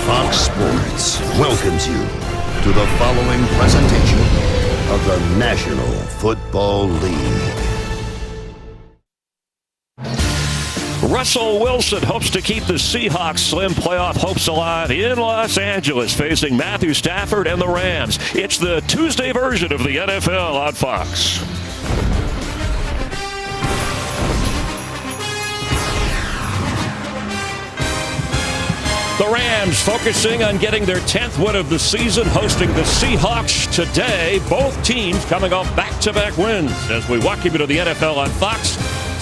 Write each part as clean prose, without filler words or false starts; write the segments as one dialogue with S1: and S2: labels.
S1: Fox Sports welcomes you to the following presentation of the National Football League.
S2: Russell Wilson hopes to keep the Seahawks' slim playoff hopes alive in Los Angeles, facing Matthew Stafford and the Rams. It's the Tuesday version of the NFL on Fox. The Rams focusing on getting their 10th win of the season, hosting the Seahawks today. Both teams coming off back-to-back wins. As we welcome you to the NFL on Fox,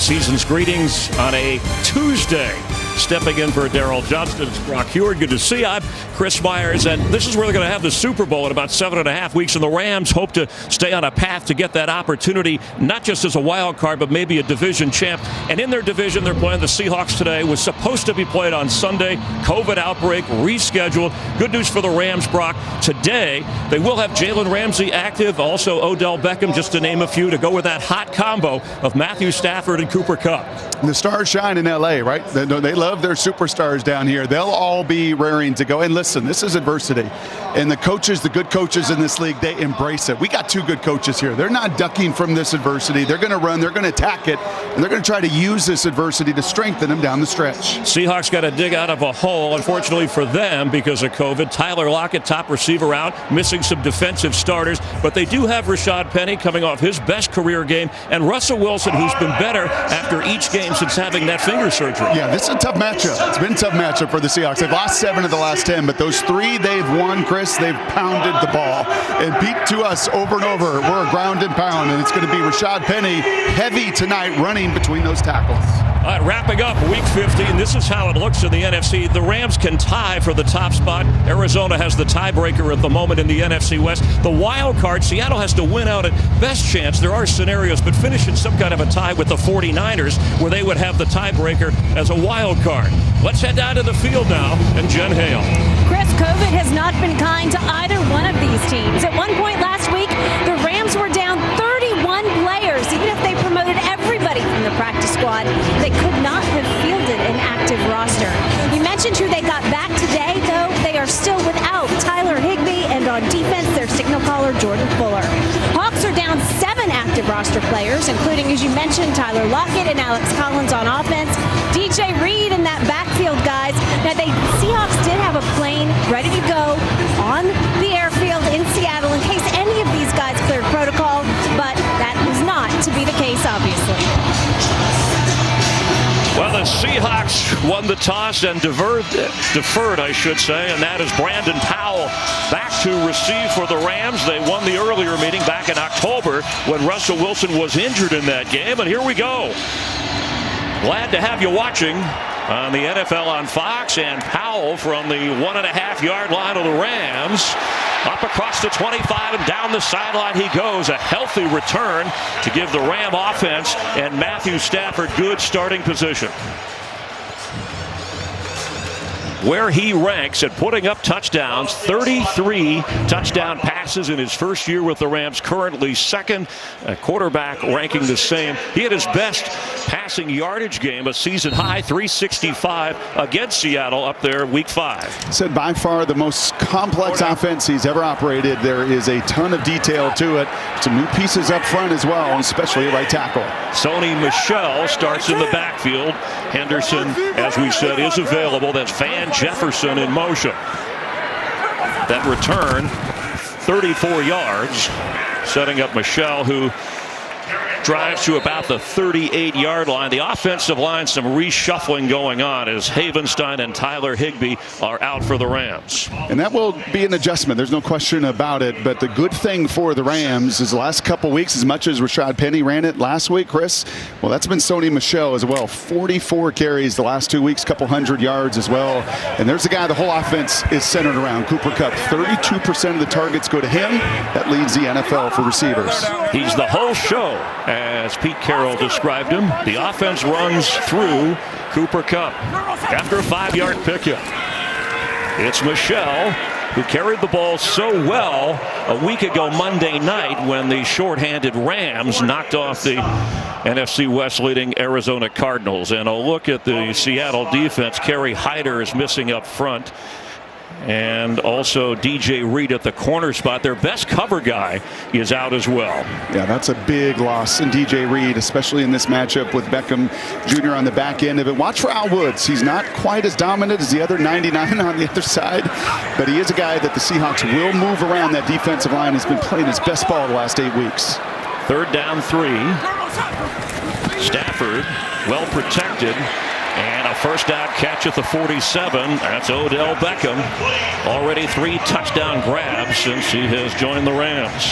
S2: season's greetings on a Tuesday. Stepping in for Daryl Johnston, it's Brock Heward. Good to see you. I'm Chris Myers, and this is where they're going to have the Super Bowl in about 7.5 weeks, and the Rams hope to stay on a path to get that opportunity, not just as a wild card, but maybe a division champ. And in their division, they're playing the Seahawks today. Was supposed to be played on Sunday. COVID outbreak, rescheduled. Good news for the Rams, Brock. Today, they will have Jalen Ramsey active, also Odell Beckham, just to name a few, to go with that hot combo of Matthew Stafford and Cooper Kupp.
S3: The stars shine in L.A., right? They love their superstars down here. They'll all be raring to go. And listen, this is adversity. And the coaches, the good coaches in this league, they embrace it. We got two good coaches here. They're not ducking from this adversity. They're going to run. They're going to attack it. And they're going to try to use this adversity to strengthen them down the stretch.
S2: Seahawks got to dig out of a hole, unfortunately for them, because of COVID. Tyler Lockett, top receiver out, missing some defensive starters. But they do have Rashad Penny coming off his best career game. And Russell Wilson, who's been better after each game since having that finger surgery.
S3: Yeah, this is a tough matchup. It's been a tough matchup for the Seahawks. They've lost 7 of the last 10, but those 3 they've won, Chris, they've pounded the ball and beat to us over and over. We're a ground and pound, and it's going to be Rashad Penny heavy tonight running between those tackles.
S2: All right, wrapping up Week 15, this is how it looks in the NFC. The Rams can tie for the top spot. Arizona has the tiebreaker at the moment in the NFC West. The wild card, Seattle has to win out at best chance. There are scenarios, but finish in some kind of a tie with the 49ers, where they would have the tiebreaker as a wild card. Let's head down to the field now, and Jen Hale.
S4: Chris, COVID has not been kind to either one of these teams. At one point last week, the Rams were down 31 players. Even if they promoted everybody from the practice squad, they could not have fielded an active roster. You mentioned who they got back today, though. They are still without Tyler Higbee, and on defense, their signal caller, Jordan Fuller. Hawks are down 7 active roster players, including, as you mentioned, Tyler Lockett and Alex Collins on offense. DJ Reed in that backfield, guys. Now, the Seahawks did have a plane ready to go on the airfield in Seattle in case any of these guys cleared protocol, but that was not to be the case, obviously.
S2: Well, the Seahawks won the toss and deferred, I should say, and that is Brandon Powell back to receive for the Rams. They won the earlier meeting back in October when Russell Wilson was injured in that game, and here we go. Glad to have you watching on the NFL on Fox, and Powell from the 1.5-yard line of the Rams. Up across the 25 and down the sideline he goes. A healthy return to give the Ram offense and Matthew Stafford good starting position. Where he ranks at putting up touchdowns, 33 touchdown passes in his first year with the Rams, currently second. Quarterback ranking the same. He had his best passing yardage game, a season high 365 against Seattle up there Week 5.
S3: Said by far the most complex offense he's ever operated. There is a ton of detail to it. Some new pieces up front as well, especially right tackle.
S2: Sony Michel starts in the backfield. Henderson, as we said, is available. That's Van Jefferson in motion. That return, 34 yards, setting up Michel, who drives to about the 38-yard line. The offensive line, some reshuffling going on as Havenstein and Tyler Higbee are out for the Rams.
S3: And that will be an adjustment. There's no question about it. But the good thing for the Rams is the last couple weeks, as much as Rashad Penny ran it last week, Chris, well, that's been Sony Michel as well. 44 carries the last 2 weeks, couple hundred yards as well. And there's a guy the whole offense is centered around, Cooper Kupp. 32% of the targets go to him. That leads the NFL for receivers.
S2: He's the whole show, as Pete Carroll described him. The offense runs through Cooper Kupp after a 5-yard pickup. It's Michel, who carried the ball so well a week ago Monday night when the shorthanded Rams knocked off the NFC West leading Arizona Cardinals. And a look at the Seattle defense. Kerry Hyder is missing up front. And also DJ Reed at the corner spot. Their best cover guy is out as well.
S3: Yeah, that's a big loss in DJ Reed, especially in this matchup with Beckham Jr. on the back end of it. Watch for Al Woods. He's not quite as dominant as the other 99 on the other side, but he is a guy that the Seahawks will move around that defensive line. He's been playing his best ball the last 8 weeks.
S2: 3rd down 3. Stafford well protected. And a first down catch at the 47. That's Odell Beckham. Already 3 touchdown grabs since he has joined the Rams.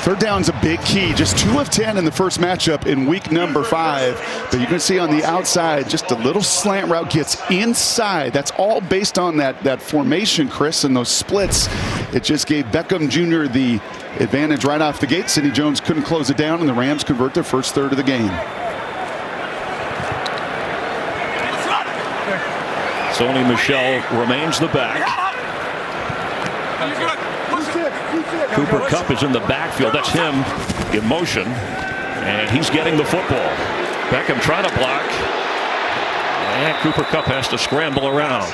S3: 3rd down's a big key. Just 2 of 10 in the first matchup in week number 5. But you can see on the outside, just a little slant route gets inside. That's all based on that formation, Chris, and those splits. It just gave Beckham Jr. the advantage right off the gate. Sidney Jones couldn't close it down, and the Rams convert their first third of the game.
S2: Sony Michel remains the back. Cooper Kupp is in the backfield. That's him in motion. And he's getting the football. Beckham trying to block. And Cooper Kupp has to scramble around.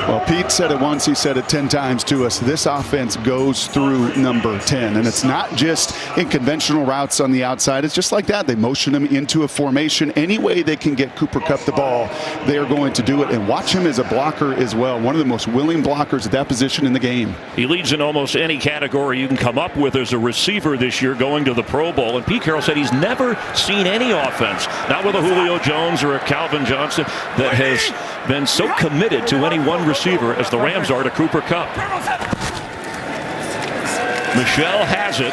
S3: Well, Pete said it once, he said it 10 times to us. This offense goes through number 10. And it's not just in conventional routes on the outside. It's just like that. They motion him into a formation. Any way they can get Cooper Kupp the ball, they are going to do it. And watch him as a blocker as well. One of the most willing blockers at that position in the game.
S2: He leads in almost any category you can come up with as a receiver this year, going to the Pro Bowl. And Pete Carroll said he's never seen any offense, not with a Julio Jones or a Calvin Johnson, that has been so committed to any one receiver as the Rams are to Cooper Kupp. Michel has it.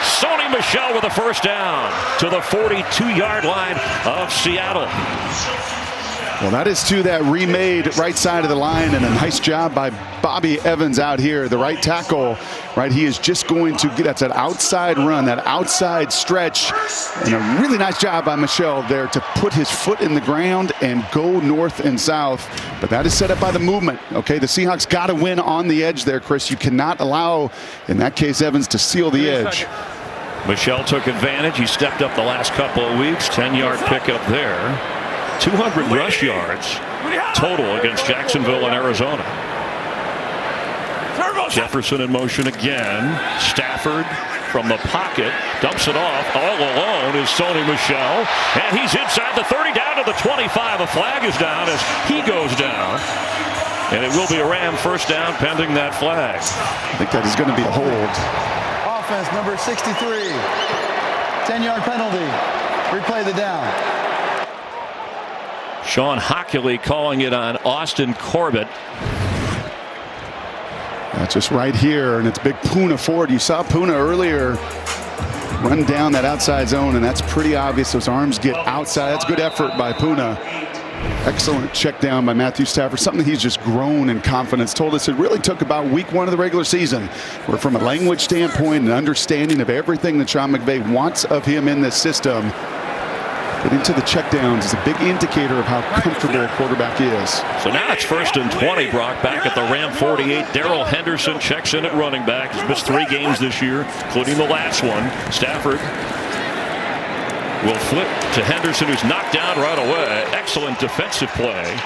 S2: Sony Michel with a first down to the 42-yard line of Seattle.
S3: Well, that is to that remade right side of the line, and a nice job by Bobby Evans out here, the right tackle. Right, he is just going to get, that's that outside run, that outside stretch, and a really nice job by Michel there to put his foot in the ground and go north and south. But that is set up by the movement. Okay, the Seahawks got to win on the edge there, Chris. You cannot allow, in that case, Evans to seal the edge.
S2: Michel took advantage. He stepped up the last couple of weeks. 10-yard pickup there. 200 rush yards total against Jacksonville and Arizona. Jefferson in motion again. Stafford from the pocket dumps it off. All alone is Sony Michel, and he's inside the 30, down to the 25. A flag is down as he goes down, and it will be a Ram first down pending that flag.
S3: I think that is going to be a hold.
S5: Offense number 63. 10-yard penalty. Replay the down.
S2: Sean Hockley calling it on Austin Corbett.
S3: That's just right here, and it's big Poona forward. You saw Poona earlier run down that outside zone, and that's pretty obvious. Those arms get outside. That's good effort by Poona. Excellent check down by Matthew Stafford. Something he's just grown in confidence. Told us it really took about week 1 of the regular season, where from a language standpoint and understanding of everything that Sean McVay wants of him in this system, getting to the checkdowns is a big indicator of how comfortable a quarterback is.
S2: So now it's 1st and 20. Brock back at the Ram 48. Darrell Henderson checks in at running back. He's missed 3 games this year, including the last one. Stafford will flip to Henderson, who's knocked down right away. Excellent defensive play.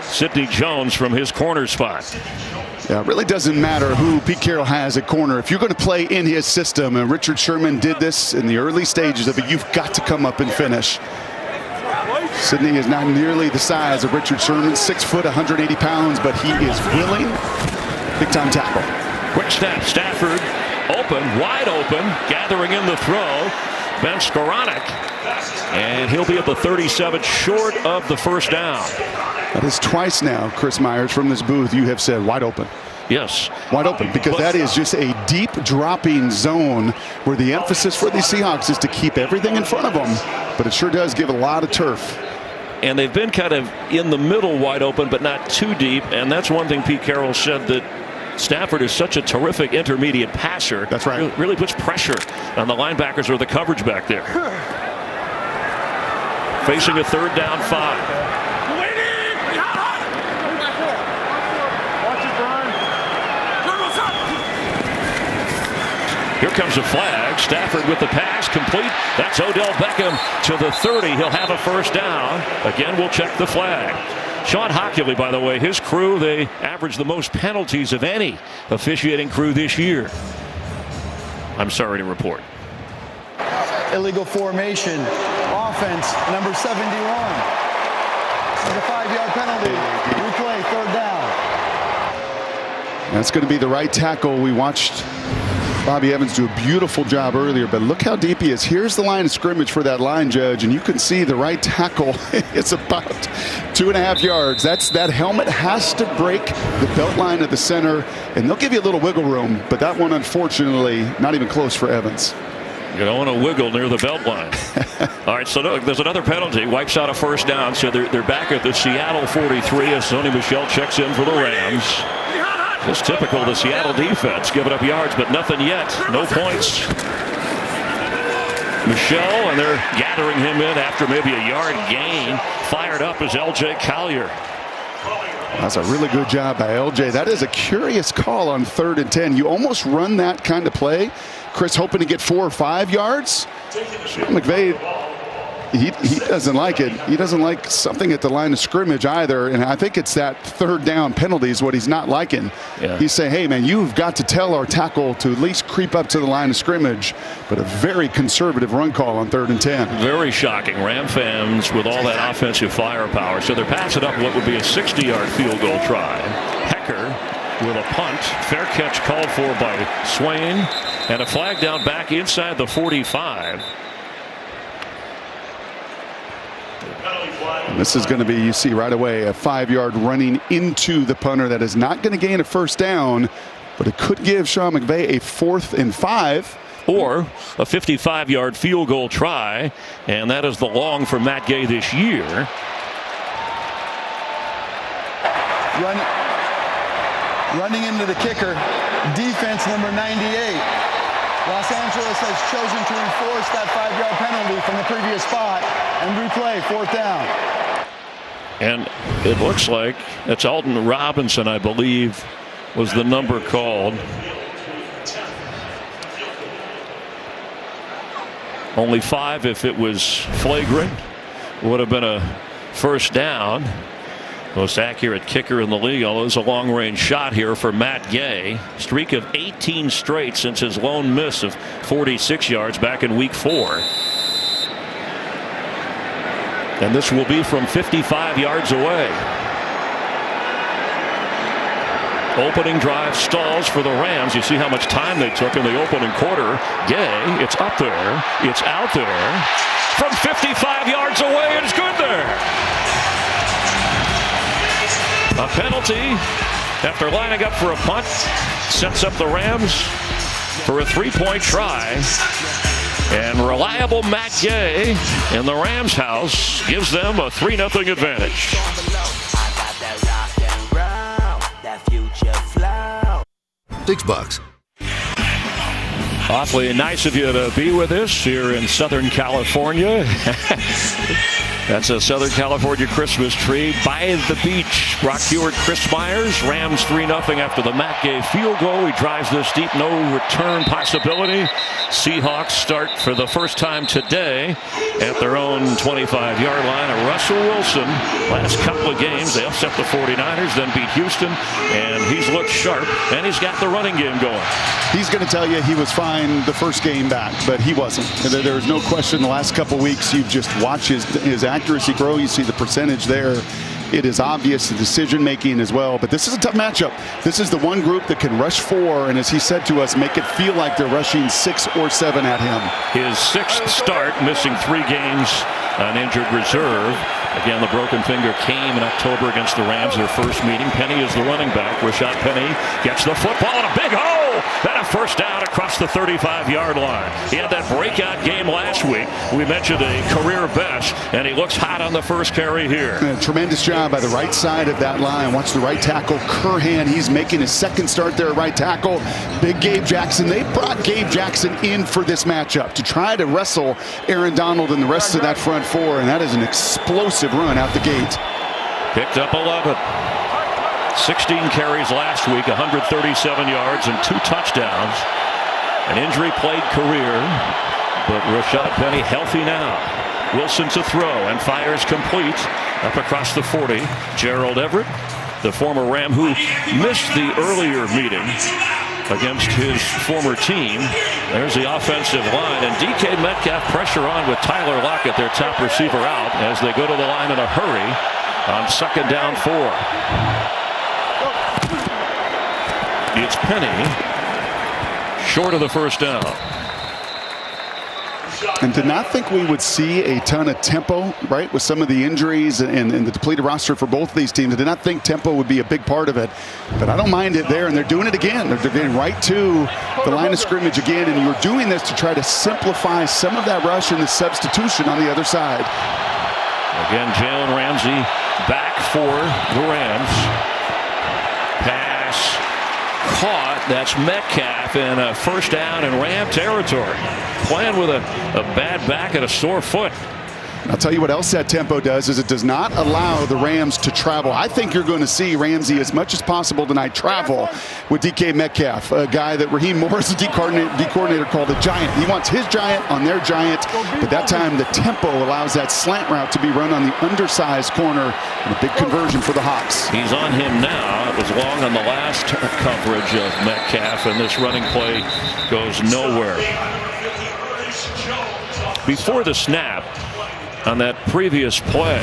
S2: Sidney Jones from his corner spot.
S3: Yeah, it really doesn't matter who Pete Carroll has at corner. If you're going to play in his system, and Richard Sherman did this in the early stages of it, you've got to come up and finish. Sidney is not nearly the size of Richard Sherman, 6 foot, 180 pounds, but he is willing. Big time tackle.
S2: Quick snap, Stafford open, wide open, gathering in the throw. Ben Skoranek, and he'll be at the 37, short of the first down.
S3: That is twice now, Chris Myers, from this booth, you have said wide open.
S2: Yes.
S3: Wide open, because that is just a deep dropping zone where the emphasis for the Seahawks is to keep everything in front of them, but it sure does give a lot of turf.
S2: And they've been kind of in the middle wide open, but not too deep, and that's one thing Pete Carroll said, that Stafford is such a terrific intermediate passer.
S3: That's right.
S2: Really puts pressure on the linebackers or the coverage back there. Facing a 3rd down 5. Here comes a flag. Matthew Stafford with the pass complete. That's Odell Beckham to the 30. He'll have a first down. Again, we'll check the flag. Sean Hockley, by the way, his crew, they average the most penalties of any officiating crew this year. I'm sorry to report.
S5: Illegal formation. Offense, number 71. It's a 5-yard penalty. Replay, third down.
S3: That's going to be the right tackle. We watched Bobby Evans do a beautiful job earlier, but look how deep he is. Here's the line of scrimmage for that line judge, and you can see the right tackle is about 2.5 yards. That helmet has to break the belt line at the center, and they'll give you a little wiggle room, but that one, unfortunately, not even close for Evans.
S2: You don't want to wiggle near the belt line. All right, so look, there's another penalty. Wipes out a first down, so they're back at the Seattle 43 as Sony Michel checks in for the Rams. It's typical of the Seattle defense, giving up yards, but nothing yet. No points. Michel, and they're gathering him in after maybe a yard gain. Fired up is L.J. Collier.
S3: That's a really good job by L.J. That is a curious call on 3rd and 10. You almost run that kind of play, Chris, hoping to get 4 or 5 yards. McVay, he doesn't like it. He doesn't like something at the line of scrimmage either, and I think it's that 3rd down penalty is what he's not liking.
S2: Yeah.
S3: He's saying, hey, man, you've got to tell our tackle to at least creep up to the line of scrimmage, but a very conservative run call on 3rd and 10.
S2: Very shocking. Ram fans with all that offensive firepower. So they're passing up what would be a 60-yard field goal try. Hecker with a punt. Fair catch called for by Swain, and a flag down back inside the 45.
S3: And this is going to be, you see right away, a 5-yard running into the punter that is not going to gain a first down, but it could give Sean McVay a 4th and 5.
S2: Or a 55-yard field goal try, and that is the long for Matt Gay this year.
S5: Running into the kicker, defense number 98. Los Angeles has chosen to enforce that 5-yard penalty from the previous spot and replay 4th down.
S2: And it looks like it's Alton Robinson, I believe, was the number called. Only 5 if it was flagrant. Would have been a first down. Most accurate kicker in the league, although it's a long-range shot here for Matt Gay. Streak of 18 straight since his lone miss of 46 yards back in week 4. And this will be from 55 yards away. Opening drive stalls for the Rams. You see how much time they took in the opening quarter. Gay, it's up there. It's out there. From 55 yards away, it's good there. A penalty after lining up for a punt sets up the Rams for a 3-point try. And reliable Matt Gay in the Rams house gives them a 3-0 advantage.
S1: $6.
S2: Awfully nice of you to be with us here in Southern California. That's a Southern California Christmas tree by the beach. Brock Huard, Chris Myers. Rams 3-0 after the Matt Gay field goal. He drives this deep, no return possibility. Seahawks start for the first time today at their own 25-yard line. Russell Wilson, last couple of games, they upset the 49ers, then beat Houston, and he's looked sharp, and he's got the running game going.
S3: He's going to tell you he was fine the first game back, but he wasn't. There's no question the last couple weeks you've just watched his accuracy grow. You see the percentage there. It is obvious, the decision making as well, but this is a tough matchup. This is the one group that can rush 4, and as he said to us, make it feel like they're rushing 6 or 7 at him.
S2: His 6th start, missing 3 games on injured reserve. Again, the broken finger came in October against the Rams, their first meeting. Penny is the running back. Rashad Penny gets the football in a big hole. Then a first down across the 35-yard line. He had that breakout game last week. We mentioned a career best, and he looks hot on the first carry here.
S3: A tremendous job by the right side of that line. Watch the right tackle, Curhan. He's making his 2nd start there at right tackle. Big Gabe Jackson. They brought Gabe Jackson in for this matchup to try to wrestle Aaron Donald and the rest of that front 4, and that is an explosive run out the gate.
S2: Picked up 11. 16 carries last week, 137 yards and 2 touchdowns. An injury-plagued career, but Rashad Penny healthy now. Wilson to throw and fires complete up across the 40. Gerald Everett, the former Ram who missed the earlier meeting against his former team. There's the offensive line, and DK Metcalf pressure on with Tyler Lockett, their top receiver, out as they go to the line in a hurry on 2nd down 4. It's Penny short of the 1st down.
S3: And did not think we would see a ton of tempo, right, with some of the injuries and the depleted roster for both of these teams. I did not think tempo would be a big part of it, but I don't mind it there, and they're doing it again. They're getting right to the line of scrimmage again, and you're doing this to try to simplify some of that rush and the substitution on the other side.
S2: Again, Jalen Ramsey back for the Rams. Pass caught. That's Metcalf in a 1st down in Ram territory. Playing with a bad back and a sore foot.
S3: I'll tell you what else that tempo does is it does not allow the Rams to travel. I think you're going to see Ramsey as much as possible tonight travel with DK Metcalf, a guy that Raheem Morris, the D coordinator, called a giant. He wants his giant on their giant, but that time the tempo allows that slant route to be run on the undersized corner, and a big conversion for the Hawks.
S2: He's on him now. It was long on the last coverage of Metcalf, and this running play goes nowhere. Before the snap, on that previous play,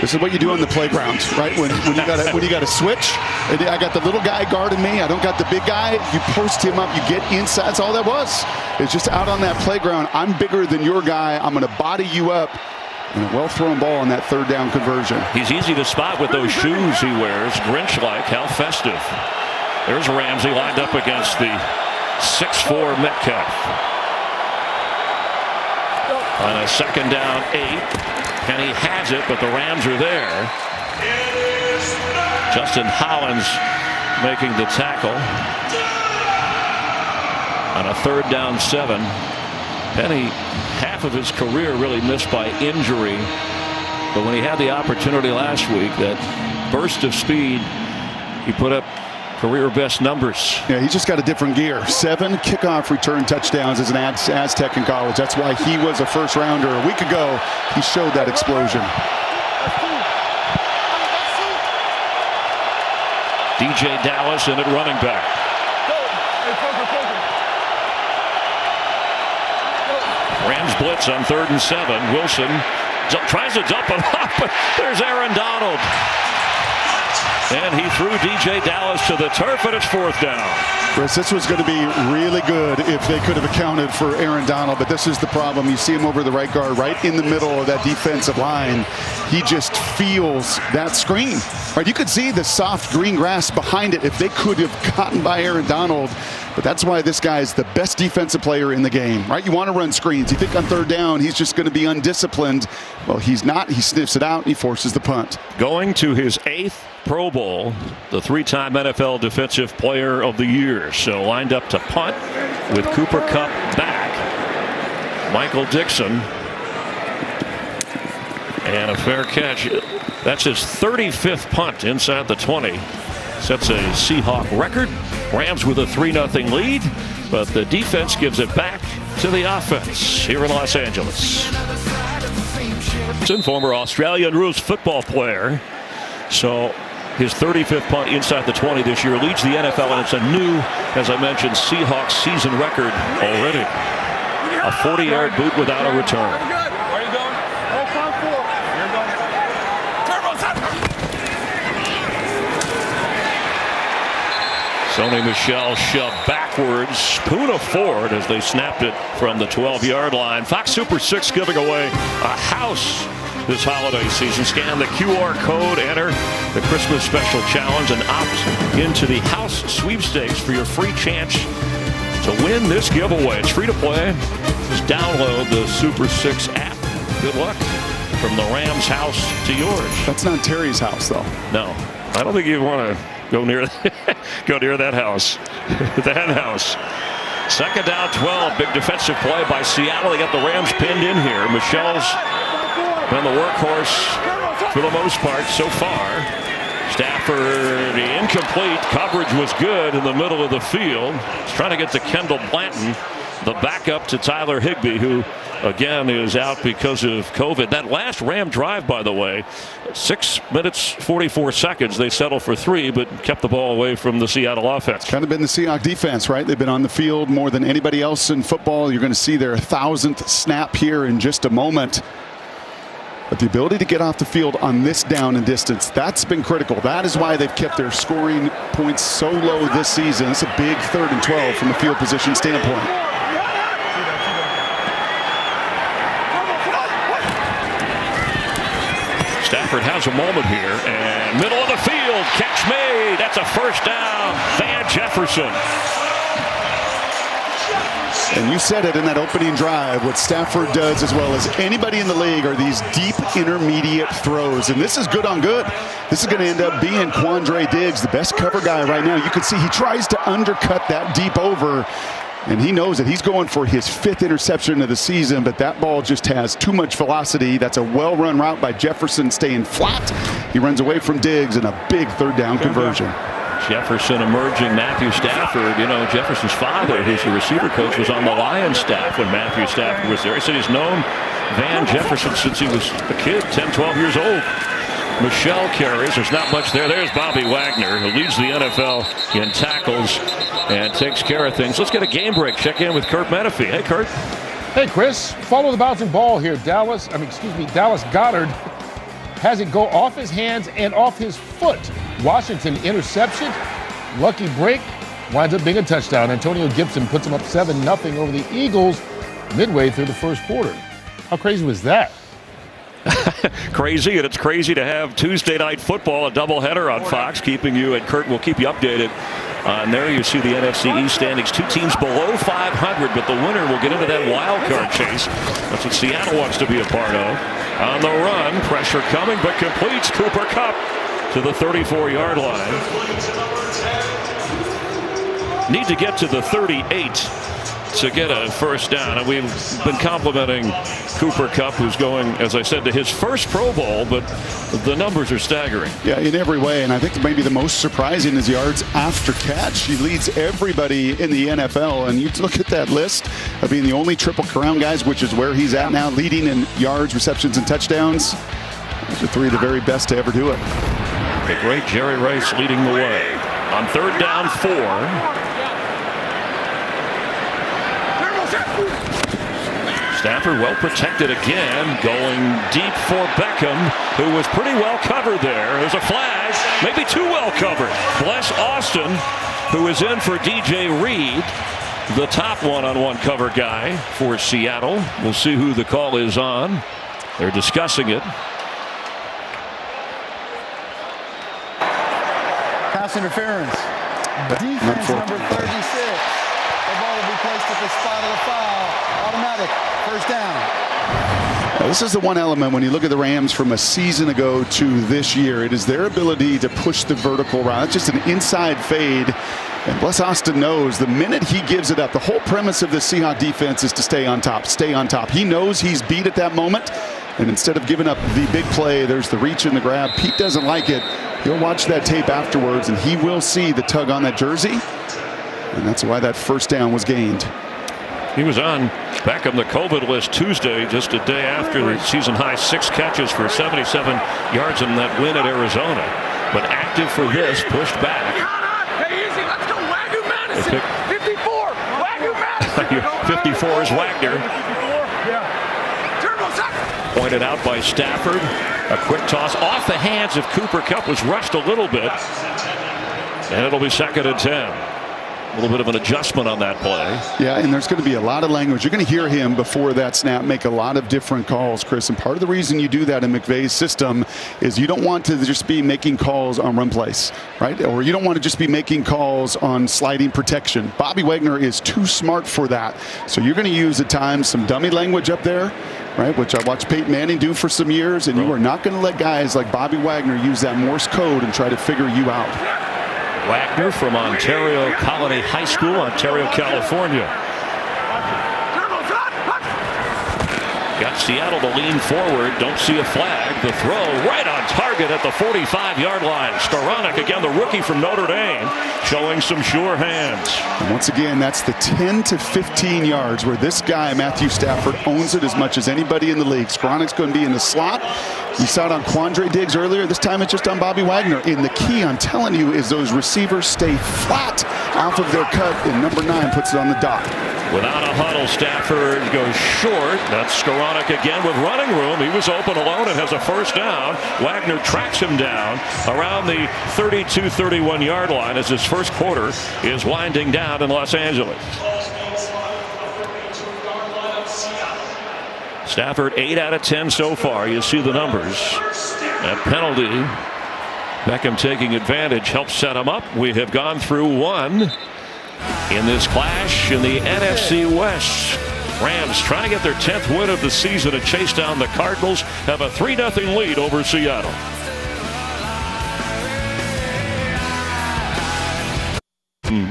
S3: this is what you do on the playground, right? When you got to switch, and I got the little guy guarding me. I don't got the big guy. You post him up. You get inside. That's all that was. It's just out on that playground. I'm bigger than your guy. I'm going to body you up. And a well-thrown ball on that 3rd down conversion.
S2: He's easy to spot with those shoes he wears. Grinch-like. How festive. There's Ramsey lined up against the 6'4" Metcalf. On a 2nd down 8, Penny has it, but the Rams are there. Justin Hollins making the tackle. On a 3rd down 7, Penny, half of his career really missed by injury, but when he had the opportunity last week, that burst of speed, he put up career best numbers.
S3: Yeah, he's just got a different gear. 7 kickoff return touchdowns as an Aztec in college. That's why he was a 1st rounder. A week ago, he showed that explosion.
S2: DJ Dallas in at running back. Rams blitz on 3rd and 7. Wilson tries to dump it off, but there's Aaron Donald. And he threw DJ Dallas to the turf, and it's 4th down.
S3: Chris, this was going to be really good if they could have accounted for Aaron Donald, but this is the problem. You see him over the right guard, right in the middle of that defensive line. He just feels that screen. Right, you could see the soft green grass behind it if they could have gotten by Aaron Donald. But that's why this guy is the best defensive player in the game, right? You want to run screens. You think on 3rd down he's just going to be undisciplined. Well, he's not. He sniffs it out and he forces the punt.
S2: Going to his 8th Pro Bowl, the 3-time NFL Defensive Player of the Year. So lined up to punt with Cooper Kupp back. Michael Dixon. And a fair catch. That's his 35th punt inside the 20. Sets a Seahawk record. Rams with a 3-0 lead, but the defense gives it back to the offense here in Los Angeles. Former Australian rules football player. So his 35th punt inside the 20 this year leads the NFL, and it's a new, as I mentioned, Seahawks season record already. A 40-yard boot without a return. Sony Michel shoved backwards. Puna forward as they snapped it from the 12-yard line. Fox Super 6 giving away a house this holiday season. Scan the QR code, enter the Christmas Special Challenge, and opt into the house sweepstakes for your free chance to win this giveaway. It's free to play. Just download the Super 6 app. Good luck from the Rams' house to yours.
S3: That's not Terry's house, though.
S2: No, I don't think you want to go near that house. The hen house. 2nd down 12. Big defensive play by Seattle. They got the Rams pinned in here. Michel's been the workhorse for the most part so far. Staff Stafford incomplete. Coverage was good in the middle of the field. He's trying to get to Kendall Blanton, the backup to Tyler Higbee, who again is out because of COVID. That last Ram drive, by the way, 6 minutes 44 seconds. They settled for 3, but kept the ball away from the Seattle offense.
S3: Kind of been the Seahawks defense, right? They've been on the field more than anybody else in football. You're going to see their 1,000th snap here in just a moment. But the ability to get off the field on this down and distance, that's been critical. That is why they've kept their scoring points so low this season. It's a big 3rd and 12 from a field position standpoint.
S2: Stafford has a moment here, and middle of the field, catch made. That's a first down. Van Jefferson.
S3: And you said it in that opening drive. What Stafford does as well as anybody in the league are these deep intermediate throws. And this is good on good. This is going to end up being Quandre Diggs, the best cover guy right now. You can see he tries to undercut that deep over. And he knows that he's going for his 5th interception of the season, but that ball just has too much velocity. That's a well-run route by Jefferson, staying flat. He runs away from Diggs and a big 3rd down conversion.
S2: Jefferson emerging. Matthew Stafford, you know, Jefferson's father, who's the receiver coach, was on the Lions staff when Matthew Stafford was there. He said he's known Van Jefferson since he was a kid, 10, 12 years old. Michelle carries. There's not much there. There's Bobby Wagner, who leads the NFL in tackles and takes care of things. Let's get a game break. Check in with Kurt Menefee. Hey, Kurt.
S6: Hey, Chris. Follow the bouncing ball here. Dallas Goedert has it go off his hands and off his foot. Washington interception. Lucky break. Winds up being a touchdown. Antonio Gibson puts him up 7-0 over the Eagles midway through the first quarter. How crazy was that?
S2: Crazy, and it's crazy to have Tuesday Night Football, a doubleheader on Fox, keeping you, and Kurt will keep you updated. There you see the NFC East standings. 2 teams below 500, but the winner will get into that wild card chase. That's what Seattle wants to be a part of. On the run, pressure coming, but completes Cooper Kupp to the 34-yard line. Need to get to the 38 to get a first down, and we've been complimenting Cooper Kupp, who's going, as I said, to his first Pro Bowl, but the numbers are staggering.
S3: Yeah, in every way, and I think maybe the most surprising is yards after catch. He leads everybody in the NFL, and you look at that list of being the only Triple Crown guys, which is where he's at now, leading in yards, receptions, and touchdowns. Those are 3 of the very best to ever do it.
S2: The great Jerry Rice leading the way. On 3rd down, 4. Stafford well protected again, going deep for Beckham, who was pretty well covered there. There's a flag, maybe too well covered. Bless Austin, who is in for DJ Reed, the top one-on-one cover guy for Seattle. We'll see who the call is on. They're discussing it.
S5: Pass interference. Defense number 36. The ball will be placed at the spot of the foul. Automatic. First down.
S3: Now, this is the one element when you look at the Rams from a season ago to this year. It is their ability to push the vertical route. It's just an inside fade. And Bless Austin knows the minute he gives it up, the whole premise of the Seahawks defense is to stay on top, stay on top. He knows he's beat at that moment. And instead of giving up the big play, there's the reach and the grab. Pete doesn't like it. He'll watch that tape afterwards, and he will see the tug on that jersey. And that's why that first down was gained.
S2: He was on Beckham, the COVID list, Tuesday, just a day after the season-high 6 catches for 77 yards in that win at Arizona. But active for this, pushed back.
S7: Hey, easy, let's go, Wagner Madison. 54, Wagner Madison.
S2: 54 is Wagner. Pointed out by Stafford. A quick toss off the hands of Cooper Kupp, was rushed a little bit. And it'll be 2nd and 10. A little bit of an adjustment on that play.
S3: Yeah, and there's going to be a lot of language. You're going to hear him before that snap make a lot of different calls, Chris. And part of the reason you do that in McVay's system is you don't want to just be making calls on run plays, right? Or you don't want to just be making calls on sliding protection. Bobby Wagner is too smart for that. So you're going to use at times some dummy language up there, right? Which I watched Peyton Manning do for some years. And you are not going to let guys like Bobby Wagner use that Morse code and try to figure you out.
S2: Wagner from Ontario Colony High School, Ontario, California. Got Seattle to lean forward. Don't see a flag. The throw right on target at the 45-yard line. Skoranek, again, the rookie from Notre Dame, showing some sure hands.
S3: And once again, that's the 10 to 15 yards where this guy, Matthew Stafford, owns it as much as anybody in the league. Skoranek's going to be in the slot. You saw it on Quandre Diggs earlier. This time it's just on Bobby Wagner. And the key, I'm telling you, is those receivers stay flat off of their cut, and number 9 puts it on the dot.
S2: Without a huddle, Stafford goes short. That's Skoranek again with running room. He was open alone and has a first down. Wagner tracks him down around the 32-31 yard line as his first quarter is winding down in Los Angeles. Stafford 8 out of 10 so far. You see the numbers. That penalty, Beckham taking advantage, helps set him up. We have gone through one in this clash in the NFC West. Rams trying to get their 10th win of the season and chase down the Cardinals. Have a 3-0 lead over Seattle.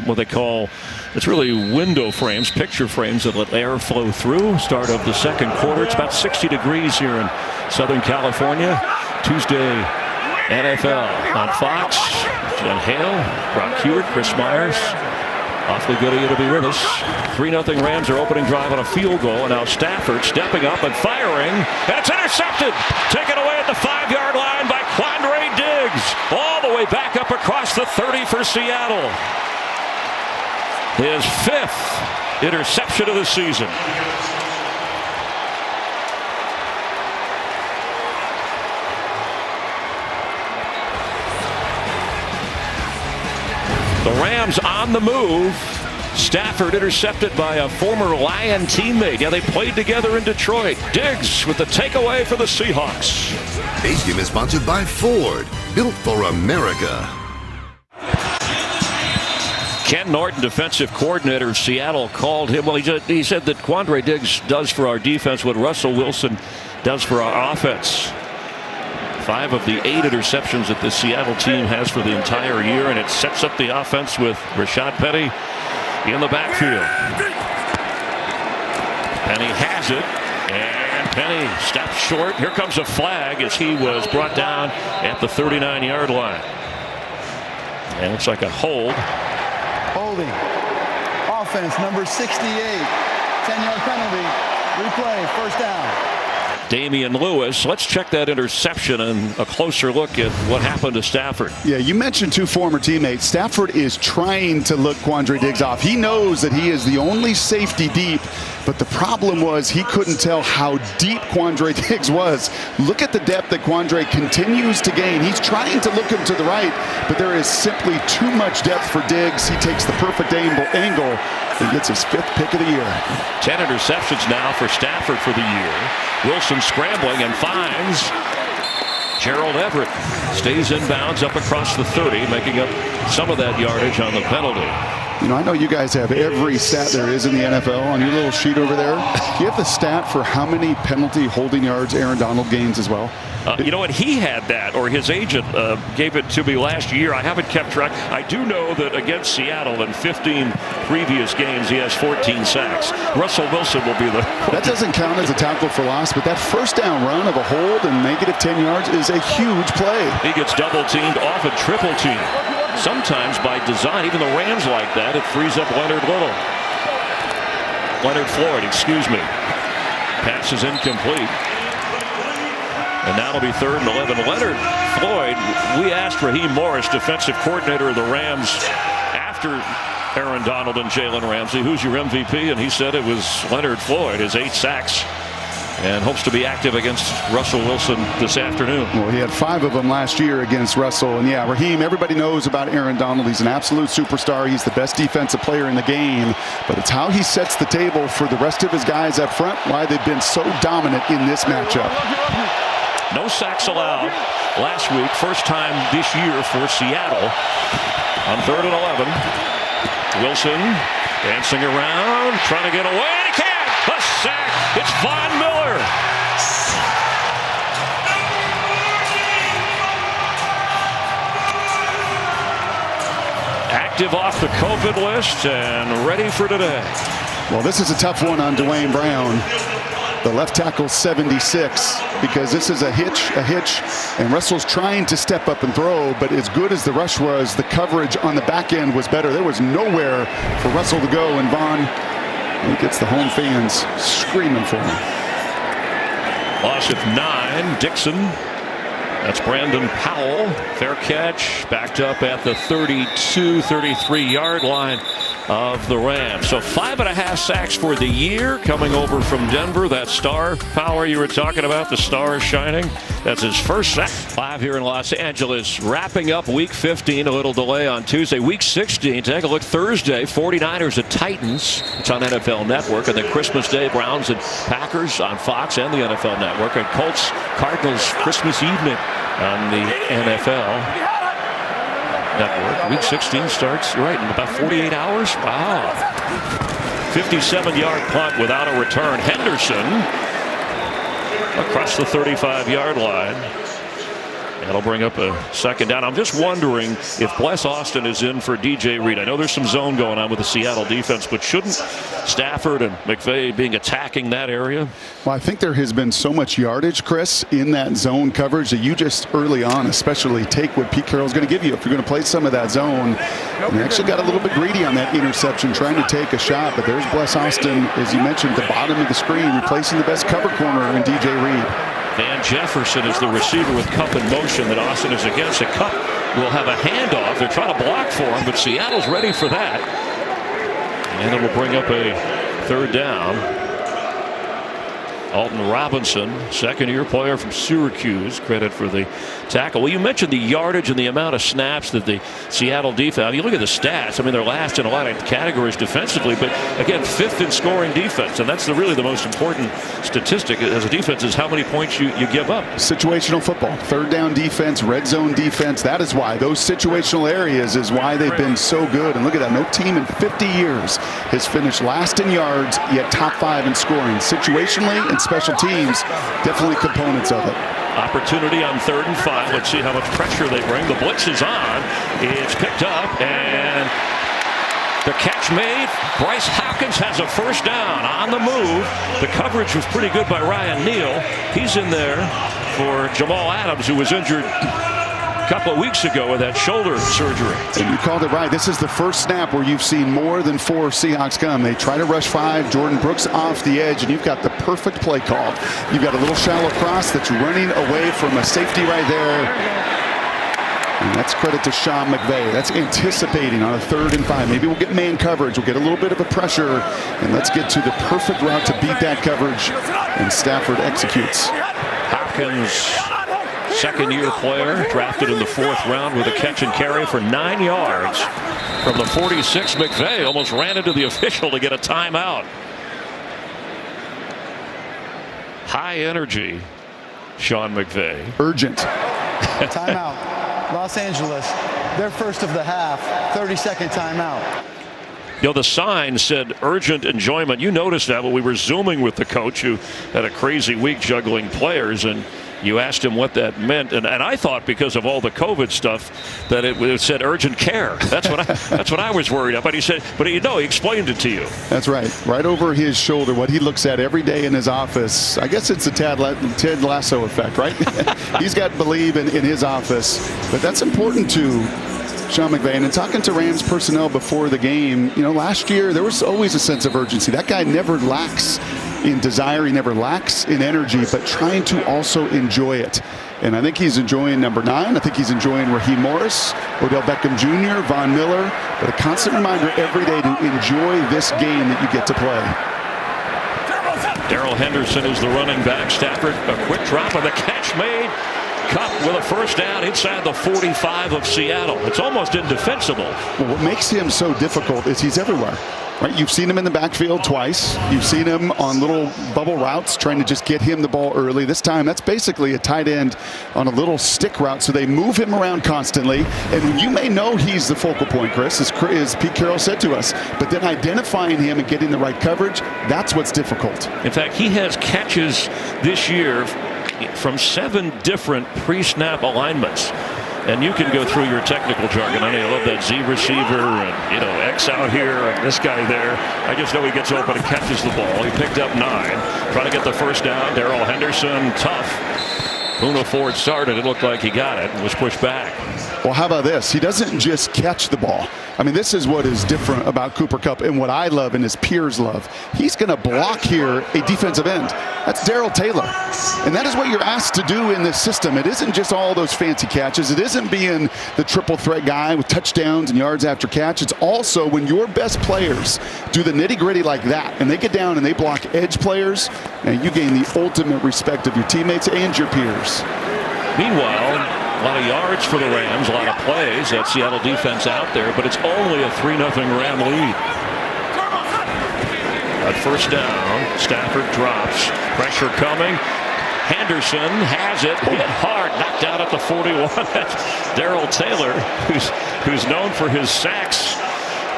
S2: What they call, it's really window frames, picture frames that let air flow through. Start of the second quarter. It's about 60 degrees here in Southern California. Tuesday NFL on Fox. Jen Hale, Brock Hewitt, Chris Myers. Awfully good of you to be with us. 3-0 Rams are opening drive on a field goal. And now Stafford stepping up and firing. And it's intercepted. Taken away at the 5-yard line by Quandre Diggs. All the way back up across the 30 for Seattle. His 5th interception of the season. The Rams on the move. Stafford intercepted by a former Lion teammate. Yeah, they played together in Detroit. Diggs with the takeaway for the Seahawks.
S1: Today's game is sponsored by Ford, built for America.
S2: Ken Norton, defensive coordinator of Seattle, called him. Well, he said that Quandre Diggs does for our defense what Russell Wilson does for our offense. 5 of the 8 interceptions that the Seattle team has for the entire year, and it sets up the offense with Rashad Penny in the backfield. Penny has it, and Penny stops short. Here comes a flag as he was brought down at the 39-yard line. And it's like a hold.
S5: Holding. Offense number 68. 10-yard penalty. Replay. First down.
S2: Damian Lewis. Let's check that interception and a closer look at what happened to Stafford.
S3: Yeah, you mentioned 2 former teammates. Stafford is trying to look Quandre Diggs off. He knows that he is the only safety deep, but the problem was he couldn't tell how deep Quandre Diggs was. Look at the depth that Quandre continues to gain. He's trying to look him to the right, but there is simply too much depth for Diggs. He takes the perfect angle and gets his 5th pick of the year.
S2: 10 interceptions now for Stafford for the year. Wilson scrambling and finds Gerald Everett. Stays inbounds up across the 30, making up some of that yardage on the penalty.
S3: You know, I know you guys have every stat there is in the NFL on your little sheet over there. Do you have the stat for how many penalty holding yards Aaron Donald gains as well?
S2: You know what? He had that, or his agent gave it to me last year. I haven't kept track. I do know that against Seattle in 15 previous games, he has 14 sacks. Russell Wilson will be the...
S3: That doesn't count as a tackle for loss, but that first down run of a hold and negative 10 yards is a huge play.
S2: He gets double teamed, often triple teamed. Sometimes by design, even the Rams like that. It frees up Leonard Floyd, excuse me. Pass is incomplete. And now it'll be 3rd and 11. Leonard Floyd, we asked Raheem Morris, defensive coordinator of the Rams, after Aaron Donald and Jalen Ramsey, who's your MVP? And he said it was Leonard Floyd, his 8 sacks, and hopes to be active against Russell Wilson this afternoon.
S3: Well, he had 5 of them last year against Russell. And yeah, Raheem, everybody knows about Aaron Donald. He's an absolute superstar. He's the best defensive player in the game. But it's how he sets the table for the rest of his guys up front, why they've been so dominant in this matchup.
S2: No sacks allowed last week. First time this year for Seattle. On 3rd and 11. Wilson dancing around, trying to get away. And he can't. A sack. It's Von Miller. Active off the COVID list and ready for today.
S3: Well, this is a tough one on Dwayne Brown. The left tackle 76, because this is a hitch, and Russell's trying to step up and throw, but as good as the rush was, the coverage on the back end was better. There was nowhere for Russell to go, and Vaughn, he gets the home fans screaming for him.
S2: Loss of 9. Dixon. That's Brandon Powell. Fair catch. Backed up at the 32, 33-yard line of the Rams. So 5.5 sacks for the year coming over from Denver. That star power you were talking about, the star is shining. That's his first sack. 5 here in Los Angeles. Wrapping up week 15. A little delay on Tuesday. Week 16. Take a look Thursday. 49ers at Titans. It's on NFL Network. And then Christmas Day, Browns and Packers on Fox and the NFL Network. And Colts, Cardinals, Christmas evening on the NFL Network. Week 16 starts, you're right, in about 48 hours. Wow. 57-yard punt without a return. Henderson across the 35-yard line. That'll bring up a second down. I'm just wondering if Bless Austin is in for DJ Reed. I know there's some zone going on with the Seattle defense, but shouldn't Stafford and McVay being attacking that area?
S3: Well, I think there has been so much yardage, Chris, in that zone coverage that you just early on especially take what Pete Carroll's going to give you. If you're going to play some of that zone, and they actually got a little bit greedy on that interception, trying to take a shot. But there's Bless Austin, as you mentioned, at the bottom of the screen, replacing the best cover corner in DJ Reed.
S2: Van Jefferson is the receiver with Kupp in motion that Austin is against. Kupp will have a handoff. They're trying to block for him, but Seattle's ready for that. And it will bring up a third down. Alton Robinson, second-year player from Syracuse, credit for the tackle. Well, you mentioned the yardage and the amount of snaps that the Seattle defense. You look at the stats. I mean, they're last in a lot of categories defensively, but again, 5th in scoring defense, and that's really the most important statistic as a defense is how many points you give up.
S3: Situational football, third down defense, red zone defense. That is why those situational areas is why they've been so good. And look at that, no team in 50 years has finished last in yards, yet top 5 in scoring. Situationally and special teams, definitely components of it.
S2: Opportunity on 3rd and 5. Let's see how much pressure they bring. The blitz is on. It's picked up, and the catch made. Bryce Hopkins has a first down on the move. The coverage was pretty good by Ryan Neal. He's in there for Jamal Adams, who was injured a couple of weeks ago with that shoulder surgery.
S3: And you called it right. This is the first snap where you've seen more than 4 Seahawks come. They try to rush 5. Jordan Brooks off the edge, and you've got the perfect play called. You've got a little shallow cross that's running away from a safety right there. And that's credit to Sean McVay. That's anticipating on a 3rd and 5. Maybe we'll get man coverage. We'll get a little bit of a pressure. And let's get to the perfect route to beat that coverage. And Stafford executes.
S2: Hopkins, second-year player, drafted in the 4th round with a catch and carry for 9 yards from the 46. McVay almost ran into the official to get a timeout. High energy, Sean McVay.
S3: Urgent.
S5: Timeout. Los Angeles, their first of the half, 30-second timeout.
S2: You know, the sign said urgent enjoyment. You noticed that when we were Zooming with the coach who had a crazy week juggling players, and you asked him what that meant, and I thought because of all the COVID stuff that it said urgent care. That's what I was worried about. But he said, he explained it to you.
S3: That's right over his shoulder. What he looks at every day in his office. I guess it's the Ted Lasso effect, right? He's got believe in his office, but that's important to Sean McVay. And talking to Rams personnel before the game, you know, last year there was always a sense of urgency. That guy never lacks in desire, he never lacks in energy, but trying to also enjoy it. And I think he's enjoying number 9. I think he's enjoying Raheem Morris, Odell Beckham Jr., Von Miller, but a constant reminder every day to enjoy this game that you get to play.
S2: Darrell Henderson is the running back. Stafford, a quick drop and the catch made. Kupp with a first down inside the 45 of Seattle. It's almost indefensible.
S3: Well, what makes him so difficult is he's everywhere. Right, you've seen him in the backfield twice. You've seen him on little bubble routes trying to just get him the ball early. This time, that's basically a tight end on a little stick route, so they move him around constantly. And you may know he's the focal point, Chris, as Pete Carroll said to us. But then identifying him and getting the right coverage, that's what's difficult.
S2: In fact, he has catches this year from 7 different pre-snap alignments. And you can go through your technical jargon. I love that Z receiver and, X out here and this guy there. I just know he gets open and catches the ball. He picked up 9. Trying to get the first down. Darrell Henderson, tough. Poona Ford started. It looked like he got it and was pushed back.
S3: Well, how about this? He doesn't just catch the ball. I mean, this is what is different about Cooper Kupp and what I love and his peers love. He's going to block here a defensive end. That's Darrell Taylor. And that is what you're asked to do in this system. It isn't just all those fancy catches. It isn't being the triple threat guy with touchdowns and yards after catch. It's also when your best players do the nitty gritty like that and they get down and they block edge players, and you gain the ultimate respect of your teammates and your peers.
S2: Meanwhile, a lot of yards for the Rams, a lot of plays. That Seattle defense out there, but it's only a 3-0 Ram lead. At first down, Stafford drops. Pressure coming. Henderson has it. Hit hard. Knocked out at the 41. That's Darrell Taylor, who's known for his sacks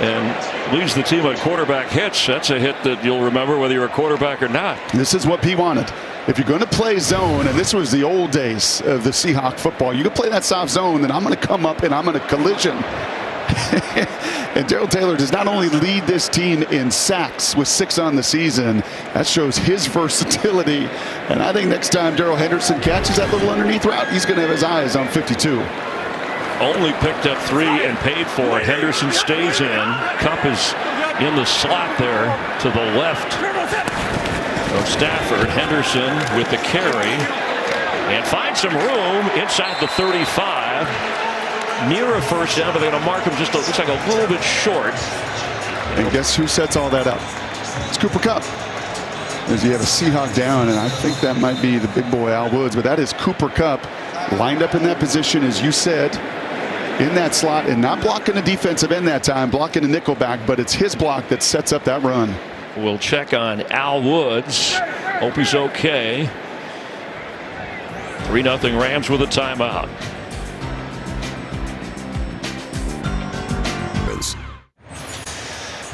S2: and leads the team on quarterback hits. That's a hit that you'll remember whether you're a quarterback or not.
S3: This is what P wanted. If you're going to play zone, and this was the old days of the Seahawks football, you can play that soft zone, then I'm going to come up and I'm going to collision. And Darrell Taylor does not only lead this team in sacks with 6 on the season, that shows his versatility. And I think next time Darrell Henderson catches that little underneath route, he's going to have his eyes on 52.
S2: Only picked up 3 and paid for it. Henderson stays in. Kupp is in the slot there to the left of Stafford. Henderson with the carry and finds some room inside the 35. Near a first down, but they're going to mark him just looks like a little bit short.
S3: And guess who sets all that up? It's Cooper Kupp. As you have a Seahawk down, and I think that might be the big boy Al Woods, but that is Cooper Kupp lined up in that position, as you said, in that slot, and not blocking a defensive end that time, blocking a nickel back, but it's his block that sets up that run.
S2: We'll check on Al Woods. Hope he's okay. 3-0 Rams with a timeout.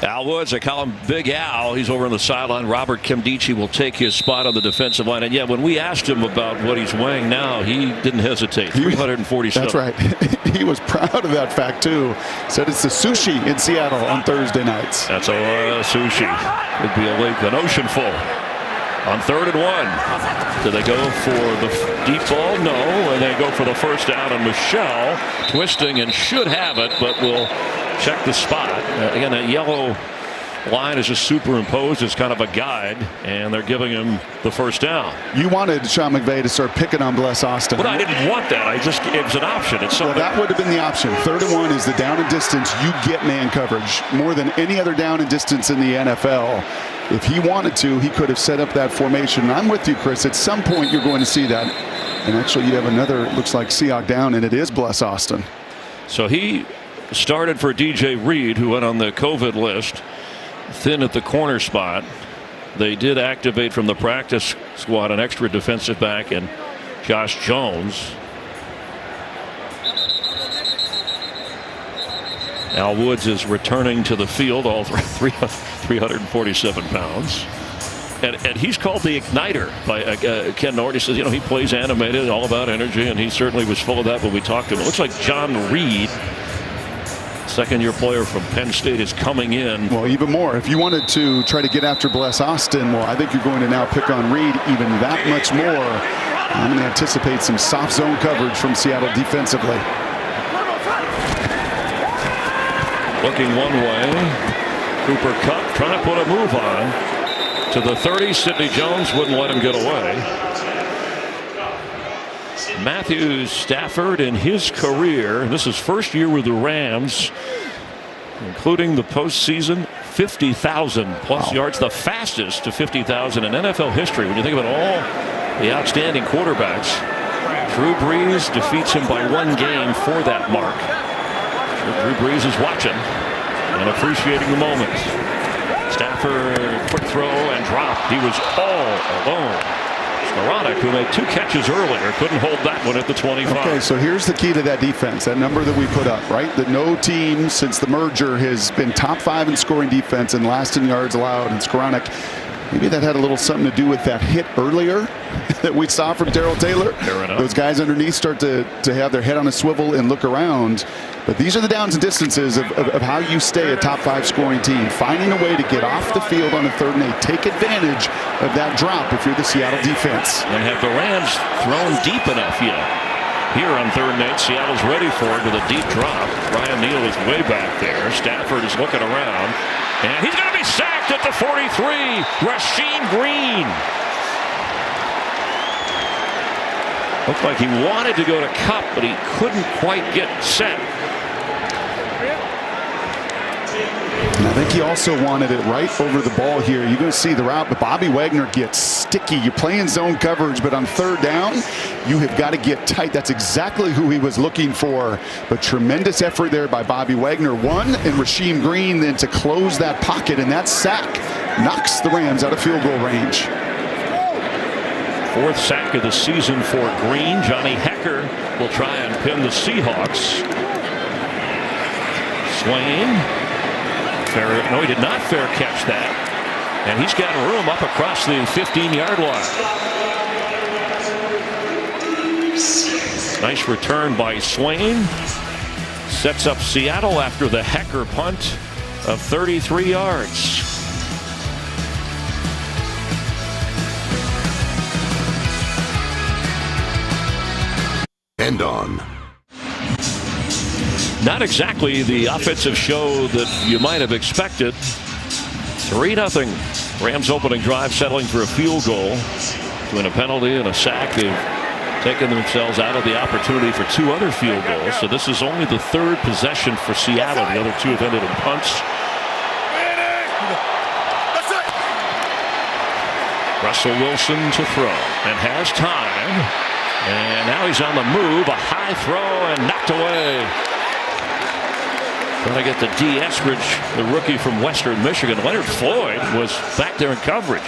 S2: Al Woods, I call him Big Al. He's over on the sideline. Robert Kimdichie will take his spot on the defensive line. And yeah, when we asked him about what he's weighing now, he didn't hesitate. 347.
S3: That's right. He was proud of that fact, too. Said it's the sushi in Seattle on Thursday nights.
S2: That's a lot of sushi. It'd be an ocean full. On 3rd and 1. Do they go for the deep ball? No. And they go for the first down. And Michelle twisting and should have it, but will check the spot. Again, that yellow line is just superimposed as kind of a guide, and they're giving him the first down.
S3: You wanted Sean McVay to start picking on Bless Austin.
S2: But I didn't want that. It was an option. It's
S3: well, that would have been the option. 3rd and 1 is the down and distance. You get man coverage more than any other down and distance in the NFL. If he wanted to, he could have set up that formation. And I'm with you, Chris. At some point, you're going to see that. And actually, you have another, looks like Seahawk down, and it is Bless Austin.
S2: So he started for DJ Reed, who went on the COVID list, thin at the corner spot. They did activate from the practice squad an extra defensive back and Josh Jones. Al Woods is returning to the field, all 347 pounds. And he's called the igniter by Ken Nord. He says, he plays animated, all about energy, and he certainly was full of that when we talked to him. It looks like John Reed, second-year player from Penn State, is coming in.
S3: Well, even more. If you wanted to try to get after Bless Austin, well, I think you're going to now pick on Reed even that much more. I'm going to anticipate some soft zone coverage from Seattle defensively.
S2: Looking one way. Cooper Kupp trying to put a move on. To the 30, Sidney Jones wouldn't let him get away. Matthew Stafford in his career, this is first year with the Rams, including the postseason, 50,000 plus yards, the fastest to 50,000 in NFL history. When you think about all the outstanding quarterbacks, Drew Brees defeats him by 1 game for that mark. Drew Brees is watching and appreciating the moment. Stafford, quick throw and drop. He was all alone. Skoranek, who made 2 catches earlier, couldn't hold that one at the 25.
S3: Okay, so here's the key to that defense, that number that we put up, right? That no team since the merger has been top 5 in scoring defense and last in yards allowed. And Skoranek Maybe that had a little something to do with that hit earlier that we saw from Darrell Taylor. Those guys underneath start to have their head on a swivel and look around. But these are the downs and distances of how you stay a top 5 scoring team. Finding a way to get off the field on a 3rd and 8. Take advantage of that drop if you're the Seattle defense.
S2: And have the Rams thrown deep enough yet? Here on 3rd and 8, Seattle's ready for it with a deep drop. Ryan Neal is way back there. Stafford is looking around. And he's going to be sacked at the 43. Rasheem Green. Looked like he wanted to go to Cup, but he couldn't quite get set.
S3: And I think he also wanted it right over the ball here. You're going to see the route, but Bobby Wagner gets sticky. You're playing zone coverage, but on 3rd down, you have got to get tight. That's exactly who he was looking for. But tremendous effort there by Bobby Wagner. One, and Rasheem Green then to close that pocket, and that sack knocks the Rams out of field goal range.
S2: 4th sack of the season for Green. Johnny Hecker will try and pin the Seahawks. Swain. No, he did not fair catch that. And he's got room up across the 15-yard line. Nice return by Swain. Sets up Seattle after the Hecker punt of 33 yards.
S1: And on.
S2: Not exactly the offensive show that you might have expected. 3-0. Rams opening drive settling for a field goal. Doing a penalty and a sack. They've taken themselves out of the opportunity for 2 other field goals. So this is only the 3rd possession for Seattle. The other 2 have ended in punts. Russell Wilson to throw and has time. And now he's on the move. A high throw and knocked away. Trying to get the D. Eskridge, the rookie from Western Michigan. Leonard Floyd was back there in coverage.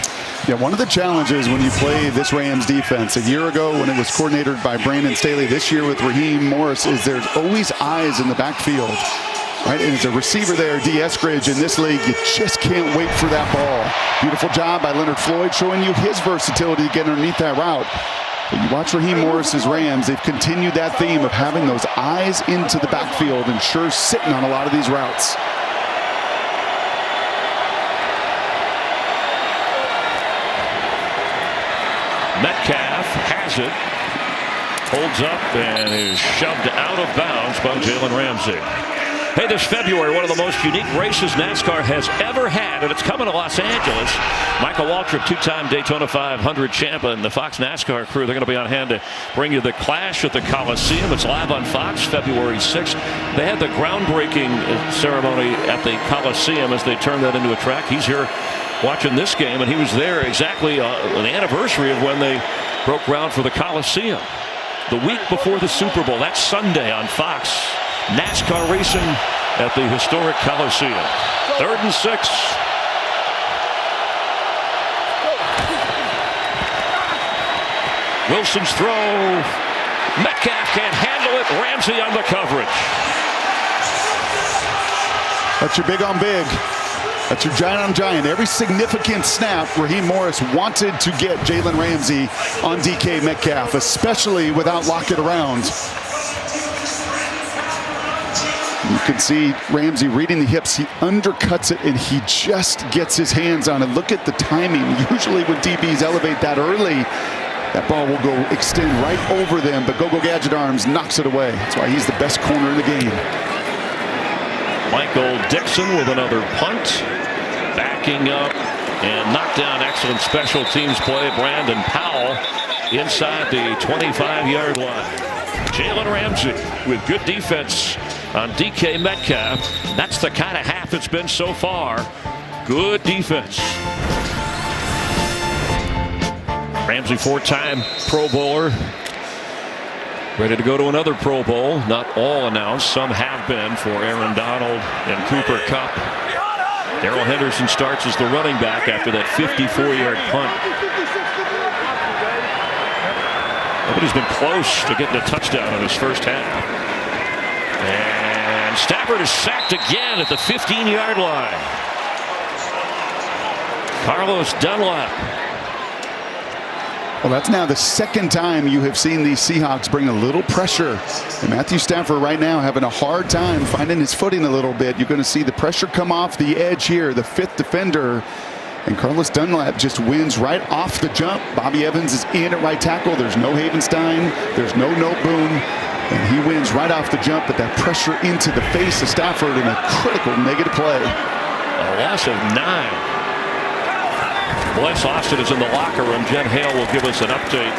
S3: Yeah, one of the challenges when you play this Rams defense, a year ago when it was coordinated by Brandon Staley, this year with Raheem Morris, is there's always eyes in the backfield. Right, and as a receiver there, D. Eskridge, in this league, you just can't wait for that ball. Beautiful job by Leonard Floyd showing you his versatility to get underneath that route. But you watch Raheem Morris's Rams, they've continued that theme of having those eyes into the backfield and sure sitting on a lot of these routes.
S2: Metcalf has it, holds up, and is shoved out of bounds by Jalen Ramsey. Hey, this February, one of the most unique races NASCAR has ever had, and it's coming to Los Angeles. Michael Waltrip, 2-time Daytona 500 champ, and the Fox NASCAR crew, they're going to be on hand to bring you the Clash at the Coliseum. It's live on Fox, February 6th. They had the groundbreaking ceremony at the Coliseum as they turned that into a track. He's here watching this game, and he was there exactly on the anniversary of when they broke ground for the Coliseum. The week before the Super Bowl, that's Sunday on Fox. NASCAR racing at the historic Coliseum. 3rd and 6. Wilson's throw. Metcalf can't handle it. Ramsey on the coverage.
S3: That's your big on big. That's your giant on giant. Every significant snap, Raheem Morris wanted to get Jalen Ramsey on DK Metcalf, especially without Lockett around. You can see Ramsey reading the hips. He undercuts it, and he just gets his hands on it. Look at the timing. Usually when DBs elevate that early, that ball will go extend right over them, but Go-Go Gadget Arms knocks it away. That's why he's the best corner in the game.
S2: Michael Dixon with another punt. Backing up and knocked down. Excellent special teams play. Brandon Powell inside the 25-yard line. Jalen Ramsey with good defense on DK Metcalf. That's the kind of half it's been so far. Good defense. Ramsey, 4-time Pro Bowler. Ready to go to another Pro Bowl. Not all announced. Some have been for Aaron Donald and Cooper Kupp. Darrell Henderson starts as the running back after that 54-yard punt. Nobody's been close to getting a touchdown in his first half. And Stafford is sacked again at the 15-yard line. Carlos Dunlap.
S3: Well, that's now the second time you have seen these Seahawks bring a little pressure. And Matthew Stafford right now having a hard time finding his footing a little bit. You're going to see the pressure come off the edge here, the fifth defender. And Carlos Dunlap just wins right off the jump. Bobby Evans is in at right tackle. There's no Havenstein. There's no Boom. And he wins right off the jump, but that pressure into the face of Stafford in a critical negative play.
S2: A loss of 9. Bless Austin is in the locker room. Jen Hale will give us an update.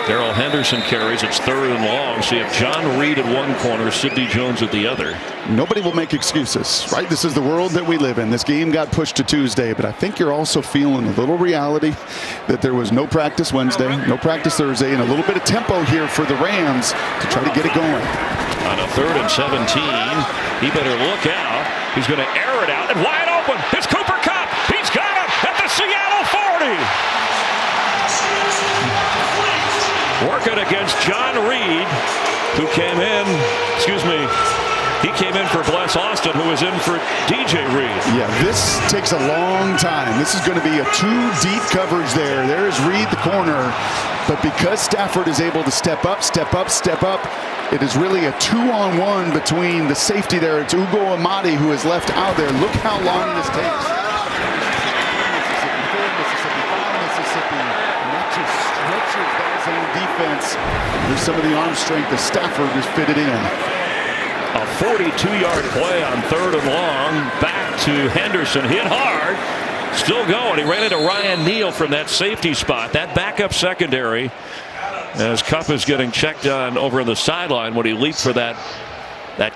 S2: Darrell Henderson carries. It's 3rd and long. So you have John Reed at one corner, Sidney Jones at the other.
S3: Nobody will make excuses, right? This is the world that we live in. This game got pushed to Tuesday, but I think you're also feeling a little reality that there was no practice Wednesday, no practice Thursday, and a little bit of tempo here for the Rams to try to get it going.
S2: On a 3rd and 17, he better look out. He's going to air it out and wide open. It's Cooper Kupp. He's got it at the Seattle 40. Working against John Reed, who came in, he came in for Bless Austin, who was in for DJ Reed.
S3: Yeah, this takes a long time. This is going to be a 2-deep coverage there. There's Reed, the corner. But because Stafford is able to step up, it is really a 2-on-1 between the safety there. It's Ugo Amadi who is left out there. Look how long this takes. Mississippi, and that just stretches that zone defense. There's some of the arm strength that Stafford has fitted in.
S2: A 42-yard play on 3rd and long. Back to Henderson. Hit hard. Still going. He ran into Ryan Neal from that safety spot. That backup secondary, as Kupp is getting checked on over on the sideline when he leaped for that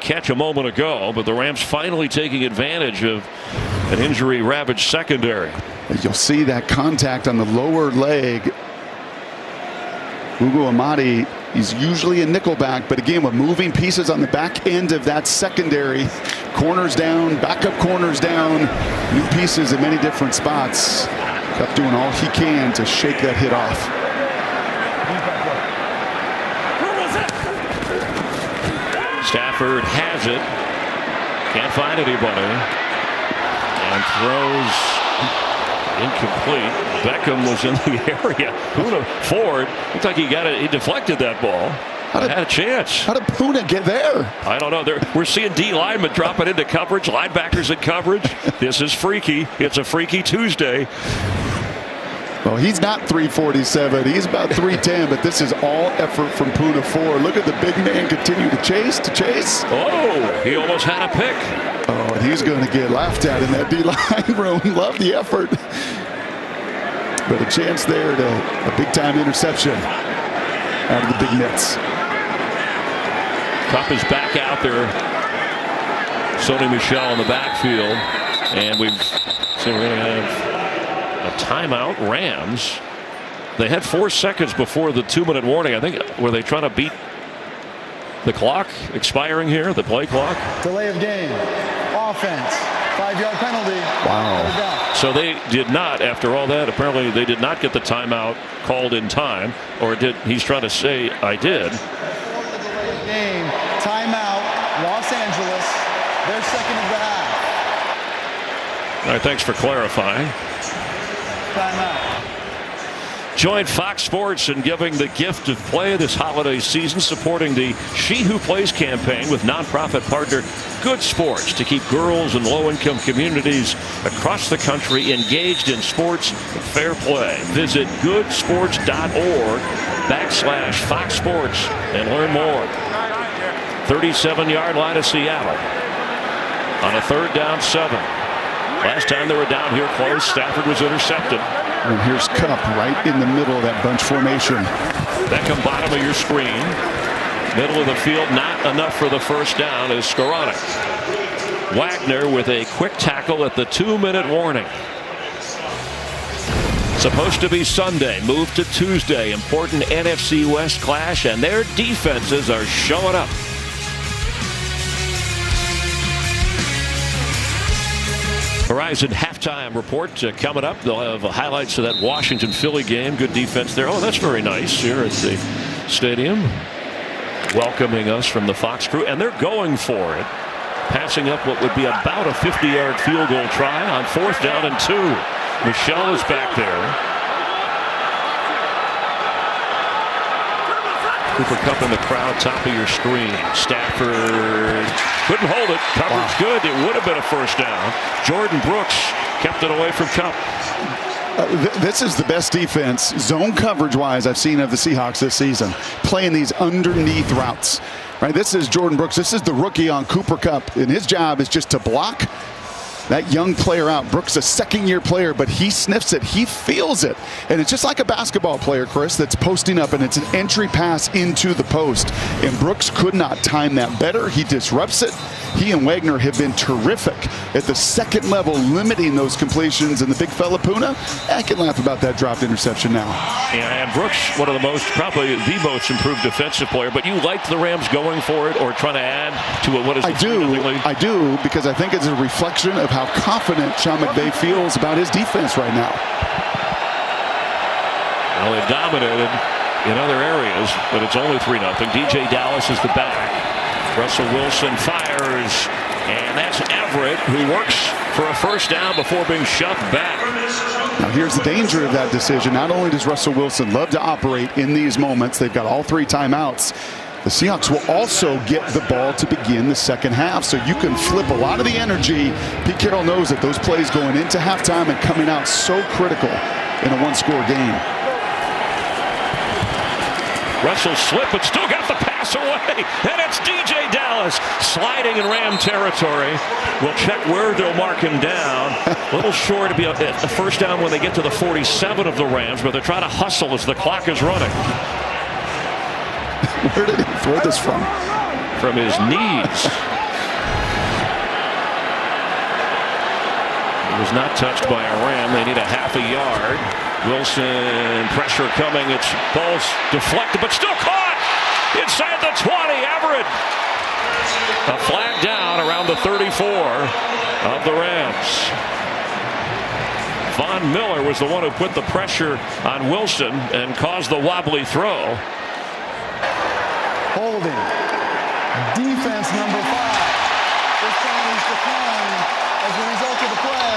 S2: catch a moment ago. But the Rams finally taking advantage of an injury-ravaged secondary.
S3: You'll see that contact on the lower leg. Ugo Amadi, he's usually a nickelback, but again, with moving pieces on the back end of that secondary, corners down, backup corners down, new pieces in many different spots. Kupp doing all he can to shake that hit off.
S2: Stafford has it. Can't find anybody. And throws incomplete. Beckham was in the area. Poona Ford looked like he deflected that ball. Had a chance.
S3: How did Poona get there?
S2: I don't know. We're seeing D linemen dropping into coverage, linebackers in coverage. This is freaky. It's a freaky Tuesday.
S3: Well, he's not 347. He's about 310, but this is all effort from Poona Ford. Look at the big man continue to chase.
S2: Oh, he almost had a pick.
S3: Oh, and he's going to get laughed at in that D-line room. Love the effort. But a chance there to a big-time interception out of the big nets.
S2: Kupp is back out there. Sony Michel in the backfield. And we're going to have a timeout. Rams. They had 4 seconds before the 2-minute warning. I think, were they trying to beat the clock expiring here, the play clock?
S5: Delay of game. Offense. 5-yard penalty.
S3: Wow.
S2: So they did not, after all that, apparently they did not get the timeout called in time. Or did he's trying to say, I did.
S5: Before the delay of game, timeout, Los Angeles, their second of the half.
S2: All right, thanks for clarifying.
S5: Timeout.
S2: Join Fox Sports in giving the gift of play this holiday season, supporting the She Who Plays campaign with nonprofit partner Good Sports to keep girls in low-income communities across the country engaged in sports and fair play. Visit goodsports.org/Fox Sports and learn more. 37-yard line of Seattle on a 3rd down 7. Last time they were down here close, Stafford was intercepted.
S3: And here's Kupp right in the middle of that bunch formation.
S2: Beckham, bottom of your screen. Middle of the field, not enough for the first down is Skoranek. Wagner with a quick tackle at the 2-minute warning. Supposed to be Sunday, moved to Tuesday. Important NFC West clash, and their defenses are showing up. Verizon halftime report coming up. They'll have highlights of that Washington-Philly game. Good defense there. Oh, that's very nice here at the stadium. Welcoming us from the Fox crew. And they're going for it. Passing up what would be about a 50-yard field goal try on 4th down and 2. Michelle is back there. Cooper Kupp in the crowd, top of your screen. Stafford couldn't hold it. Coverage good. It would have been a first down. Jordan Brooks kept it away from Kupp.
S3: This is the best defense, zone coverage-wise, I've seen of the Seahawks this season. Playing these underneath routes. Right, this is Jordan Brooks. This is the rookie on Cooper Kupp, and his job is just to block that young player out. Brooks, a second-year player, but he sniffs it. He feels it. And it's just like a basketball player, Chris, that's posting up, and it's an entry pass into the post. And Brooks could not time that better. He disrupts it. He and Wagner have been terrific at the second level, limiting those completions. And the big fella, Puna, I can laugh about that dropped interception now.
S2: Yeah, and Brooks, one of the most, probably the most improved defensive player. But you liked the Rams going for it or trying to add to it? What is
S3: I do, because I think it's a reflection of how confident Sean McVay feels about his defense right now.
S2: Well, they dominated in other areas, but it's only 3-0. DJ Dallas is the back. Russell Wilson fires, and that's Everett, who works for a first down before being shoved back.
S3: Now here's the danger of that decision. Not only does Russell Wilson love to operate in these moments, they've got all 3 timeouts. The Seahawks will also get the ball to begin the second half, so you can flip a lot of the energy. Pete Carroll knows that those plays going into halftime and coming out so critical in a one-score game.
S2: Russell slipped, but still got the pass away, and it's DJ Dallas sliding in Ram territory. We'll check where they'll mark him down. A little short to be a first down when they get to the 47 of the Rams, but they're trying to hustle as the clock is running.
S3: Where did he throw this from?
S2: From his knees. He was not touched by a Ram. They need a half a yard. Wilson, pressure coming. It's ball's deflected, but still caught inside the 20. Everett. A flag down around the 34 of the Rams. Von Miller was the one who put the pressure on Wilson and caused the wobbly throw.
S5: Holding. Defense number 5. This penalty's declined as a result of the play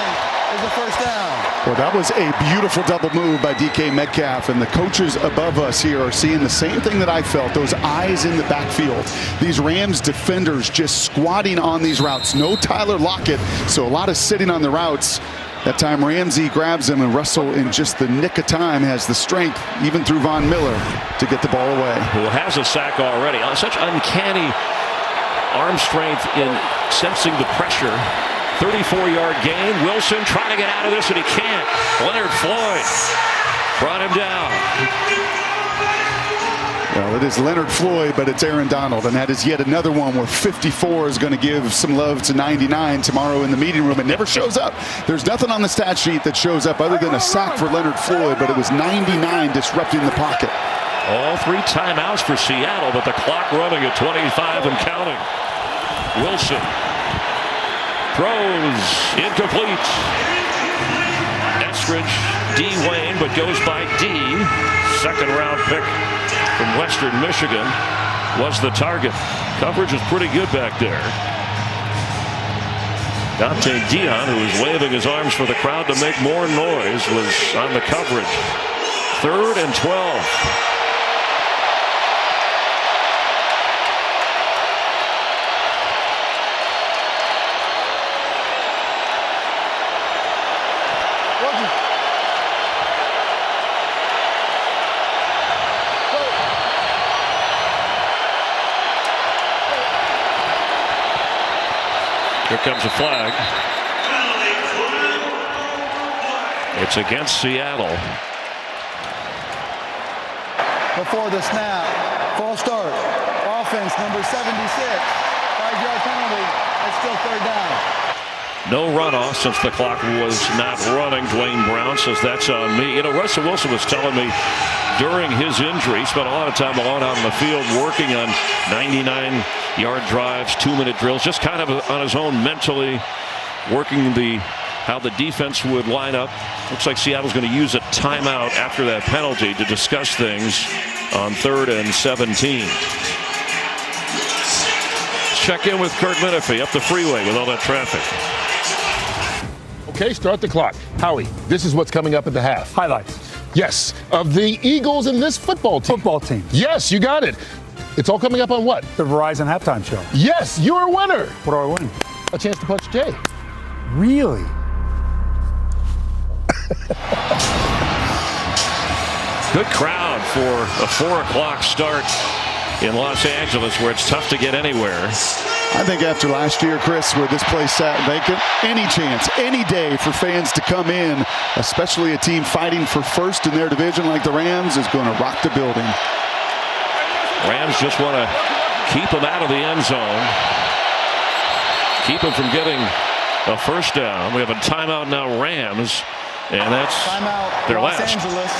S5: is a first down.
S3: Well, that was a beautiful double move by DK Metcalf, and the coaches above us here are seeing the same thing that I felt, those eyes in the backfield. These Rams defenders just squatting on these routes. No Tyler Lockett, so a lot of sitting on the routes. That time Ramsey grabs him, and Russell in just the nick of time has the strength, even through Von Miller, to get the ball away.
S2: Who has a sack already. Such uncanny arm strength in sensing the pressure. 34-yard gain. Wilson trying to get out of this, and he can't. Leonard Floyd brought him down.
S3: Well, it is Leonard Floyd, but it's Aaron Donald, and that is yet another one where 54 is going to give some love to 99 tomorrow in the meeting room. It never shows up. There's nothing on the stat sheet that shows up other than a sack for Leonard Floyd, but it was 99 disrupting the pocket.
S2: All 3 timeouts for Seattle, but the clock running at 25 and counting. Wilson throws incomplete. Estridge, D. Wayne, but goes by D. Second-round pick from Western Michigan was the target. Coverage is pretty good back there. Dante Dion, who was waving his arms for the crowd to make more noise, was on the coverage. 3rd and 12. Here comes a flag. It's against Seattle.
S5: Before the snap, false start. Offense number 76. 5-yard penalty. It's still 3rd down.
S2: No runoff since the clock was not running. Dwayne Brown says that's on me. You know, Russell Wilson was telling me during his injury, he spent a lot of time alone out in the field working on 99-yard drives, 2-minute drills, just kind of on his own mentally working how the defense would line up. Looks like Seattle's going to use a timeout after that penalty to discuss things on 3rd and 17. Check in with Kurt Menefee up the freeway with all that traffic.
S6: Okay, Okay, start the clock. Howie, this is what's coming up at the half.
S8: Highlights.
S6: Yes, of the Eagles and this football team.
S8: Football team.
S6: Yes, you got it. It's all coming up on what?
S8: The Verizon halftime show.
S6: Yes, you're a winner.
S8: What do I win?
S6: A chance to punch Jay.
S8: Really?
S2: Good crowd for a 4 o'clock start in Los Angeles, where it's tough to get anywhere.
S3: I think after last year, Chris, where this place sat vacant, any chance, any day for fans to come in, especially a team fighting for first in their division like the Rams, is going to rock the building.
S2: Rams just want to keep them out of the end zone, keep them from getting a first down. We have a timeout now, Rams, and that's
S5: timeout,
S2: their
S5: Los
S2: last.
S5: Angeles,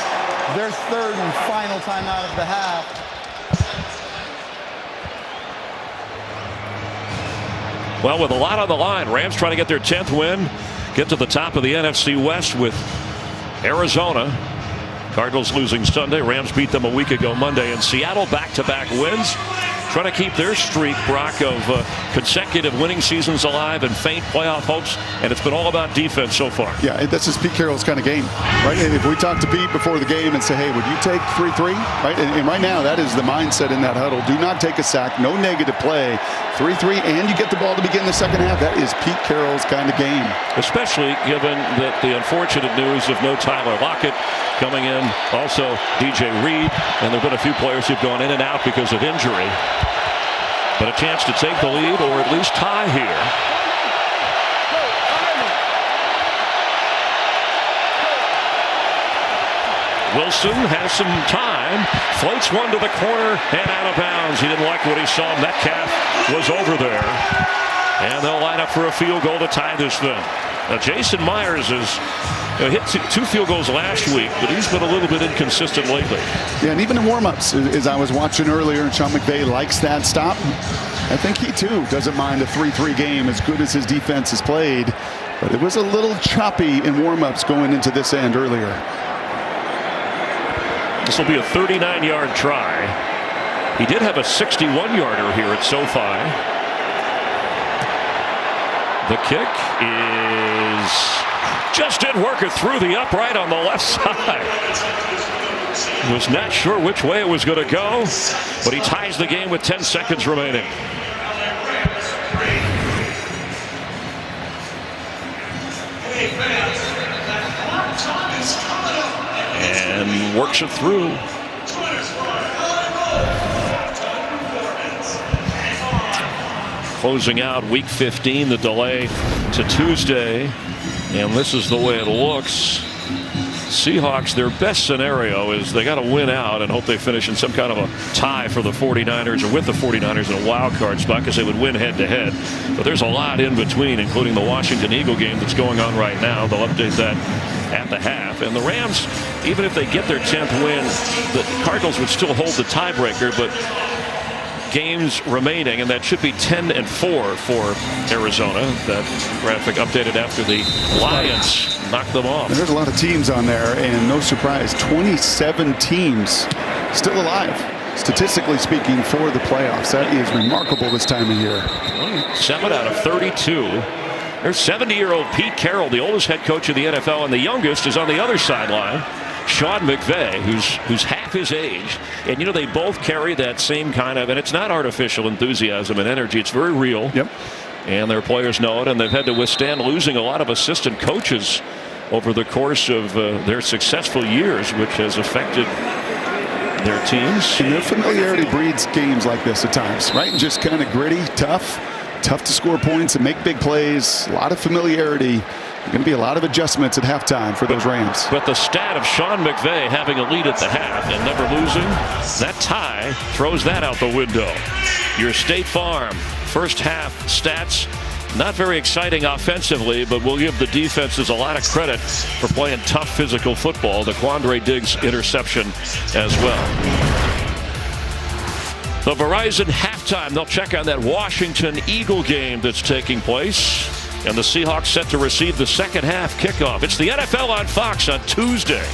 S5: their third and final timeout of the half.
S2: Well, with a lot on the line, Rams trying to get their 10th win, get to the top of the NFC West with Arizona. Cardinals losing Sunday. Rams beat them a week ago Monday. And Seattle back-to-back wins. Trying to keep their streak, Brock, of consecutive winning seasons alive and faint playoff hopes. And it's been all about defense so far.
S3: Yeah, this is Pete Carroll's kind of game, right? And if we talk to Pete before the game and say, hey, would you take 3-3? Right? And right now, that is the mindset in that huddle. Do not take a sack. No negative play. 3-3, and you get the ball to begin the second half. That is Pete Carroll's kind of game.
S2: Especially given that the unfortunate news of no Tyler Lockett coming in. Also, DJ Reed. And there have been a few players who've gone in and out because of injury. But a chance to take the lead or at least tie here. Wilson has some time, floats one to the corner and out of bounds. He didn't like what he saw. Metcalf was over there. And they'll line up for a field goal to tie this thing. Now, Jason Myers has hit 2 field goals last week, but he's been a little bit inconsistent lately.
S3: Yeah, and even in warm-ups, as I was watching earlier, and Sean McVay likes that stop. I think he, too, doesn't mind a 3-3 game as good as his defense has played. But it was a little choppy in warm-ups going into this end earlier.
S2: This will be a 39-yard try. He did have a 61-yarder here at SoFi. The kick is just didn't work it through the upright on the left side. Was not sure which way it was going to go, but he ties the game with 10 seconds remaining. And works it through. Closing out week 15, the delay to Tuesday, and this is the way it looks. Seahawks, their best scenario is they got to win out and hope they finish in some kind of a tie for the 49ers or with the 49ers in a wild card spot because they would win head-to-head. But there's a lot in between, including the Washington Eagle game that's going on right now. They'll update that at the half. And the Rams, even if they get their 10th win, the Cardinals would still hold the tiebreaker, but games remaining, and that should be 10-4 for Arizona. That graphic updated after the Lions knocked them off.
S3: And there's a lot of teams on there, and no surprise, 27 teams still alive, statistically speaking, for the playoffs. That is remarkable this time of year.
S2: 7 out of 32. There's 70-year-old Pete Carroll, the oldest head coach of the NFL, and the youngest is on the other sideline, Sean McVay, who's half his age. And, you know, they both carry that same kind of, and it's not artificial enthusiasm and energy. It's very real.
S3: Yep.
S2: And their players know it, and they've had to withstand losing a lot of assistant coaches over the course of their successful years, which has affected their teams.
S3: And their familiarity breeds games like this at times, right? Just kind of gritty, tough to score points and make big plays. A lot of familiarity. Going to be a lot of adjustments at halftime for those Rams.
S2: But the stat of Sean McVay having a lead at the half and never losing, that tie throws that out the window. Your State Farm first half stats, not very exciting offensively, but we'll give the defenses a lot of credit for playing tough physical football. The Quandre Diggs interception as well. The Verizon halftime, they'll check on that Washington Eagle game that's taking place. And the Seahawks set to receive the second half kickoff. It's the NFL on Fox on Tuesday.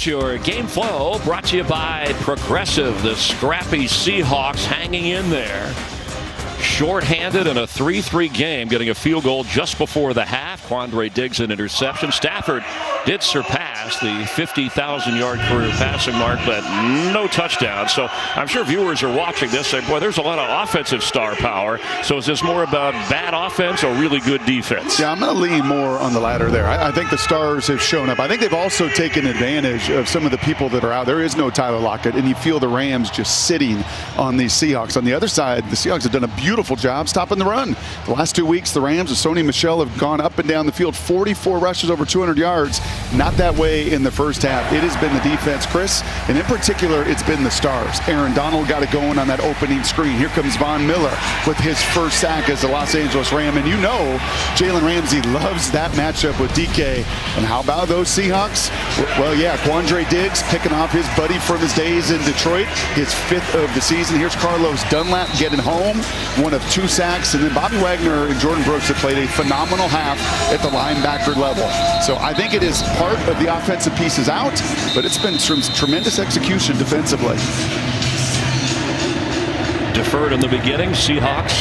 S2: your game flow brought to you by Progressive. The scrappy Seahawks hanging in there. Short-handed in a 3-3 game, getting a field goal just before the half. Quandre Diggs an interception. Stafford did surpass the 50,000-yard career passing mark, but no touchdown. So I'm sure viewers are watching this saying, boy, there's a lot of offensive star power. So is this more about bad offense or really good defense?
S3: Yeah, I'm going to lean more on the latter there. I think the stars have shown up. I think they've also taken advantage of some of the people that are out. There is no Tyler Lockett, and you feel the Rams just sitting on these Seahawks. On the other side, the Seahawks have done a beautiful job stopping the run. The last 2 weeks, the Rams with Sony Michel have gone up and down the field, 44 rushes over 200 yards. Not that way in the first half. It has been the defense, Chris, and in particular, it's been the stars. Aaron Donald got it going on that opening screen. Here comes Von Miller with his first sack as the Los Angeles Ram, and you know Jalen Ramsey loves that matchup with DK. And how about those Seahawks? Well, yeah, Quandre Diggs picking off his buddy from his days in Detroit, his 5th of the season. Here's Carlos Dunlap getting home, one of 2 sacks, and then Bobby Wagner and Jordan Brooks have played a phenomenal half at the linebacker level. So I think it is part of the offensive pieces out, but it's been tremendous execution defensively.
S2: Deferred in the beginning. Seahawks.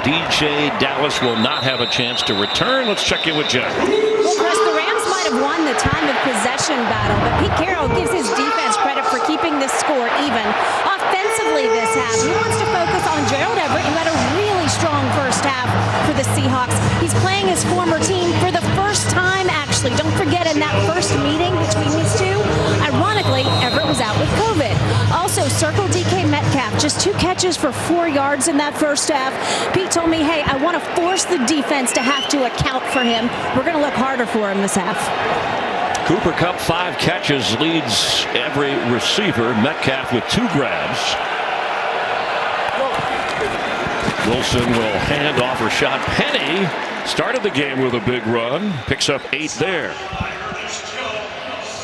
S2: DJ Dallas will not have a chance to return. Let's check in with Jeff.
S4: Well, Chris, the Rams might have won the time of possession battle, but Pete Carroll gives his defense credit for keeping this score even. Offensively this half, he wants to focus on Gerald Everett, who had a really strong first half for the Seahawks. He's playing his former team for the first time, actually. Don't forget, in that first meeting between these two, ironically, Everett was out with COVID. Also, circle DK Metcalf, just 2 catches for 4 yards in that first half. Pete told me, hey, I want to force the defense to have to account for him. We're going to look harder for him this half.
S2: Cooper Kupp 5 catches, leads every receiver. Metcalf with 2 grabs. Wilson will hand off Rashad Penny. Started the game with a big run. Picks up 8 there.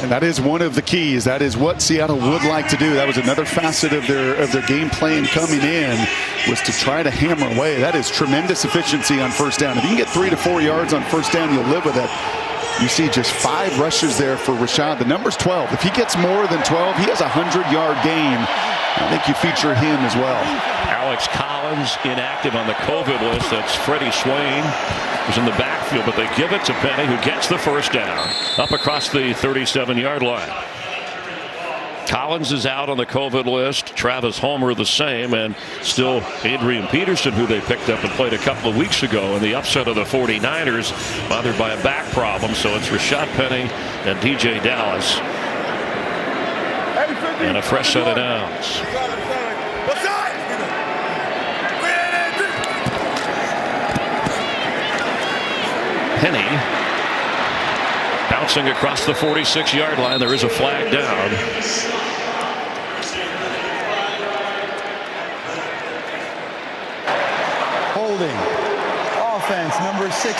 S3: And that is one of the keys. That is what Seattle would like to do. That was another facet of their game plan coming in, was to try to hammer away. That is tremendous efficiency on first down. If you can get 3 to 4 yards on first down, you'll live with it. You see just 5 rushes there for Rashad. The number's 12. If he gets more than 12, he has a 100-yard game. I think you feature him as well.
S2: Alex Collins inactive on the COVID list. That's Freddie Swain, who's in the backfield, but they give it to Penny, who gets the first down up across the 37-yard line. Collins is out on the COVID list. Travis Homer the same, and still Adrian Peterson, who they picked up and played a couple of weeks ago in the upset of the 49ers, bothered by a back problem. So it's Rashad Penny and DJ Dallas. And a fresh set of downs. Penny bouncing across the 46-yard line. There is a flag down.
S5: Holding. Offense, number 68.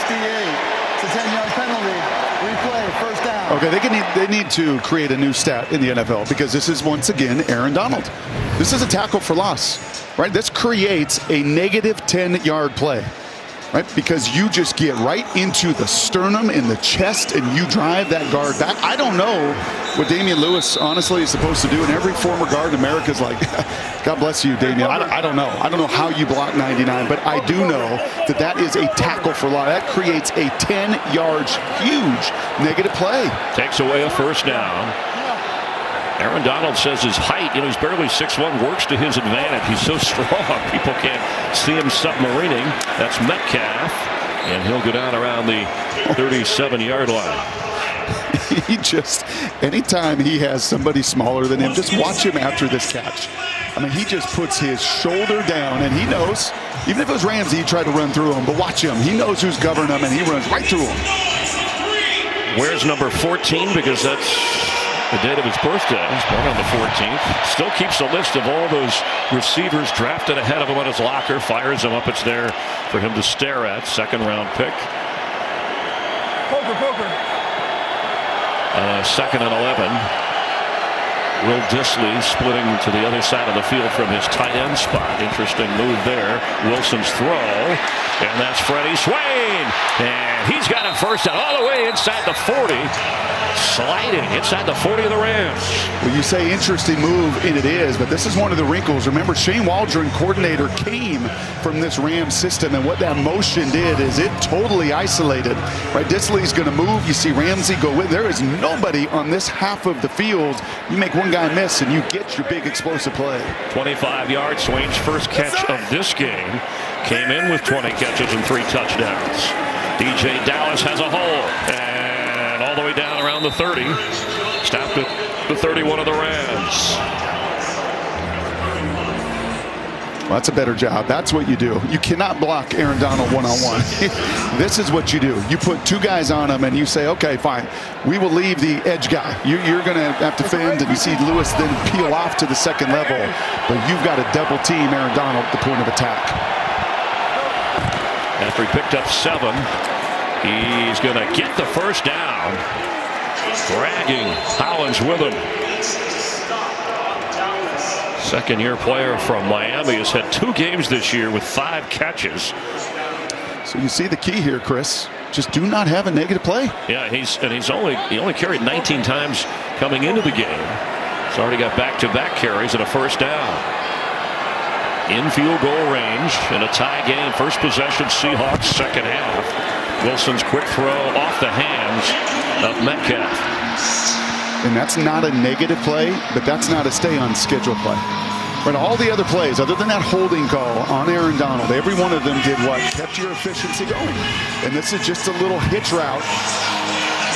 S5: It's a 10-yard penalty. Replay, first down.
S3: Okay, they need to create a new stat in the NFL, because this is once again Aaron Donald. This is a tackle for loss, right? This creates a negative 10-yard play, right? Because you just get right into the sternum and the chest and you drive that guard back. I don't know what Damian Lewis honestly is supposed to do, and every former guard in America is like, God bless you, Damian. I don't know. I don't know how you block 99, but I do know that that is a tackle for loss. That creates a 10-yard huge negative play.
S2: Takes away a first down. Aaron Donald says his height, he's barely 6'1", works to his advantage. He's so strong, people can't see him submarining. That's Metcalf, and he'll go down around the 37-yard line.
S3: He just, anytime he has somebody smaller than him, just watch him after this catch. I mean, he just puts his shoulder down, and he knows, even if it was Ramsey, he tried to run through him, but watch him. He knows who's governing him, and he runs right through him.
S2: Where's number 14? Because that's the date of his birthday. He's born on the 14th. Still keeps a list of all those receivers drafted ahead of him on his locker. Fires them up. It's there for him to stare at. Second-round pick.
S7: Poker.
S2: 2nd and 11. Will Dissly splitting to the other side of the field from his tight end spot. Interesting move there. Wilson's throw. And that's Freddie Swain. And And he's got a first down all the way inside the 40. Sliding inside the 40 of the Rams.
S3: Well, you say interesting move, and it is, but this is one of the wrinkles. Remember, Shane Waldron, coordinator, came from this Rams system, and what that motion did is it totally isolated. Right, Disley's going to move. You see Ramsey go in. There is nobody on this half of the field. You make one guy miss, and you get your big explosive play.
S2: 25 yards. Swain's first catch of this game. Came in with 20 catches and 3 touchdowns. DJ Dallas has a hole. And all the way down around the 30. Stopped at the 31 of the Rams.
S3: Well, that's a better job. That's what you do. You cannot block Aaron Donald one-on-one. This is what you do. You put 2 guys on him and you say, okay, fine. We will leave the edge guy. You're going to have to fend, and you see Lewis then peel off to the second level. But you've got to double team Aaron Donald at the point of attack.
S2: After he picked up 7, he's going to get the first down. Dragging Hollins with him. Second-year player from Miami has had 2 games this year with 5 catches.
S3: So you see the key here, Chris. Just do not have a negative play.
S2: Yeah, he only carried 19 times coming into the game. He's already got back-to-back carries and a first down. In field goal range in a tie game. First possession Seahawks, second half. Wilson's quick throw off the hands of Metcalf.
S3: And that's not a negative play, but that's not a stay on schedule play. But all the other plays, other than that holding call on Aaron Donald, every one of them did what? Kept your efficiency going. And this is just a little hitch route,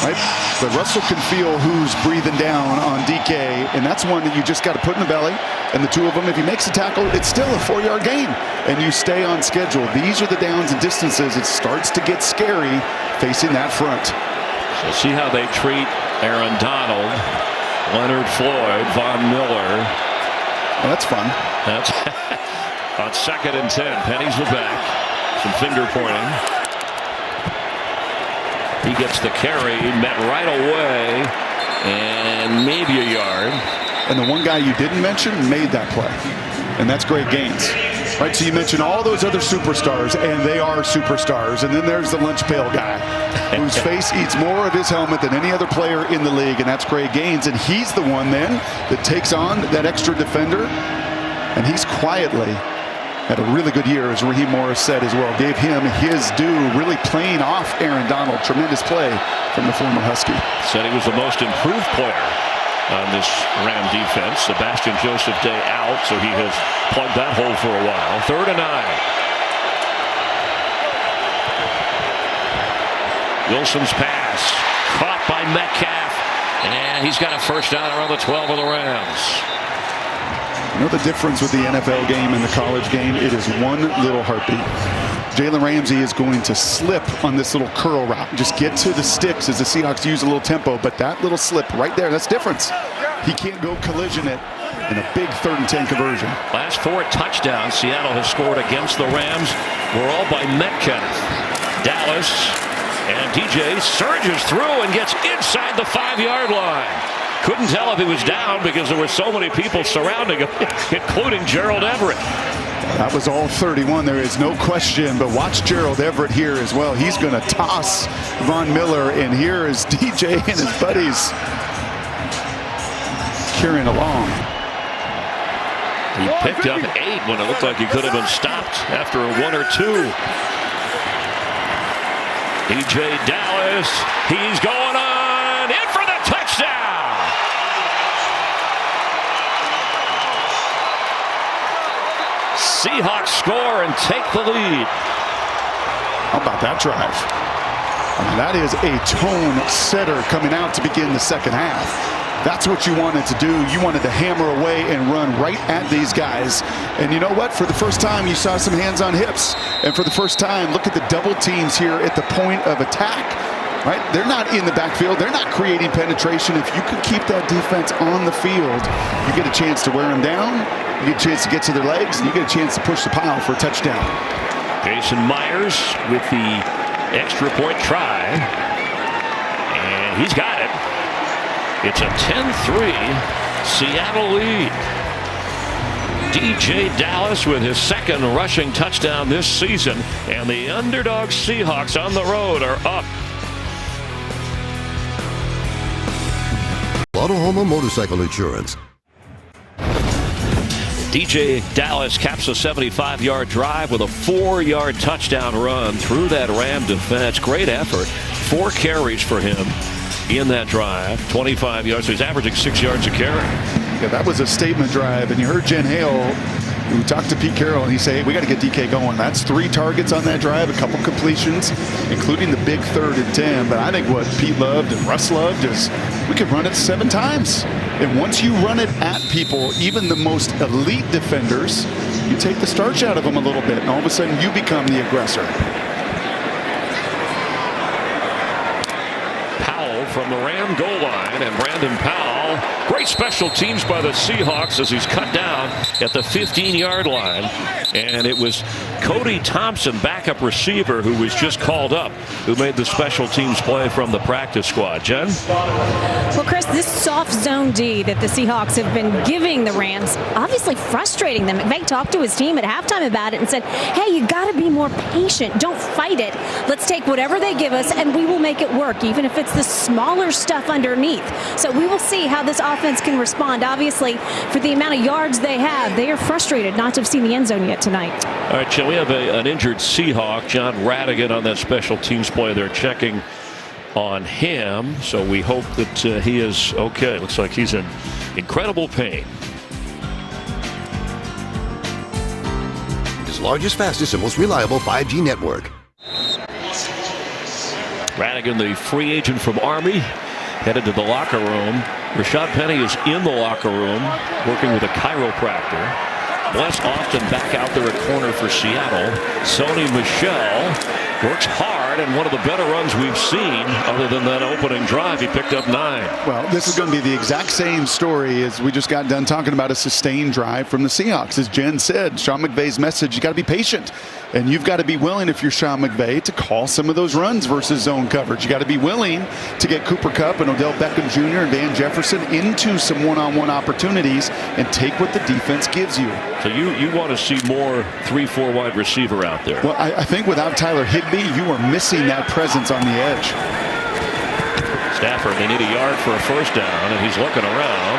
S3: right? But Russell can feel who's breathing down on DK, and that's one that you just got to put in the belly. And the 2 of them, if he makes a tackle, it's still a 4-yard gain. And you stay on schedule. These are the downs and distances. It starts to get scary facing that front.
S2: So see how they treat Aaron Donald, Leonard Floyd, Von Miller.
S3: Well, that's fun.
S2: That's on 2nd and 10. Penny's the back. Some finger pointing. He gets the carry, met right away, and maybe a yard.
S3: And the one guy you didn't mention made that play. And that's Greg Gaines. Right, so you mentioned all those other superstars, and they are superstars. And then there's the lunch pail guy whose face eats more of his helmet than any other player in the league, and that's Greg Gaines. And he's the one then that takes on that extra defender. And he's quietly had a really good year, as Raheem Morris said as well. Gave him his due, really playing off Aaron Donald. Tremendous play from the former Husky.
S2: Said he was the most improved player on this Ram defense. Sebastian Joseph Day out, so he has plugged that hole for a while. 3rd and 9. Wilson's pass caught by Metcalf, and he's got a first down around the 12 of the Rams.
S3: You know the difference with the NFL game and the college game? It is one little heartbeat. Jalen Ramsey is going to slip on this little curl route. Just get to the sticks as the Seahawks use a little tempo, but that little slip right there, that's difference. He can't go collision it in a big 3rd and 10 conversion.
S2: Last 4 touchdowns Seattle has scored against the Rams were all by Metcalf. Dallas and DJ surges through and gets inside the 5-yard line. Couldn't tell if he was down because there were so many people surrounding him, including Gerald Everett.
S3: That was all 31. There is no question. But watch Gerald Everett here as well. He's going to toss Von Miller. And here is DJ and his buddies carrying along.
S2: He picked up 8 when it looked like he could have been stopped after a 1 or 2. DJ Dallas. He's going on in for the touchdown. Seahawks score and take the lead.
S3: How about that drive? I mean, that is a tone setter coming out to begin the second half. That's what you wanted to do. You wanted to hammer away and run right at these guys. And you know what? For the first time, you saw some hands on hips. And for the first time, look at the double teams here at the point of attack. Right? They're not in the backfield. They're not creating penetration. If you can keep that defense on the field, you get a chance to wear them down. You get a chance to get to their legs, and you get a chance to push the pile for a touchdown.
S2: Jason Myers with the extra point try. And he's got it. It's a 10-3 Seattle lead. DJ Dallas with his second rushing touchdown this season, and the underdog Seahawks on the road are up.
S1: Oklahoma Motorcycle Insurance.
S2: DJ Dallas caps a 75-yard drive with a 4-yard touchdown run through that Ram defense. Great effort. 4 carries for him in that drive. 25 yards. So he's averaging 6 yards a carry.
S3: Yeah, that was a statement drive. And you heard Jen Hale, who talked to Pete Carroll, and he said, hey, we got to get DK going. That's 3 targets on that drive, a couple completions, including the big 3rd and 10. But I think what Pete loved and Russ loved is we could run it 7 times. And once you run it at people, even the most elite defenders, you take the starch out of them a little bit, and all of a sudden you become the aggressor.
S2: Powell from the Ram goal line, and Brandon Powell, great special teams by the Seahawks as he's cut down at the 15-yard line. And it was Cody Thompson, backup receiver, who was just called up, who made the special teams play from the practice squad. Jen?
S4: Well, Chris, this soft zone D that the Seahawks have been giving the Rams, obviously frustrating them. McVay talked to his team at halftime about it and said, hey, you got to be more patient. Don't fight it. Let's take whatever they give us and we will make it work, even if it's the smaller stuff underneath. So we will see how this offense can respond. Obviously, for the amount of yards they have, they are frustrated not to have seen the end zone yet tonight.
S2: All right, Jen, we have an injured Seahawk, John Radigan, on that special teams play. They're checking on him, so we hope that he is okay. Looks like he's in incredible pain.
S1: His largest, fastest, and most reliable 5G network.
S2: Radigan, the free agent from Army, headed to the locker room. Rashad Penny is in the locker room working with a chiropractor. Bless Austin back out there at corner for Seattle. Sony Michel works hard, and one of the better runs we've seen other than that opening drive. He picked up 9.
S3: Well, this is going to be the exact same story as we just got done talking about a sustained drive from the Seahawks. As Jen said, Sean McVay's message, you got to be patient. And you've got to be willing, if you're Sean McVay, to call some of those runs versus zone coverage. You got to be willing to get Cooper Kupp and Odell Beckham Jr. and Van Jefferson into some one-on-one opportunities and take what the defense gives you.
S2: So you want to see more 3-4 wide receiver out there.
S3: Well, I think without Tyler Higbee, you are missing that presence on the edge.
S2: Stafford, they need a yard for a first down, and he's looking around,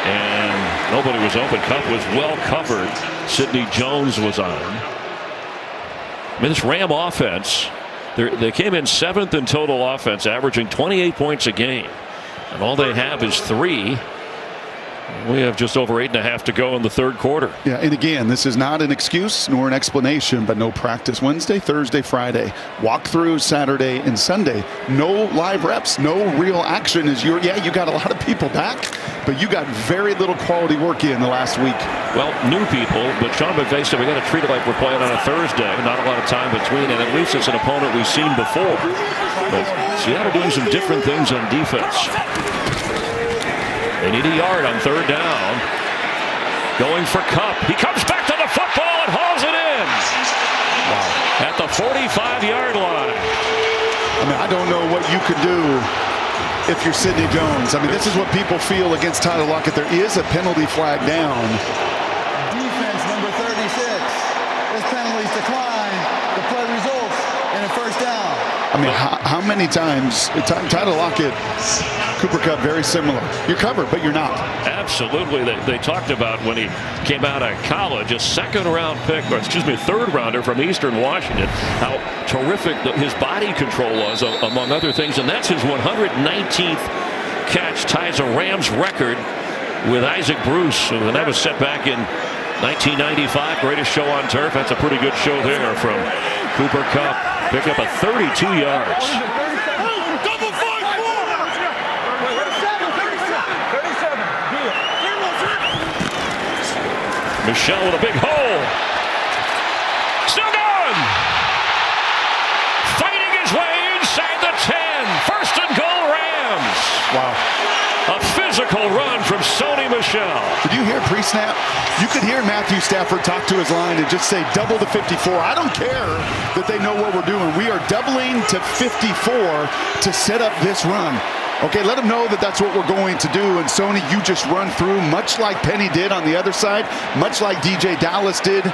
S2: and nobody was open. Kupp was well covered. Sidney Jones was on. I mean, this Ram offense, they came in 7th in total offense, averaging 28 points a game. And all they have is 3. We have just over 8.5 to go in the 3rd quarter.
S3: Yeah, and again, this is not an excuse nor an explanation, but no practice Wednesday, Thursday, Friday. Walkthrough Saturday and Sunday. No live reps, no real action. You got a lot of people back, but you got very little quality work in the last week.
S2: Well, new people, but Sean McVay said we got to treat it like we're playing on a Thursday. Not a lot of time between, and at least it's an opponent we've seen before. But Seattle doing some different things on defense. They need a yard on 3rd down. Going for Kupp. He comes back to the football and hauls it in. Wow. At the 45-yard line.
S3: I mean, I don't know what you could do if you're Sidney Jones. I mean, this is what people feel against Tyler Lockett. There is a penalty flag down.
S5: Defense number 36. This penalty's decline. The play results in a first down.
S3: I mean, how many times Tyler Lockett, Cooper Kupp, very similar. You're covered, but you're not.
S2: Absolutely. They talked about when he came out of college, a 2nd-round pick, or excuse me, 3rd-rounder from Eastern Washington, how terrific his body control was, among other things. And that's his 119th catch, ties a Rams record with Isaac Bruce. And that was set back in 1995. Greatest show on turf. That's a pretty good show there from Cooper Kupp. Pick up a 32 yards. Michel with a big hole. Still going. Fighting his way inside the 10. 1st and goal, Rams.
S3: Wow.
S2: A physical run from Sony Michel.
S3: Did you hear pre-snap? You could hear Matthew Stafford talk to his line and just say double to 54. I don't care that they know what we're doing. We are doubling to 54 to set up this run. Okay, let them know that that's what we're going to do. And Sony, you just run through, much like Penny did on the other side, much like DJ Dallas did.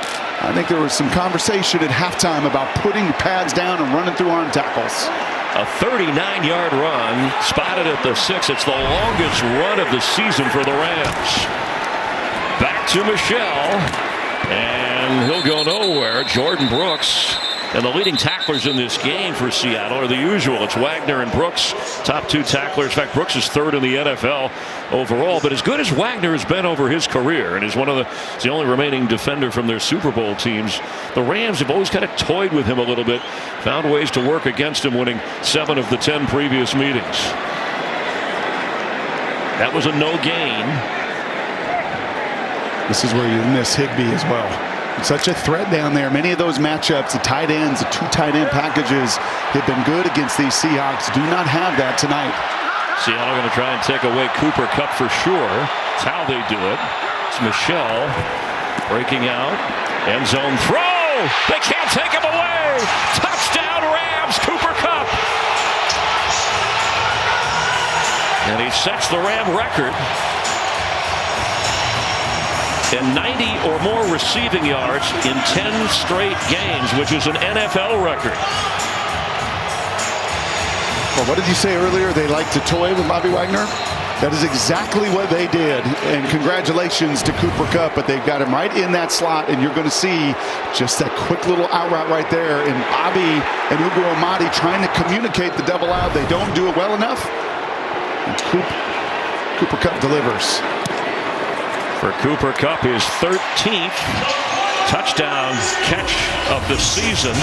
S3: I think there was some conversation at halftime about putting your pads down and running through arm tackles.
S2: A 39-yard run, spotted at the 6. It's the longest run of the season for the Rams. Back to Michel, and he'll go nowhere. Jordan Brooks. And the leading tacklers in this game for Seattle are the usual. It's Wagner and Brooks, top 2 tacklers. In fact, Brooks is 3rd in the NFL overall. But as good as Wagner has been over his career, and is the only remaining defender from their Super Bowl teams, the Rams have always kind of toyed with him a little bit, found ways to work against him, winning 7 of the 10 previous meetings. That was a no gain.
S3: This is where you miss Higbee as well. Such a threat down there. Many of those matchups, the tight ends, the 2 tight end packages have been good against these Seahawks. Do not have that tonight.
S2: Seattle going to try and take away Cooper Kupp for sure. That's how they do it. It's Michel breaking out. End zone throw. They can't take him away. Touchdown Rams, Cooper Kupp. And he sets the Ram record and 90 or more receiving yards in 10 straight games, which is an NFL record.
S3: Well, what did you say earlier? They like to toy with Bobby Wagner? That is exactly what they did. And congratulations to Cooper Kupp, but they've got him right in that slot, and you're going to see just that quick little out route right there. And Bobby and Ugo Amadi trying to communicate the double out. They don't do it well enough. And Cooper Kupp delivers.
S2: For Cooper Kupp, his 13th touchdown catch of the season,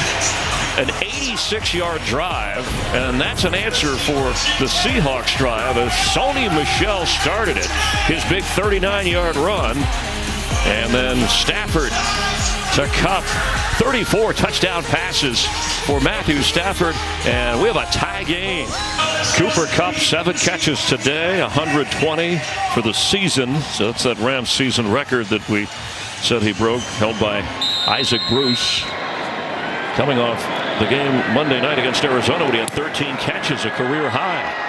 S2: an 86-yard drive, and that's an answer for the Seahawks drive as Sony Michel started it. His big 39-yard run, and then Stafford to Kupp. 34 touchdown passes for Matthew Stafford, and we have a tie game. Cooper Kupp, 7 catches today, 120 for the season. So that's that Rams season record that we said he broke, held by Isaac Bruce. Coming off the game Monday night against Arizona when he had 13 catches, a career high.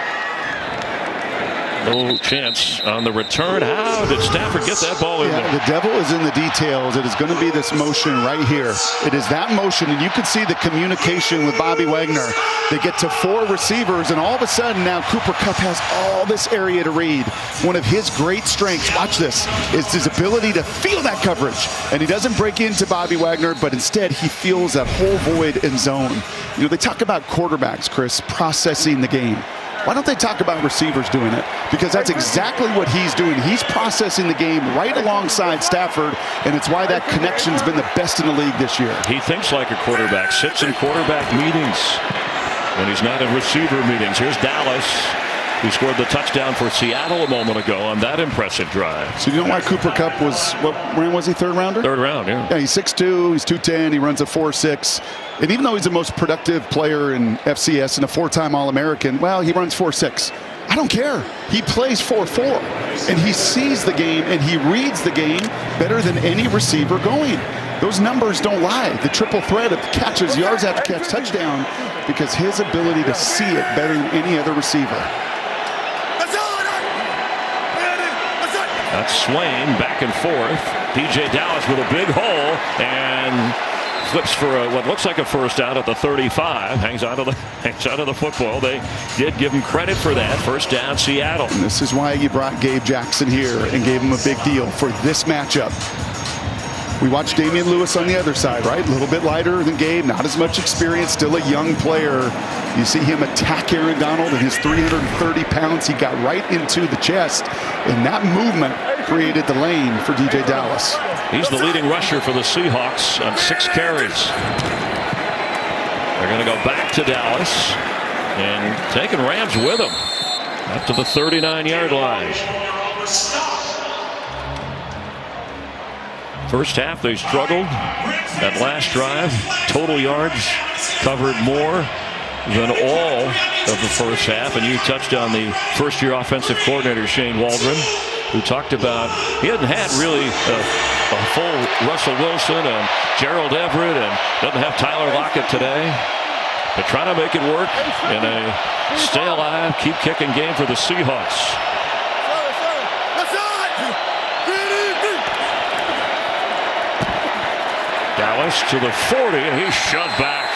S2: No chance on the return. How did Stafford get that ball in there?
S3: The devil is in the details. It is going to be this motion right here. It is that motion, and you can see the communication with Bobby Wagner. They get to 4 receivers, and all of a sudden now Cooper Kupp has all this area to read. One of his great strengths, watch this, is his ability to feel that coverage. And he doesn't break into Bobby Wagner, but instead he feels that whole void in zone. You know, they talk about quarterbacks, Chris, processing the game. Why don't they talk about receivers doing it? Because that's exactly what he's doing. He's processing the game right alongside Stafford, and it's why that connection's been the best in the league this year.
S2: He thinks like a quarterback, sits in quarterback meetings when he's not in receiver meetings. Here's Dallas, who scored the touchdown for Seattle a moment ago on that impressive drive.
S3: So you know why Cooper Kupp was, what round was he, 3rd rounder?
S2: 3rd round, yeah.
S3: Yeah, he's 6'2", he's 210, he runs a 4.6. And even though he's the most productive player in FCS and a 4-time All-American, well, he runs 4.6. I don't care. He plays 4.4. And he sees the game and he reads the game better than any receiver going. Those numbers don't lie. The triple threat of catches, yards after catch, touchdown, because his ability to see it better than any other receiver.
S2: That's Swain back and forth. DJ Dallas with a big hole and flips for what looks like a first down at the 35. Hangs onto the football. They did give him credit for that. First down, Seattle.
S3: And this is why you brought Gabe Jackson here and gave him a big deal for this matchup. We watched Damian Lewis on the other side, right? A little bit lighter than Gabe, not as much experience, still a young player. You see him attack Aaron Donald, and his 330 pounds, he got right into the chest. And that movement created the lane for DJ Dallas.
S2: He's the leading rusher for the Seahawks on 6 carries. They're going to go back to Dallas and taking Rams with them up to the 39-yard line. First half, they struggled. That last drive, total yards covered more than all of the first half. And you touched on the first-year offensive coordinator, Shane Waldron, who talked about he hadn't had really a full Russell Wilson and Gerald Everett, and doesn't have Tyler Lockett today. But trying to make it work in a stay alive, keep kicking game for the Seahawks. Dallas to the 40, and he's shoved back.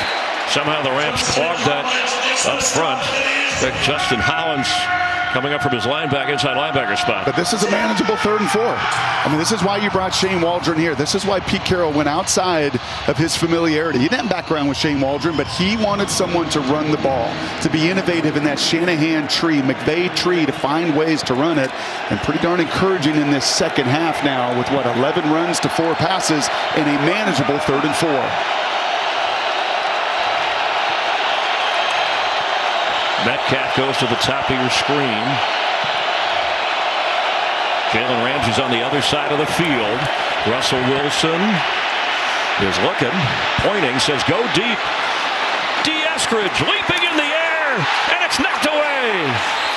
S2: Somehow the Rams clogged that up front. Justin Hollins coming up from his inside linebacker spot.
S3: But this is a manageable 3rd and 4. I mean, this is why you brought Shane Waldron here. This is why Pete Carroll went outside of his familiarity. He didn't have background with Shane Waldron, but he wanted someone to run the ball, to be innovative in that Shanahan tree, McVay tree, to find ways to run it. And pretty darn encouraging in this second half now with, 11 runs to 4 passes in a manageable 3rd and 4.
S2: Metcalf goes to the top of your screen. Jalen Ramsey's on the other side of the field. Russell Wilson is looking, pointing, says go deep. Eskridge leaping in the air, and it's knocked away.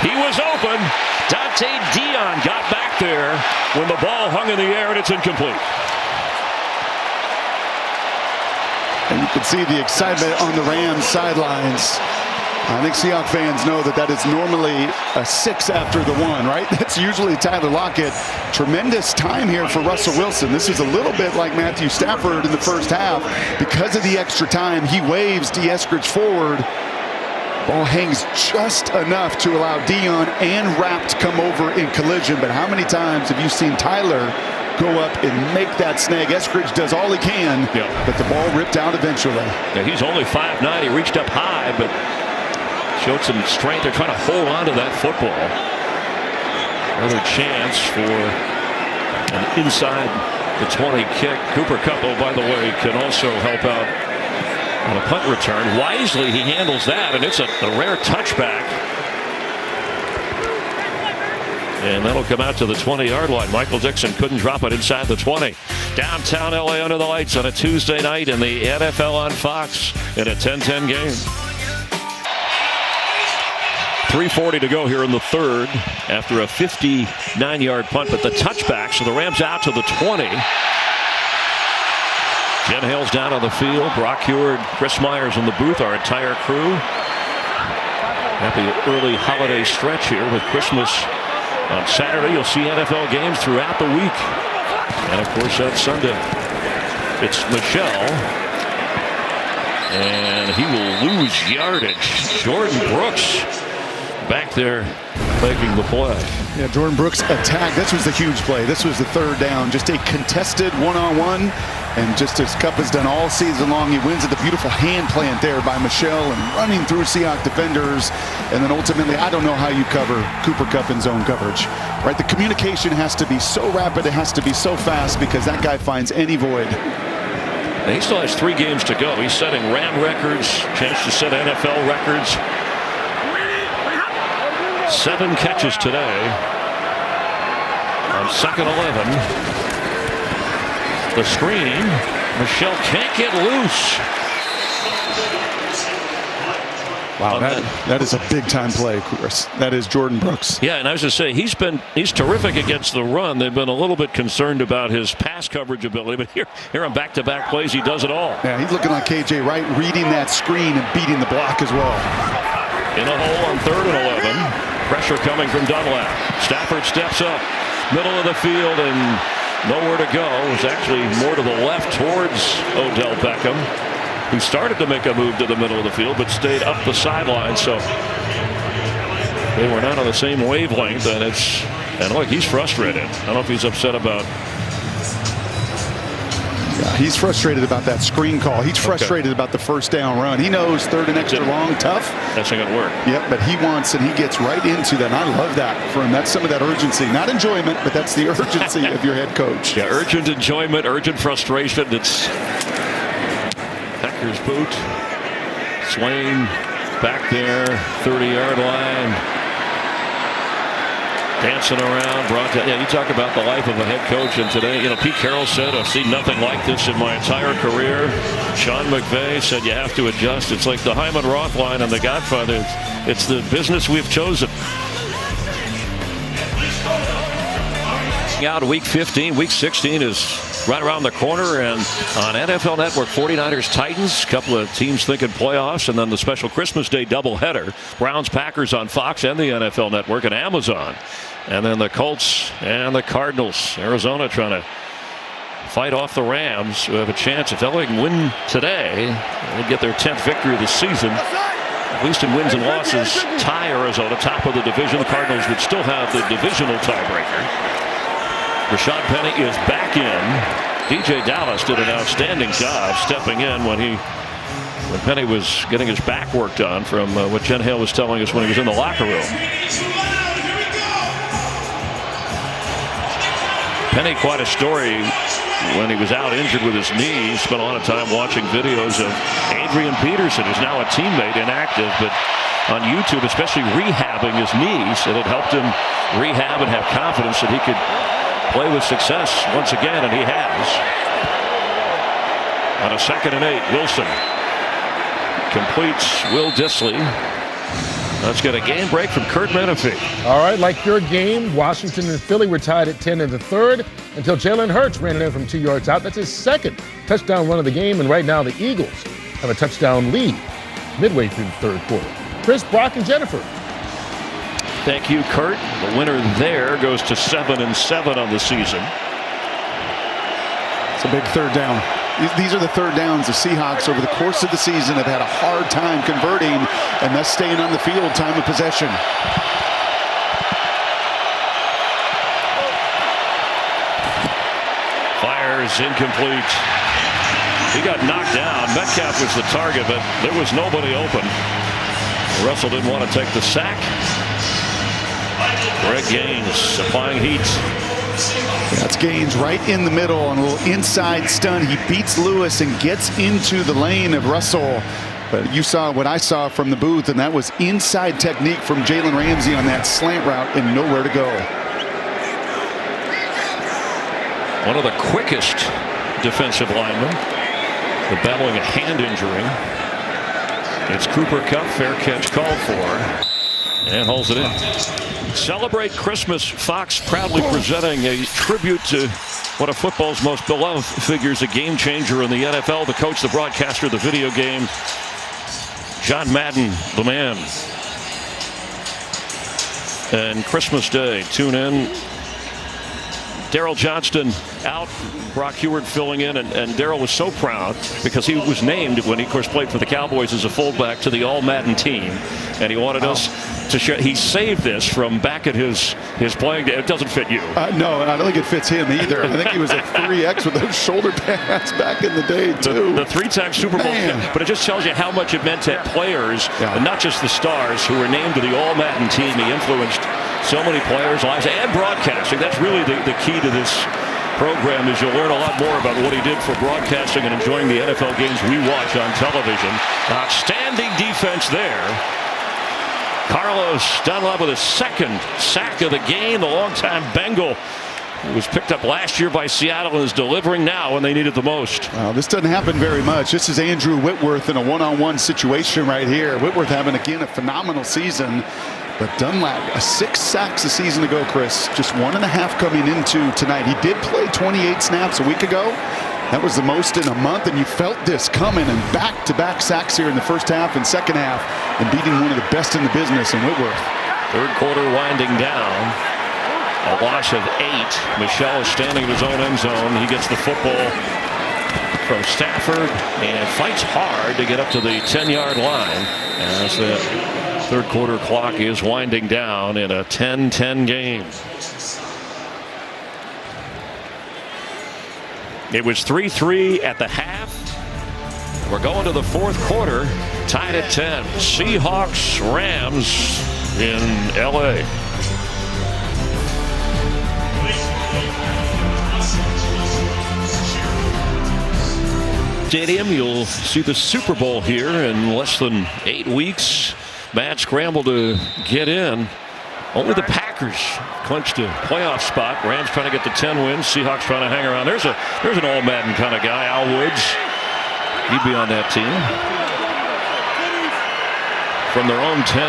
S2: He was open. Dante Dion got back there when the ball hung in the air, and it's incomplete.
S3: And you can see the excitement on the Rams sidelines. I think Seahawks fans know that is normally a 6 after the 1, right? That's usually Tyler Lockett. Tremendous time here for Russell Wilson. This is a little bit like Matthew Stafford in the first half. Because of the extra time, he waves Eskridge forward. Ball hangs just enough to allow Dion and Rapp to come over in collision. But how many times have you seen Tyler go up and make that snag? Eskridge does all he can, but the ball ripped out eventually.
S2: Yeah, he's only 5'9". He reached up high, but showed some strength. They're trying to hold on to that football. Another chance for an inside the 20 kick. Cooper Kupp, by the way, can also help out on a punt return. Wisely, he handles that, and it's a rare touchback. And that'll come out to the 20-yard line. Michael Dixon couldn't drop it inside the 20. Downtown LA under the lights on a Tuesday night in the NFL on Fox in a 10-10 game. 3:40 to go here in the 3rd after a 59-yard punt, but the touchback, so the Rams out to the 20. Jen Hale's down on the field. Brock Heward, Chris Myers in the booth, our entire crew. Happy early holiday stretch here with Christmas on Saturday. You'll see NFL games throughout the week. And of course on Sunday, it's Michelle. And he will lose yardage. Jordan Brooks back there making the play.
S3: Yeah, Jordan Brooks attack. This was the huge play. This was the 3rd down. Just a contested one-on-one. And just as Kupp has done all season long, he wins at the beautiful hand plant there by Michelle and running through Seahawks defenders. And then ultimately, I don't know how you cover Cooper Kupp in zone coverage. Right? The communication has to be so rapid. It has to be so fast because that guy finds any void.
S2: And he still has 3 games to go. He's setting Ram records, chance to set NFL records. 7 catches today on 2nd 11. The screen. Michelle can't get loose.
S3: Wow, that is a big-time play, Chris. That is Jordan Brooks.
S2: Yeah, and I was going to say, he's terrific against the run. They've been a little bit concerned about his pass coverage ability, but here on back-to-back plays, he does it all.
S3: Yeah, he's looking like KJ Wright, reading that screen and beating the block as well.
S2: In a hole on 3rd and 11. Pressure coming from Dunlap. Stafford steps up, middle of the field, and nowhere to go. It was actually more to the left towards Odell Beckham, who started to make a move to the middle of the field, but stayed up the sideline. So they were not on the same wavelength, and look, he's frustrated. I don't know if he's upset about.
S3: Yeah, he's frustrated about that screen call. He's frustrated about the 1st down run. He knows 3rd and extra long, tough.
S2: That's not going to work.
S3: Yep, but he wants, and he gets right into that. And I love that for him. That's some of that urgency. Not enjoyment, but that's the urgency of your head coach.
S2: Yeah, urgent enjoyment, urgent frustration. It's Hector's boot. Swain back there, 30-yard line. Dancing around, you talk about the life of a head coach, and today, Pete Carroll said, I've seen nothing like this in my entire career. Sean McVay said you have to adjust. It's like the Hyman Roth line on The Godfather. It's the business we've chosen. Out week 15, week 16 is right around the corner, and on NFL Network, 49ers Titans, a couple of teams thinking playoffs, and then the special Christmas Day doubleheader, Browns Packers on Fox and the NFL Network and Amazon, and then the Colts and the Cardinals. Arizona trying to fight off the Rams, who have a chance. If LA can win today, they'll get their 10th victory of the season. At least in wins and losses, tie Arizona top of the division. The Cardinals would still have the divisional tiebreaker. Rashad Penny is back in. DJ Dallas did an outstanding job stepping in when Penny was getting his back worked on from what Jen Hale was telling us when he was in the locker room. Penny, quite a story when he was out injured with his knee. Spent a lot of time watching videos of Adrian Peterson, who's now a teammate, inactive, but on YouTube, especially rehabbing his knees. And it helped him rehab and have confidence that he could play with success once again, and he has. On a 2nd and 8, Wilson completes Will Dissly. Let's get a game break from Kurt Menefee.
S6: All right, like your game, Washington and Philly were tied at 10 in the 3rd until Jalen Hurts ran it in from 2 yards out. That's his 2nd touchdown run of the game, and right now the Eagles have a touchdown lead midway through the 3rd quarter. Chris, Brock, and Jennifer.
S2: Thank you, Kurt. The winner there goes to 7-7 on the season.
S3: It's a big 3rd down. These are the 3rd downs the Seahawks over the course of the season have had a hard time converting and thus staying on the field time of possession.
S2: Fires incomplete. He got knocked down. Metcalf was the target, but there was nobody open. Russell didn't want to take the sack. Greg Gaines applying heat.
S3: That's Gaines right in the middle on a little inside stun. He beats Lewis and gets into the lane of Russell. But you saw what I saw from the booth, and that was inside technique from Jalen Ramsey on that slant route and nowhere to go.
S2: One of the quickest defensive linemen, battling a hand injury. It's Cooper Kupp, fair catch called for, and holds it in. Celebrate Christmas. Fox proudly presenting a tribute to one of football's most beloved figures, a game changer in the NFL, the coach, the broadcaster, the video game, John Madden, the man. And Christmas Day, tune in. Daryl Johnston out, Brock Heward filling in, and Daryl was so proud because he was named when he, of course, played for the Cowboys as a fullback to the All-Madden team, and he wanted us to share. He saved this from back at his playing day. It doesn't fit you.
S3: No, and I don't think it fits him either. I think he was a 3X with those shoulder pads back in the day, too.
S2: The 3-time Super Bowl, but it just tells you how much it meant to players, and not just the stars who were named to the All-Madden team. He influenced so many players' lives and broadcasting. That's really the key to this program, is you'll learn a lot more about what he did for broadcasting and enjoying the NFL games we watch on television. Outstanding defense there. Carlos Dunlap with his 2nd sack of the game. The longtime Bengal was picked up last year by Seattle and is delivering now when they need it the most.
S3: This doesn't happen very much. This is Andrew Whitworth in a one-on-one situation right here. Whitworth having, again, a phenomenal season. But Dunlap, 6 sacks a season ago, Chris. Just 1.5 coming into tonight. He did play 28 snaps a week ago. That was the most in a month, and you felt this coming, and back-to-back sacks here in the first half and second half, and beating one of the best in the business in Whitworth.
S2: 3rd quarter winding down. A loss of 8. Michelle is standing in his own end zone. He gets the football from Stafford and fights hard to get up to the 10-yard line as the 3rd quarter clock is winding down in a 10-10 game. It was 3-3 at the half. We're going to the 4th quarter, tied at 10. Seahawks, Rams in LA. Stadium, you'll see the Super Bowl here in less than 8 weeks. Mad scramble to get in. Only the Packers clinched a playoff spot. Rams trying to get to 10 wins. Seahawks trying to hang around. There's an all-Madden kind of guy, Al Woods. He'd be on that team. From their own 10,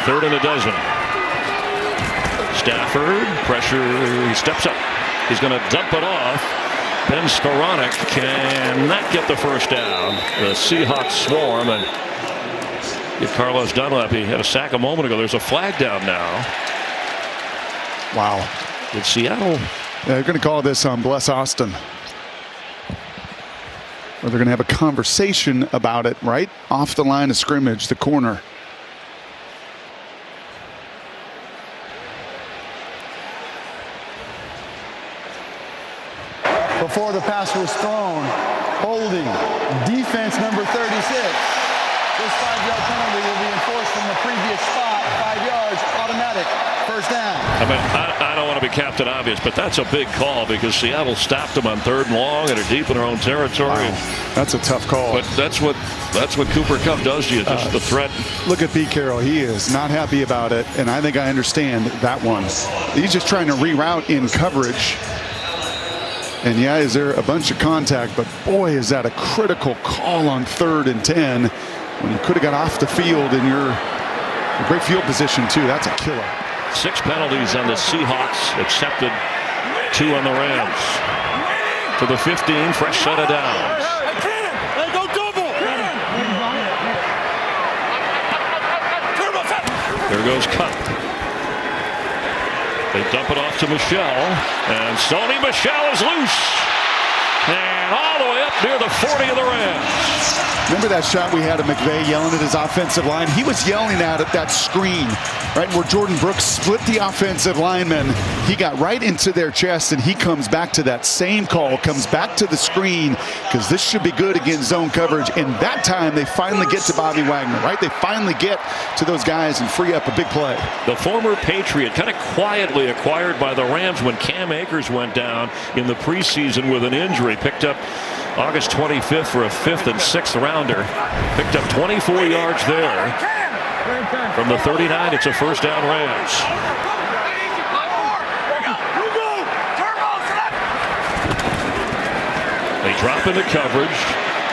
S2: 3rd and a dozen. Stafford, pressure, he steps up. He's going to dump it off. Ben Skoranek cannot get the first down. The Seahawks swarm and get Carlos Dunlap. He had a sack a moment ago. There's a flag down now.
S3: Wow.
S2: Did Seattle?
S3: They're going to call this on Bless Austin. Or they're going to have a conversation about it right off the line of scrimmage, the corner.
S5: Before the pass was thrown, holding, defense number 36. This 5-yard penalty will be enforced from the previous spot, 5 yards, automatic, first down.
S2: I mean, I don't want to be Captain Obvious, but that's a big call because Seattle stopped them on 3rd and long and are deep in their own territory.
S3: Wow. That's a tough call.
S2: But that's what Cooper Kupp does to you, just the threat.
S3: Look at Pete Carroll. He is not happy about it, and I think I understand that one. He's just trying to reroute in coverage. And yeah, is there a bunch of contact, but boy, is that a critical call on 3rd and 10 when you could have got off the field in your great field position too. That's a killer.
S2: 6 penalties on the Seahawks, accepted 2 on the Rams. To the 15, fresh set of downs. There goes Kupp. They dump it off to Michel, and Sony Michel is loose. And all the way up near the 40 of the Rams.
S3: Remember that shot we had of McVay yelling at his offensive line? He was yelling at that screen, right, where Jordan Brooks split the offensive lineman. He got right into their chest, and he comes back to that same call, comes back to the screen, because this should be good against zone coverage. And that time, they finally get to Bobby Wagner, right? They finally get to those guys and free up a big play.
S2: The former Patriot, kind of quietly acquired by the Rams when Cam Akers went down in the preseason with an injury, picked up August 25th for a 5th and 6th rounder. Picked up 24 yards there. From the 39, it's a first down Rams. They drop into coverage.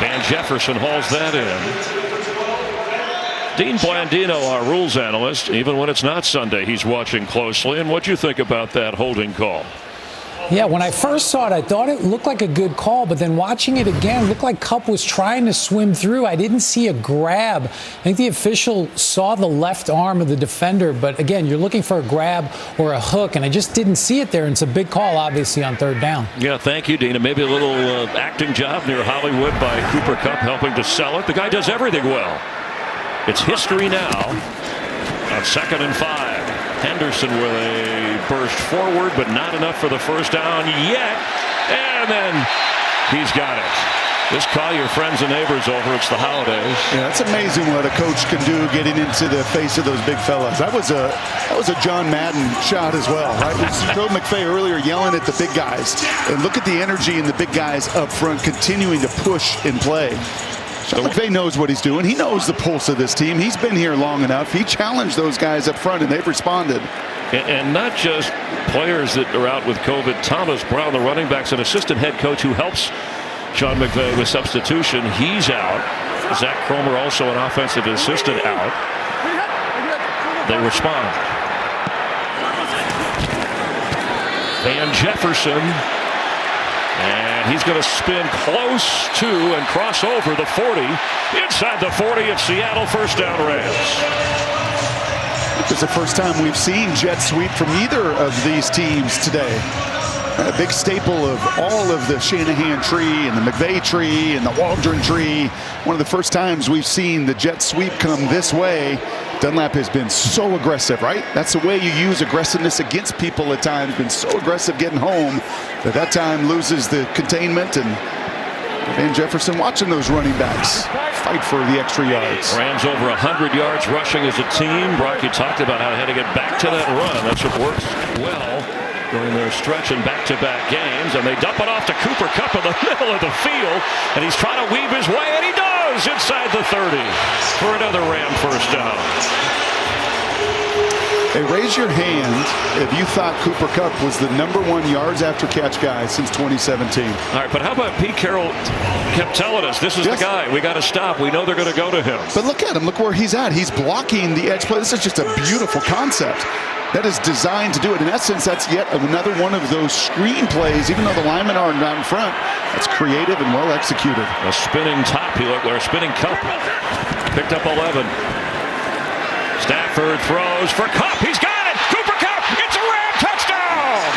S2: Van Jefferson hauls that in. Dean Blandino, our rules analyst, even when it's not Sunday, he's watching closely. And what do you think about that holding call?
S9: Yeah, when I first saw it, I thought it looked like a good call, but then watching it again, it looked like Kupp was trying to swim through. I didn't see a grab. I think the official saw the left arm of the defender, but again, you're looking for a grab or a hook, and I just didn't see it there, and it's a big call, obviously, on 3rd down.
S2: Yeah, thank you, Dina. Maybe a little acting job near Hollywood by Cooper Kupp helping to sell it. The guy does everything well. It's history now on 2nd and 5. Henderson with a burst forward, but not enough for the first down yet. And then he's got it. Just call your friends and neighbors over. It's the holidays.
S3: Yeah, it's amazing what a coach can do getting into the face of those big fellas. That was a John Madden shot as well, right? We showed McVay earlier yelling at the big guys. And look at the energy in the big guys up front continuing to push and play. Sean McVay knows what he's doing. He knows the pulse of this team. He's been here long enough. He challenged those guys up front, and they've responded.
S2: And not just players that are out with COVID. Thomas Brown, the running back's an assistant head coach who helps Sean McVay with substitution. He's out. Zach Cromer, also an offensive assistant, out. They respond. Van Jefferson. And he's going to spin close to and cross over the 40. Inside the 40 of Seattle, first down Rams.
S3: It's the first time we've seen jet sweep from either of these teams today. A big staple of all of the Shanahan tree and the McVay tree and the Waldron tree. One of the first times we've seen the jet sweep come this way. Dunlap has been so aggressive, right? That's the way you use aggressiveness against people at times. Been so aggressive getting home that time loses the containment. And Van Jefferson watching those running backs fight for the extra yards.
S2: Rams over 100 yards rushing as a team. Brock, you talked about how they had to get back to that run. That's what works well during their stretch and back-to-back games. And they dump it off to Cooper Kupp in the middle of the field. And he's trying to weave his way, and he does inside the 30 for another Ram first down.
S3: Hey, raise your hand if you thought Cooper Kupp was the #1 yards after catch guy since 2017.
S2: All right, but how about Pete Carroll kept telling us this is the guy. We got to stop. We know they're going to go to him.
S3: But look at him. Look where he's at. He's blocking the edge play. This is just a beautiful concept. that is designed to do it. In essence, that's yet another one of those screen plays, even though the linemen are not in front. That's creative and well executed.
S2: A spinning top, or a spinning cup. Picked up 11. Stafford throws for Kupp. He's got it. Cooper Kupp. It's a Ram touchdown.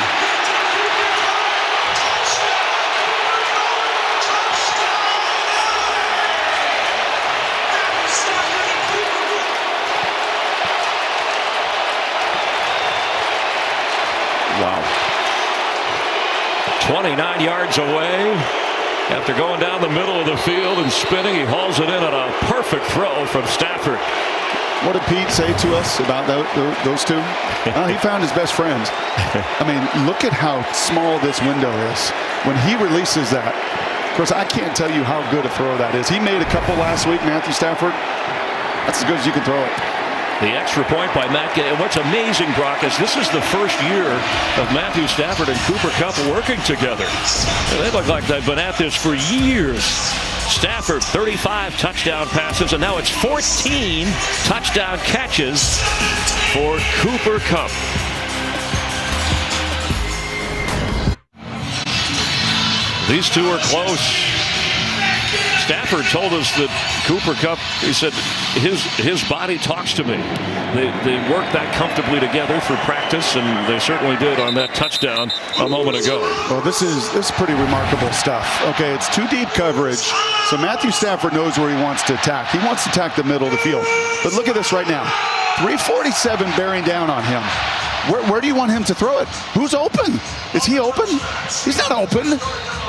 S2: Wow. 29 yards away. After going down the middle of the field and spinning, he hauls it in on a perfect throw from Stafford.
S3: What did Pete say to us about those two? He found his best friend. I mean, look at how small this window is. When he releases that, of course, I can't tell you how good a throw that is. He made a couple last week, Matthew Stafford. That's as good as you can throw it.
S2: The extra point by Matt. And what's amazing, Brock, is this is the first year of Matthew Stafford and Cooper Kupp working together. They look like they've been at this for years. Stafford, 35 touchdown passes, and now it's 14 touchdown catches for Cooper Kupp. These two are close. Stafford told us that Cooper Kupp, he said, his body talks to me. They work that comfortably together for practice, and they certainly did on that touchdown a moment ago.
S3: Well, this is pretty remarkable stuff. Okay, it's too deep coverage, so Matthew Stafford knows where he wants to attack. He wants to attack the middle of the field. But look at this right now. 347 bearing down on him. Where do you want him to throw it? Who's open? Is he open? He's not open.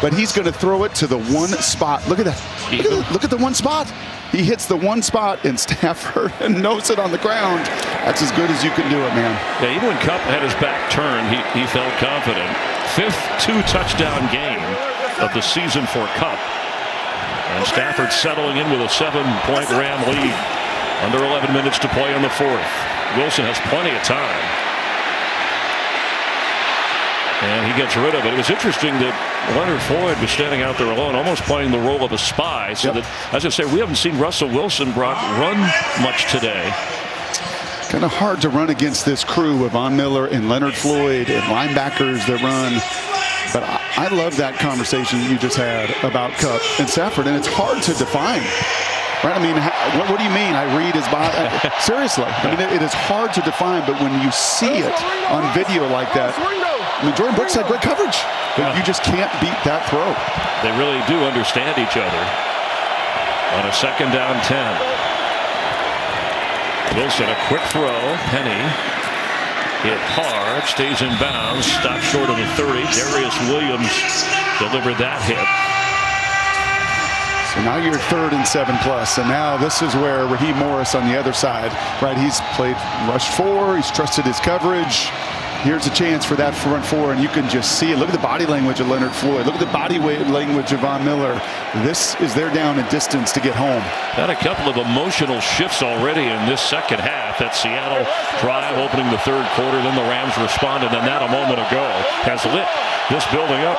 S3: But he's going to throw it to the one spot. Look at that. Look at the one spot. He hits the one spot, and Stafford knows it on the ground. That's as good as you can do it, man.
S2: Yeah, even when Kupp had his back turned, he felt confident. Fifth two-touchdown game of the season for Kupp. And Stafford settling in with a 7-point Ram lead. Under 11 minutes to play in the fourth. Wilson has plenty of time. And he gets rid of it. It was interesting that Leonard Floyd was standing out there alone, almost playing the role of a spy. So that, as I say, we haven't seen Russell Wilson, Brock, run much today.
S3: Kind of hard to run against this crew of Von Miller and Leonard Floyd and linebackers that run. But I love that conversation you just had about Kupp and Stafford, and it's hard to define. Right? I mean, what do you mean? I read his body. Seriously. I mean, it is hard to define, but when you see it on video like that, I mean, Jordan Brooks had great coverage, but you just can't beat that throw.
S2: They really do understand each other. On a second down 10. Wilson, a quick throw. Penny hit hard, stays in bounds, stopped short of the 30. Darius Williams delivered that hit.
S3: So now you're 3rd and 7+, and now this is where Raheem Morris on the other side, right? He's played rush 4, he's trusted his coverage. Here's a chance for that front 4, and you can just see it. Look at the body language of Leonard Floyd. Look at the body language of Von Miller. This is their down and distance to get home.
S2: Had a couple of emotional shifts already in this second half. That Seattle drive opening the third quarter, then the Rams responded, and that a moment ago has lit this building up.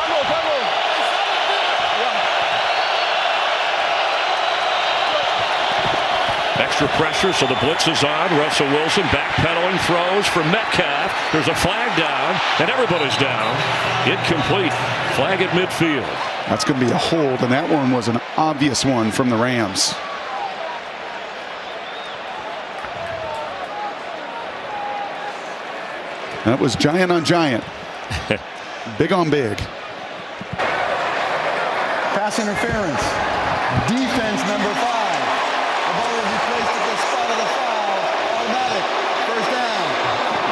S2: Extra pressure, so the blitz is on. Russell Wilson backpedaling, throws for Metcalf. There's a flag down, and everybody's down. Incomplete. Flag at midfield.
S3: That's going to be a hold, and that one was an obvious one from the Rams. That was giant on giant. Big on big.
S5: Pass interference. Defense number 5.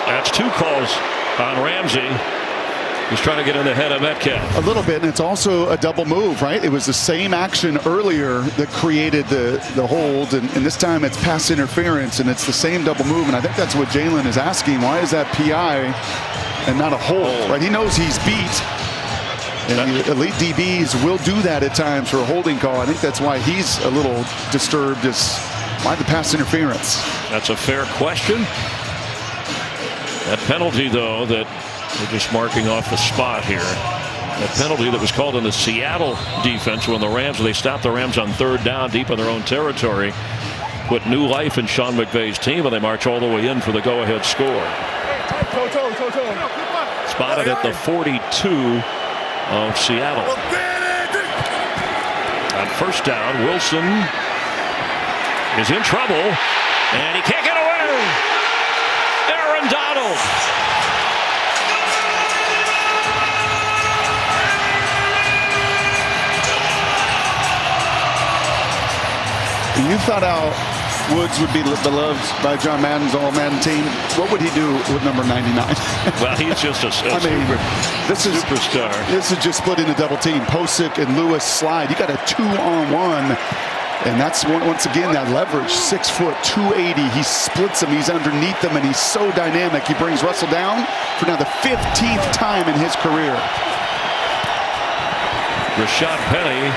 S2: That's 2 calls on Ramsey. He's trying to get in the head of Metcalf.
S3: A little bit, and it's also a double move, right? It was the same action earlier that created the hold, and this time it's pass interference, and it's the same double move, and I think that's what Jalen is asking. Why is that PI and not a hold, right? He knows he's beat, and the elite DBs will do that at times for a holding call. I think that's why he's a little disturbed, is why the pass interference?
S2: That's a fair question. That penalty, though, that we're just marking off the spot here. That penalty that was called in the Seattle defense when they stopped the Rams on 3rd down deep in their own territory. Put new life in Sean McVay's team, and they march all the way in for the go-ahead score. Spotted at the 42 of Seattle. On first down, Wilson is in trouble, and he can't get away. Aaron Donald.
S3: You thought Al Woods would be beloved by John Madden's All-Madden team. What would he do with number 99?
S2: Well, he's just a superstar.
S3: This is just splitting the double team. Posick and Lewis slide. You got a 2-on-1. And that's once again that leverage. 6 foot, 280. He splits them. He's underneath them, and he's so dynamic. He brings Russell down for now the 15th time in his career.
S2: Rashad Penny,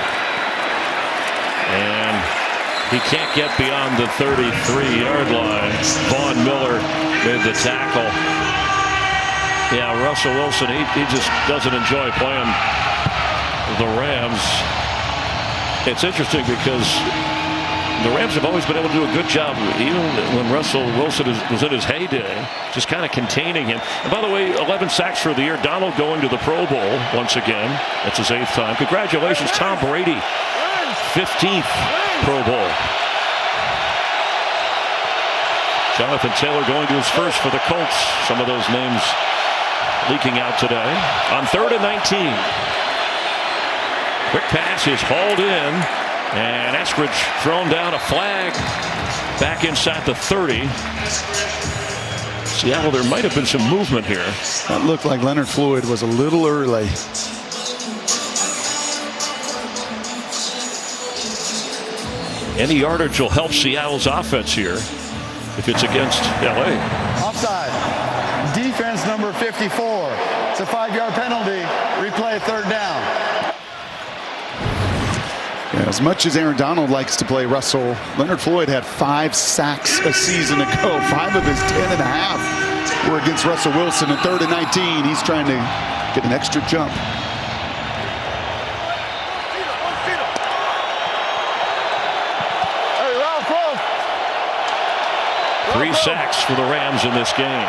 S2: and he can't get beyond the 33-yard line. Vaughn Miller made the tackle. Yeah, Russell Wilson, he just doesn't enjoy playing the Rams. It's interesting because the Rams have always been able to do a good job, even when Russell Wilson was in his heyday, just kind of containing him. And by the way, 11 sacks for the year. Donald going to the Pro Bowl once again. That's his 8th time. Congratulations, Tom Brady. 15th Pro Bowl. Jonathan Taylor going to his first for the Colts. Some of those names leaking out today. On 3rd and 19. Quick pass is hauled in, and Eskridge thrown down, a flag back inside the 30. Seattle, there might have been some movement here.
S3: That looked like Leonard Floyd was a little early.
S2: Any yardage will help Seattle's offense here if it's against LA.
S5: Offside. Defense number 54. It's a 5-yard penalty. Replay 3rd down.
S3: Yeah, as much as Aaron Donald likes to play Russell, Leonard Floyd had 5 sacks a season ago. 5 of his 10.5 were against Russell Wilson. At 3rd and 19, he's trying to get an extra jump.
S2: Three sacks for the Rams in this game.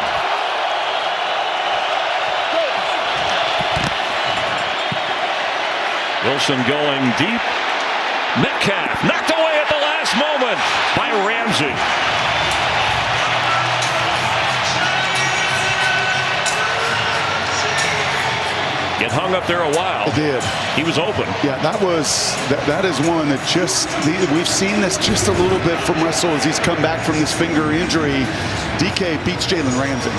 S2: Wilson going deep. Metcalf knocked away at the last moment by Ramsey. It hung up there a while.
S3: It did.
S2: He was open.
S3: Yeah, that is one that we've seen this just a little bit from Russell as he's come back from this finger injury. DK beats Jalen Ramsey.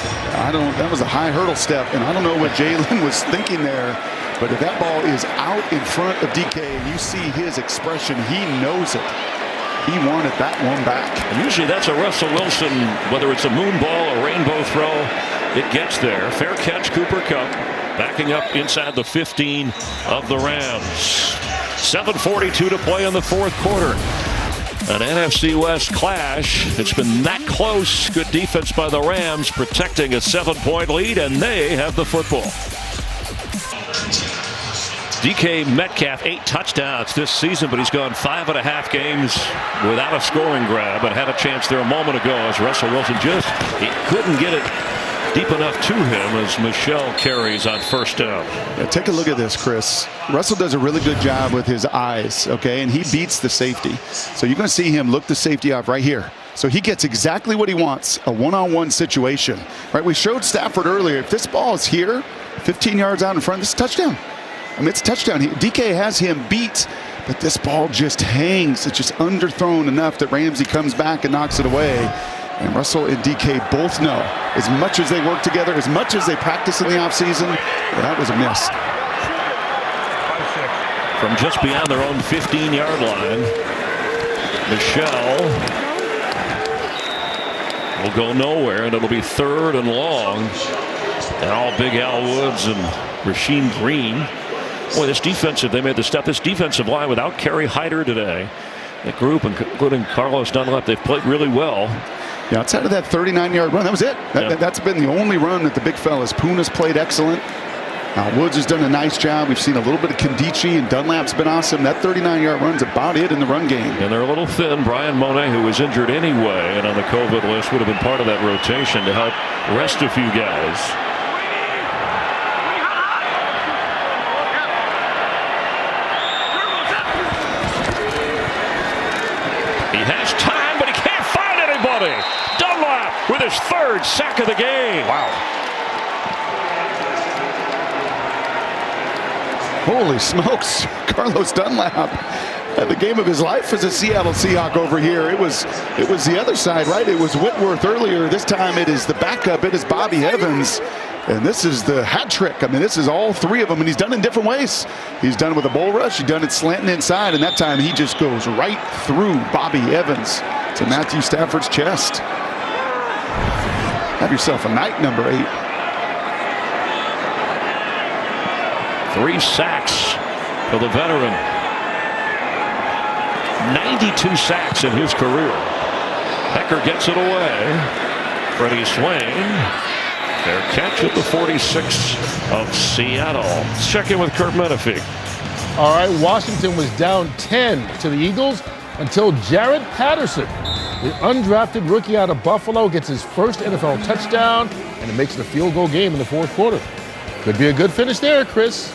S3: That was a high hurdle step, and I don't know what Jalen was thinking there. But if that ball is out in front of DK and you see his expression, he knows it. He wanted that one back.
S2: And usually that's a Russell Wilson, whether it's a moon ball, a rainbow throw, it gets there. Fair catch, Cooper Kupp. Backing up inside the 15 of the Rams. 7:42 to play in the 4th quarter. An NFC West clash. It's been that close. Good defense by the Rams, protecting a 7-point lead, and they have the football. DK Metcalf, 8 touchdowns this season, but he's gone 5.5 games without a scoring grab, and had a chance there a moment ago as Russell Wilson he couldn't get it deep enough to him as Michelle carries on 1st down.
S3: Yeah, take a look at this, Chris. Russell does a really good job with his eyes, okay, and he beats the safety. So you're going to see him look the safety off right here. So he gets exactly what he wants, a one-on-one situation. Right? We showed Stafford earlier. If this ball is here, 15 yards out in front, this is a touchdown. I mean, it's a touchdown. DK has him beat, but this ball just hangs. It's just underthrown enough that Ramsey comes back and knocks it away. And Russell and DK both know, as much as they work together, as much as they practice in the offseason, that was a miss.
S2: From just beyond their own 15-yard line, Michelle will go nowhere, and it'll be 3rd and long. And all big Al Woods and Rasheem Green. Boy, they made the step. This defensive line without Kerry Hyder today. That group, including Carlos Dunlap, they've played really well.
S3: Yeah, outside of that 39-yard run, that was it. That's been the only run that the big fellas. Puna's played excellent. Woods has done a nice job. We've seen a little bit of Kondichi, and Dunlap's been awesome. That 39-yard run's about it in the run game.
S2: And they're a little thin. Brian Monet, who was injured anyway and on the COVID list, would have been part of that rotation to help rest a few guys. He has time, but he can't find anybody. Dunlap with his 3rd sack of the game.
S3: Wow. Holy smokes. Carlos Dunlap had the game of his life as a Seattle Seahawk over here. It was the other side, right? It was Whitworth earlier. This time it is the backup. It is Bobby Evans. And this is the hat trick. I mean, this is all 3 of them, and he's done it in different ways. He's done it with a bull rush. He's done it slanting inside, and that time he just goes right through Bobby Evans to Matthew Stafford's chest. Have yourself a night, number 8.
S2: 3 sacks for the veteran. 92 sacks in his career. Becker gets it away. Freddie Swain. Fair catch at the 46 of Seattle. Let's check in with Kurt Menefee.
S6: All right, Washington was down 10 to the Eagles until Jared Patterson, the undrafted rookie out of Buffalo, gets his first NFL touchdown, and it makes it a field goal game in the 4th quarter. Could be a good finish there, Chris.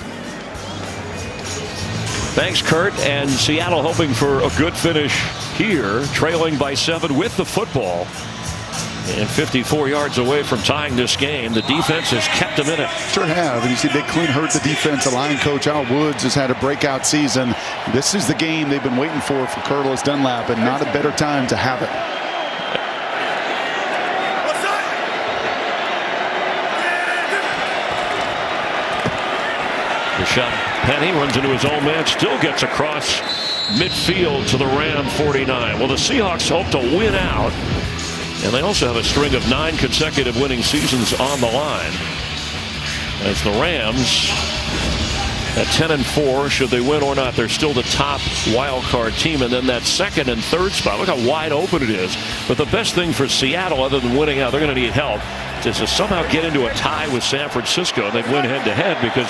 S2: Thanks, Kurt. And Seattle hoping for a good finish here, trailing by 7 with the football. And 54 yards away from tying this game. The defense has kept them in it.
S3: Sure have. And you see Big Clint hurt the defense. The line coach Al Woods has had a breakout season. This is the game they've been waiting for Carlos Dunlap, and not a better time to have it.
S2: Rashad Penny runs into his own man, still gets across midfield to the Ram 49. Well, the Seahawks hope to win out, and they also have a string of 9 consecutive winning seasons on the line. As the Rams at 10-4, should they win or not, they're still the top wild card team. And then that 2nd and 3rd spot, look how wide open it is. But the best thing for Seattle, other than winning out, they're going to need help, is to somehow get into a tie with San Francisco, and they'd win head-to-head because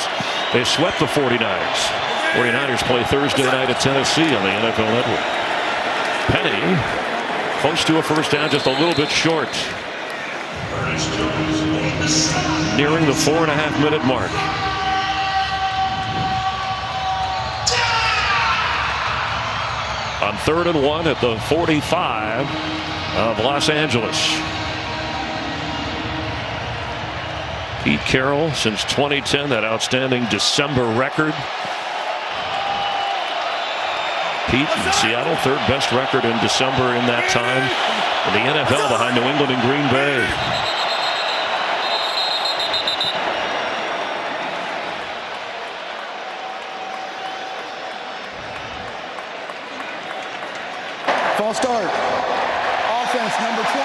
S2: they swept the 49ers. 49ers play Thursday night at Tennessee on the NFL Network. Penny close to a first down, just a little bit short. Nearing the 4.5-minute mark. On 3rd and 1 at the 45 of Los Angeles. Pete Carroll, since 2010, that outstanding December record. Pete in Seattle, 3rd best record in December in that time in the NFL, behind New England and Green Bay.
S5: False start. Offense, number 20.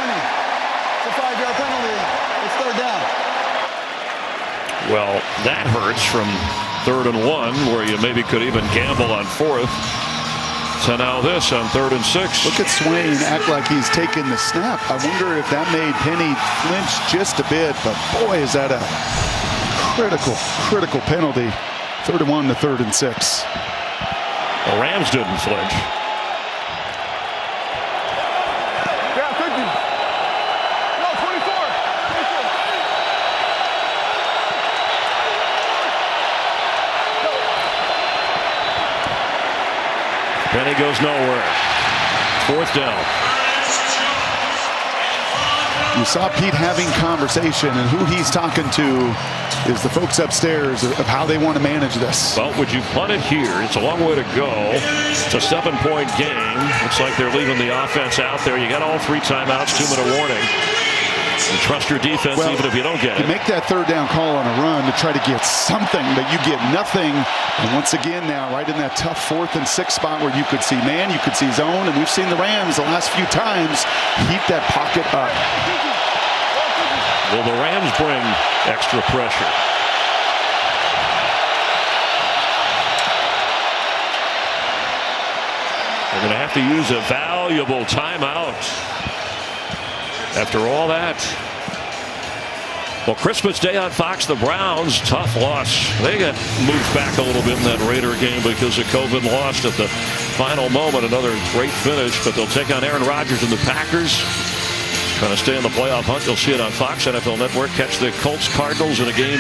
S5: It's a 5-yard penalty. It's 3rd down.
S2: Well, that hurts from 3rd and 1, where you maybe could even gamble on 4th. So now this on 3rd and 6.
S3: Look at Swain act like he's taking the snap. I wonder if that made Penny flinch just a bit, but boy, is that a critical penalty. 3rd and 1 to 3rd and 6.
S2: The Rams didn't flinch. Penny goes nowhere. 4th down.
S3: You saw Pete having conversation, and who he's talking to is the folks upstairs of how they want to manage this.
S2: Well, would you punt it here? It's a long way to go. It's a 7-point game. Looks like they're leaving the offense out there. You got all 3 timeouts, 2-minute warning. And trust your defense, well, even if you don't get it.
S3: You make that 3rd down call on a run to try to get something, but you get nothing. And once again now, right in that tough 4th and 6th spot where you could see man, you could see zone, and we've seen the Rams the last few times heat that pocket up.
S2: Will the Rams bring extra pressure? They're going to have to use a valuable timeout. After all that, Well, Christmas Day on Fox, the Browns, tough loss. They got moved back a little bit in that Raider game because of COVID, lost at the final moment. Another great finish, but they'll take on Aaron Rodgers and the Packers. Trying to stay in the playoff hunt. You'll see it on Fox NFL Network. Catch the Colts Cardinals in a game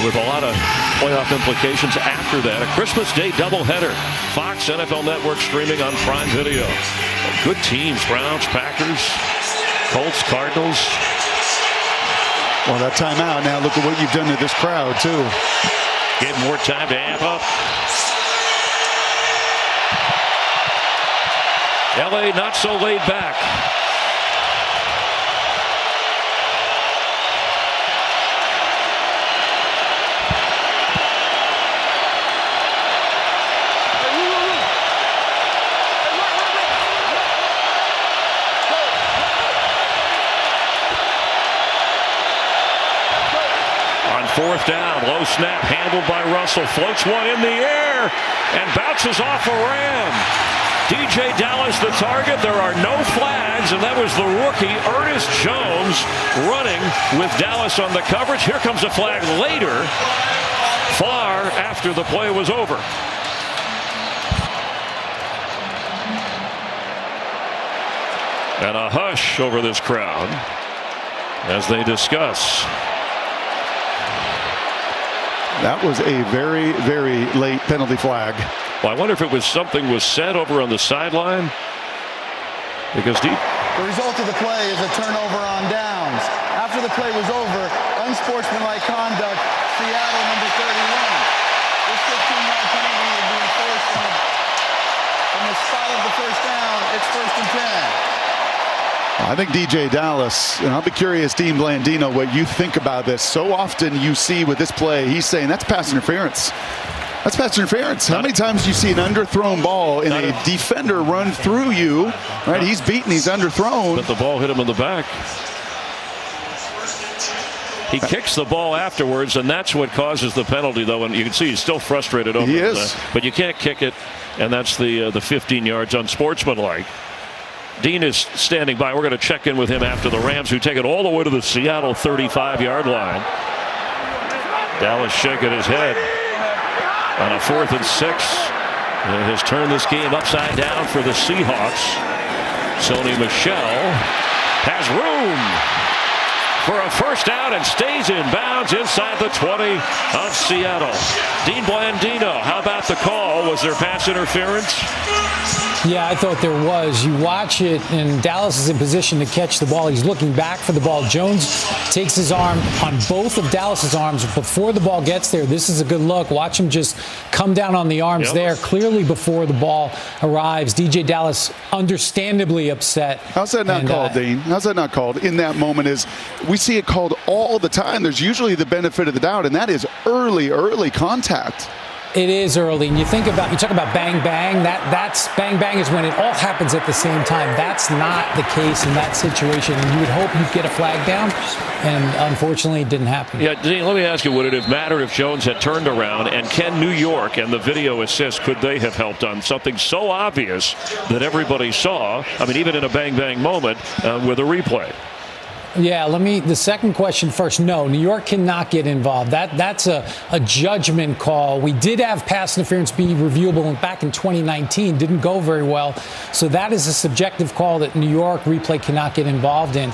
S2: with a lot of playoff implications after that. A Christmas Day doubleheader. Fox NFL Network streaming on Prime Video. Good teams. Browns, Packers, Colts, Cardinals.
S3: Well, that timeout now, look at what you've done to this crowd, too.
S2: Get more time to amp up. LA not so laid back. Fourth down, low snap, handled by Russell, floats one in the air and bounces off a Ram. DJ Dallas the target. There are no flags, and that was the rookie Ernest Jones running with Dallas on the coverage. Here comes a flag later, far after the play was over. And a hush over this crowd as they discuss.
S3: That was a very, very late penalty flag.
S2: Well, I wonder if it was something was said over on the sideline. Because
S5: the result of the play is a turnover on downs. After the play was over, unsportsmanlike conduct, Seattle number 31. This 15-yard penalty is being enforced from the spot of the first down. It's 1st and 10.
S3: I think DJ Dallas, and I'll be curious, Dean Blandino, what you think about this. So often you see with this play, he's saying that's pass interference. That's pass interference. How many times do you see an underthrown ball and a defender run through you? Right, he's beaten, he's underthrown.
S2: But the ball hit him in the back. He kicks the ball afterwards, and that's what causes the penalty, though. And you can see he's still frustrated over it.
S3: He is.
S2: But you can't kick it, and that's the 15 yards unsportsmanlike. Dean is standing by. We're going to check in with him after the Rams, who take it all the way to the Seattle 35-yard line. Dallas shaking his head on a 4th and 6. It has turned this game upside down for the Seahawks. Sony Michel has room for a first down and stays in bounds inside the 20 of Seattle. Dean Blandino, how about the call? Was there pass interference?
S9: Yeah, I thought there was. You watch it, and Dallas is in position to catch the ball. He's looking back for the ball. Jones takes his arm on both of Dallas's arms before the ball gets there. This is a good look. Watch him just come down on the arms there, clearly before the ball arrives. DJ Dallas understandably upset.
S3: How's that not called, Dean? How's that not called? In that moment is we see it called all the time. There's usually the benefit of the doubt, and that is early contact.
S9: It is early, and you talk about bang bang. That's bang bang is when it all happens at the same time. That's not the case in that situation. And you would hope you'd get a flag down, and unfortunately, it didn't happen.
S2: Yeah, Dean, let me ask you: would it have mattered if Jones had turned around? And can New York and the video assist, could they have helped on something so obvious that everybody saw? I mean, even in a bang bang moment with a replay.
S9: Yeah, the second question first. No, New York cannot get involved. That's a judgment call. We did have pass interference be reviewable back in 2019. Didn't go very well. So that is a subjective call that New York replay cannot get involved in.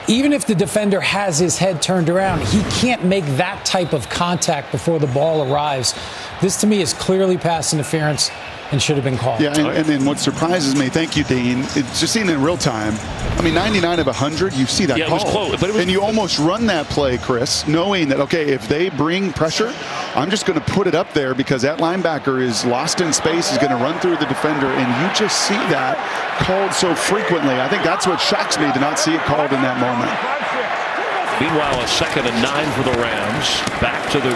S9: Even if the defender has his head turned around, he can't make that type of contact before the ball arrives. This, to me, is clearly pass interference and should have been called.
S3: Yeah, and then what surprises me, thank you, Dean, it's just seen in real time. I mean, 99 of 100, you see that call.
S2: It was close, but
S3: and you almost run that play, Chris, knowing that, okay, if they bring pressure, I'm just going to put it up there because that linebacker is lost in space, is going to run through the defender, and you just see that called so frequently. I think that's what shocks me to not see it called in that moment.
S2: Meanwhile, a 2nd and 9 for the Rams. Back to the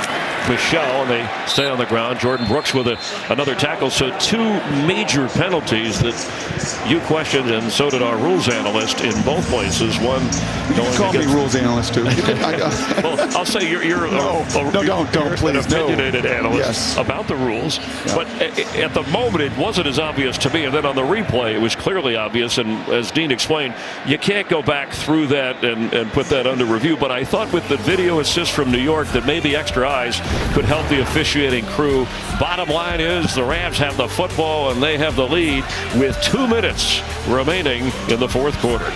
S2: Michelle, and they stay on the ground. Jordan Brooks with another tackle. So 2 major penalties that you questioned, and so did our rules analyst in both places. One,
S3: you can call me rules analyst too.
S2: Well, I'll say you're
S3: don't please,
S2: an opinionated analyst about the rules. Yeah. But at the moment, it wasn't as obvious to me, and then on the replay, it was clearly obvious. And as Dean explained, you can't go back through that and put that under review. But I thought with the video assist from New York that maybe extra eyes could help the officiating crew. Bottom line is the Rams have the football and they have the lead with 2 minutes remaining in the fourth quarter.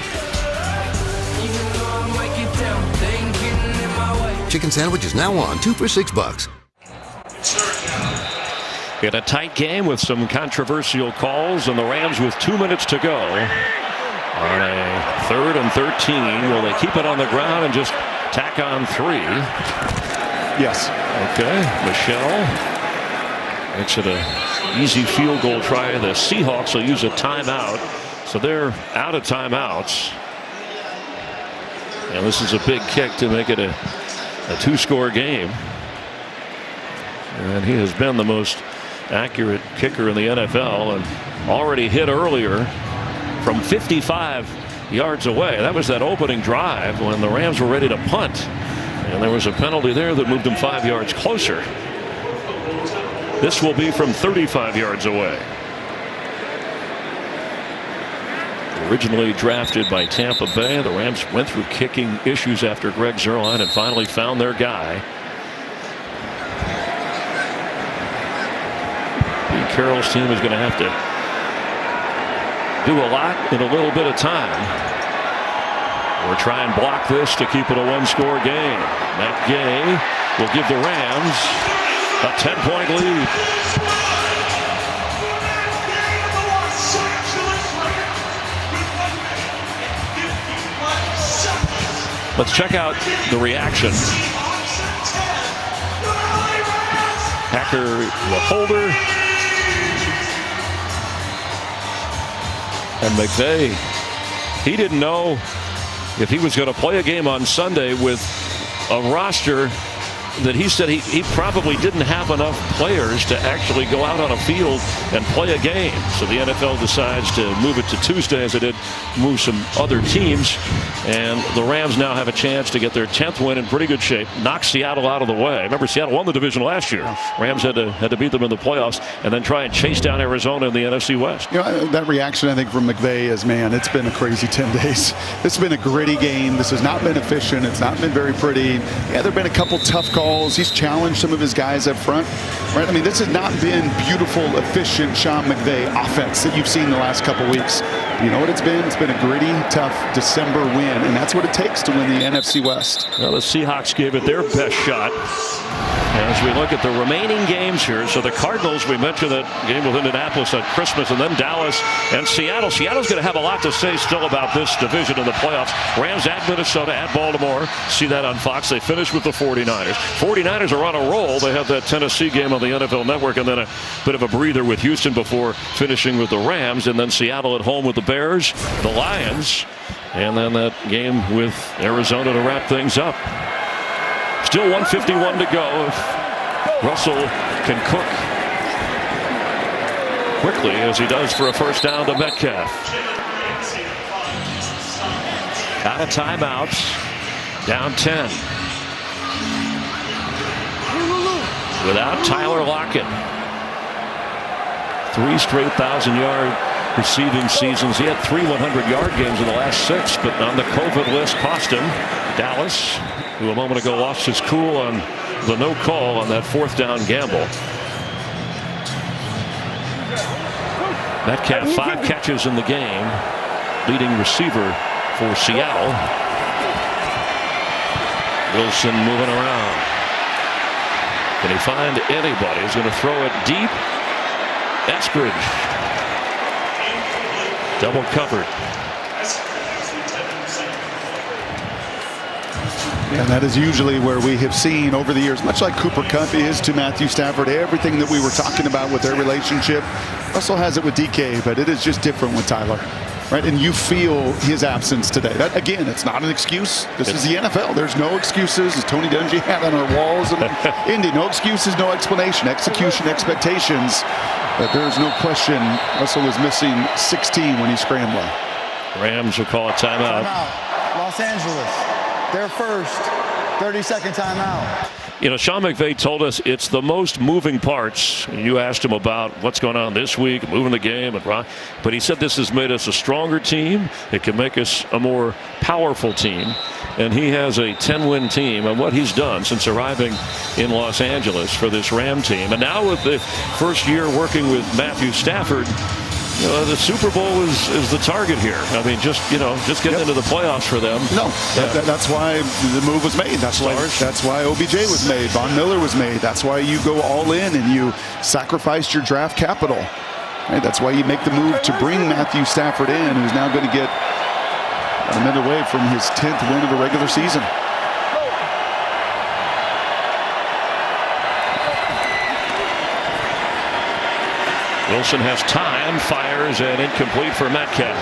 S1: Chicken sandwich is now on 2 for $6.
S2: In a tight game with some controversial calls, and the Rams with 2 minutes to go on a 3rd and 13. Will they keep it on the ground and just tack on 3?
S3: Yes.
S2: Okay. Michelle makes it an easy field goal try. The Seahawks will use a timeout, so they're out of timeouts. And this is a big kick to make it a 2-score game. And he has been the most accurate kicker in the NFL, and already hit earlier from 55 yards away. That was that opening drive when the Rams were ready to punt, and there was a penalty there that moved him 5 yards closer. This will be from 35 yards away. Originally drafted by Tampa Bay, the Rams went through kicking issues after Greg Zuerlein and finally found their guy. Pete Carroll's team is going to have to do a lot in a little bit of time, or try and block this to keep it a 1-score game. Matt Gay will give the Rams a 10-point lead. Let's check out the reaction. Hacker, the holder, and McVay. He didn't know if he was going to play a game on Sunday with a roster that he said he probably didn't have enough players to actually go out on a field and play a game. So the NFL decides to move it to Tuesday, as it did move some other teams. And the Rams now have a chance to get their 10th win in pretty good shape, knock Seattle out of the way. Remember, Seattle won the division last year. Rams had to beat them in the playoffs and then try and chase down Arizona in the NFC West.
S3: You know, that reaction, I think, from McVay is, man, it's been a crazy 10 days. It's been a gritty game. This has not been efficient. It's not been very pretty. Yeah, there have been a couple tough calls. He's challenged some of his guys up front, right? I mean, this has not been beautiful, efficient Sean McVay offense that you've seen the last couple weeks. You know what it's been? It's been a gritty, tough December win, and that's what it takes to win the NFC West.
S2: Well, the Seahawks gave it their best shot. As we look at the remaining games here, so the Cardinals, we mentioned that game with Indianapolis on Christmas, and then Dallas and Seattle. Seattle's going to have a lot to say still about this division in the playoffs. Rams at Minnesota, at Baltimore. See that on Fox. They finish with the 49ers. 49ers are on a roll. They have that Tennessee game on the NFL Network, and then a bit of a breather with Houston before finishing with the Rams, and then Seattle at home with the Bears, the Lions, and then that game with Arizona to wrap things up. Still 1:51 to go. If Russell can cook quickly, as he does for a first down to Metcalf. Out of timeouts. Down 10. Without Tyler Lockett. 3 straight 1,000-yard receiving seasons. He had 3 100-yard games in the last 6, but on the COVID list cost him. Dallas, who a moment ago lost his cool on the no call on that 4th down gamble. Metcalf 5 catches in the game, leading receiver for Seattle. Wilson moving around. Can he find anybody? He's going to throw it deep. Eskridge. Double covered.
S3: And that is usually where we have seen over the years, much like Cooper Kupp is to Matthew Stafford, everything that we were talking about with their relationship. Russell has it with DK, but it is just different with Tyler. right? And you feel his absence today. That, again, it's not an excuse. This is the NFL. There's no excuses, as Tony Dungy had on our walls in Indy. No excuses, no explanation. Execution, expectations. But there's no question Russell is missing 16 when he's scrambling.
S2: Rams will call a timeout.
S5: Timeout. Los Angeles. Their first 30-second timeout.
S2: You know, Sean McVay told us it's the most moving parts. You asked him about what's going on this week, moving the game, but he said this has made us a stronger team. It can make us a more powerful team. And he has a 10-win team, and what he's done since arriving in Los Angeles for this Ram team. And now with the first year working with Matthew Stafford, you know, the Super Bowl is the target here. I mean, just getting into the playoffs for them.
S3: No, that's why the move was made. That's why OBJ was made. Von Miller was made. That's why you go all in and you sacrificed your draft capital. Right? That's why you make the move to bring Matthew Stafford in, who's now going to get a minute away from his 10th win of a regular season.
S2: Wilson has time, fires, and incomplete for Metcalf.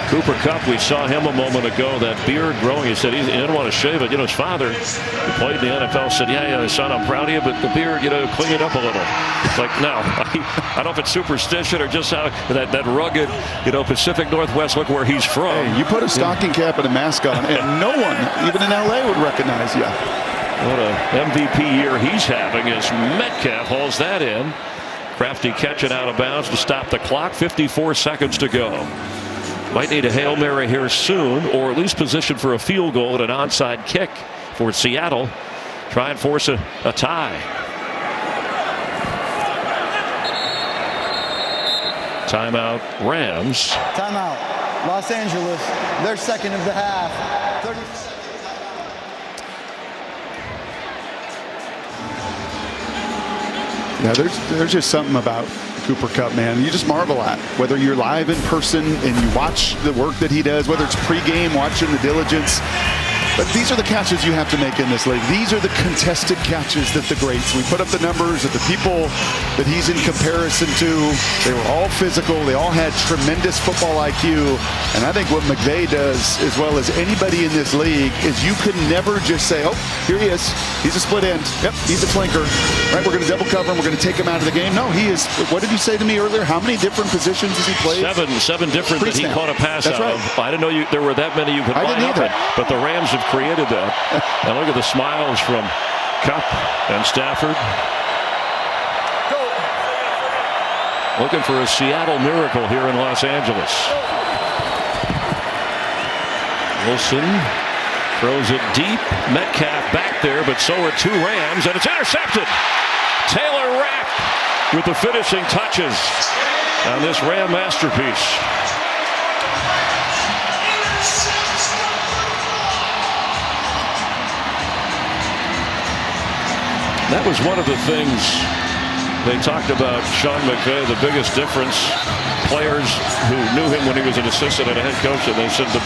S2: Cooper Kupp, we saw him a moment ago, that beard growing. He said he didn't want to shave it. You know, his father, who played in the NFL, said, yeah, son, I'm proud of you, but the beard, clean it up a little. It's like, no, I don't know if it's superstition or just how that rugged, Pacific Northwest, look where he's from.
S3: Hey, you put a stocking cap and a mask on, and no one, even in L.A., would recognize you.
S2: What a MVP year he's having as Metcalf hauls that in. Crafty catch it out of bounds to stop the clock. 54 seconds to go. Might need a Hail Mary here soon, or at least position for a field goal and an onside kick for Seattle. Try and force a tie. Timeout Rams.
S5: Timeout Los Angeles. Their second of the half. 30.
S3: Yeah, there's just something about Cooper Kupp, man. You just marvel at, whether you're live in person and you watch the work that he does, whether it's pregame, watching the diligence. But these are the catches you have to make in this league. These are the contested catches that the greats. We put up the numbers of the people that he's in comparison to. They were all physical. They all had tremendous football IQ. And I think what McVay does, as well as anybody in this league, is you could never just say, oh, here he is. He's a split end. Yep, he's a flanker. Right, we're going to double cover him. We're going to take him out of the game. No, he is. What did you say to me earlier? How many different positions has he played?
S2: Seven different that he caught a pass out of. I didn't know there were that many you could line up. But the Rams have created that. And look at the smiles from Kupp and Stafford. Looking for a Seattle miracle here in Los Angeles. Wilson throws it deep. Metcalf back there, but so are two Rams, and it's intercepted. Taylor Rapp with the finishing touches on this Ram masterpiece. That was one of the things they talked about Sean McVay, the biggest difference. Players who knew him when he was an assistant and a head coach, and they said the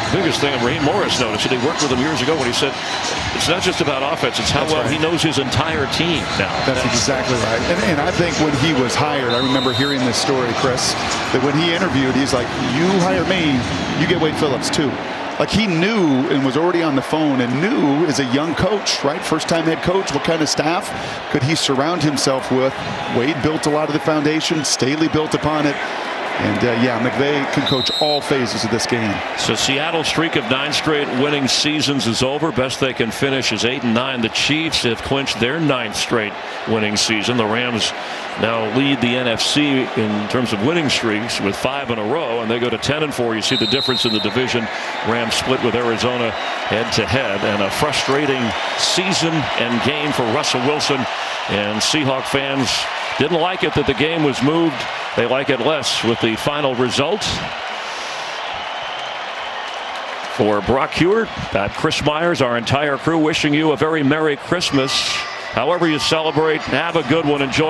S2: biggest thing, Raheem Morris noticed, and he worked with him years ago when he said, it's not just about offense, it's how well he knows his entire team now.
S3: That's exactly right. And I think when he was hired, I remember hearing this story, Chris, that when he interviewed, he's like, you hire me, you get Wade Phillips too. Like, he knew and was already on the phone and knew as a young coach, right? First-time head coach, what kind of staff could he surround himself with? Wade built a lot of the foundation. Staley built upon it. And, yeah, McVay can coach all phases of this game.
S2: So Seattle's streak of 9 straight winning seasons is over. Best they can finish is 8-9. The Chiefs have clinched their 9th straight winning season. The Rams now lead the NFC in terms of winning streaks with 5 in a row, and they go to 10-4. You see the difference in the division. Rams split with Arizona head-to-head, and a frustrating season and game for Russell Wilson. And Seahawks fans didn't like it that the game was moved. They like it less with the final result. For Brock Hewitt, Chris Myers, our entire crew, wishing you a very Merry Christmas. However you celebrate, have a good one. Enjoy.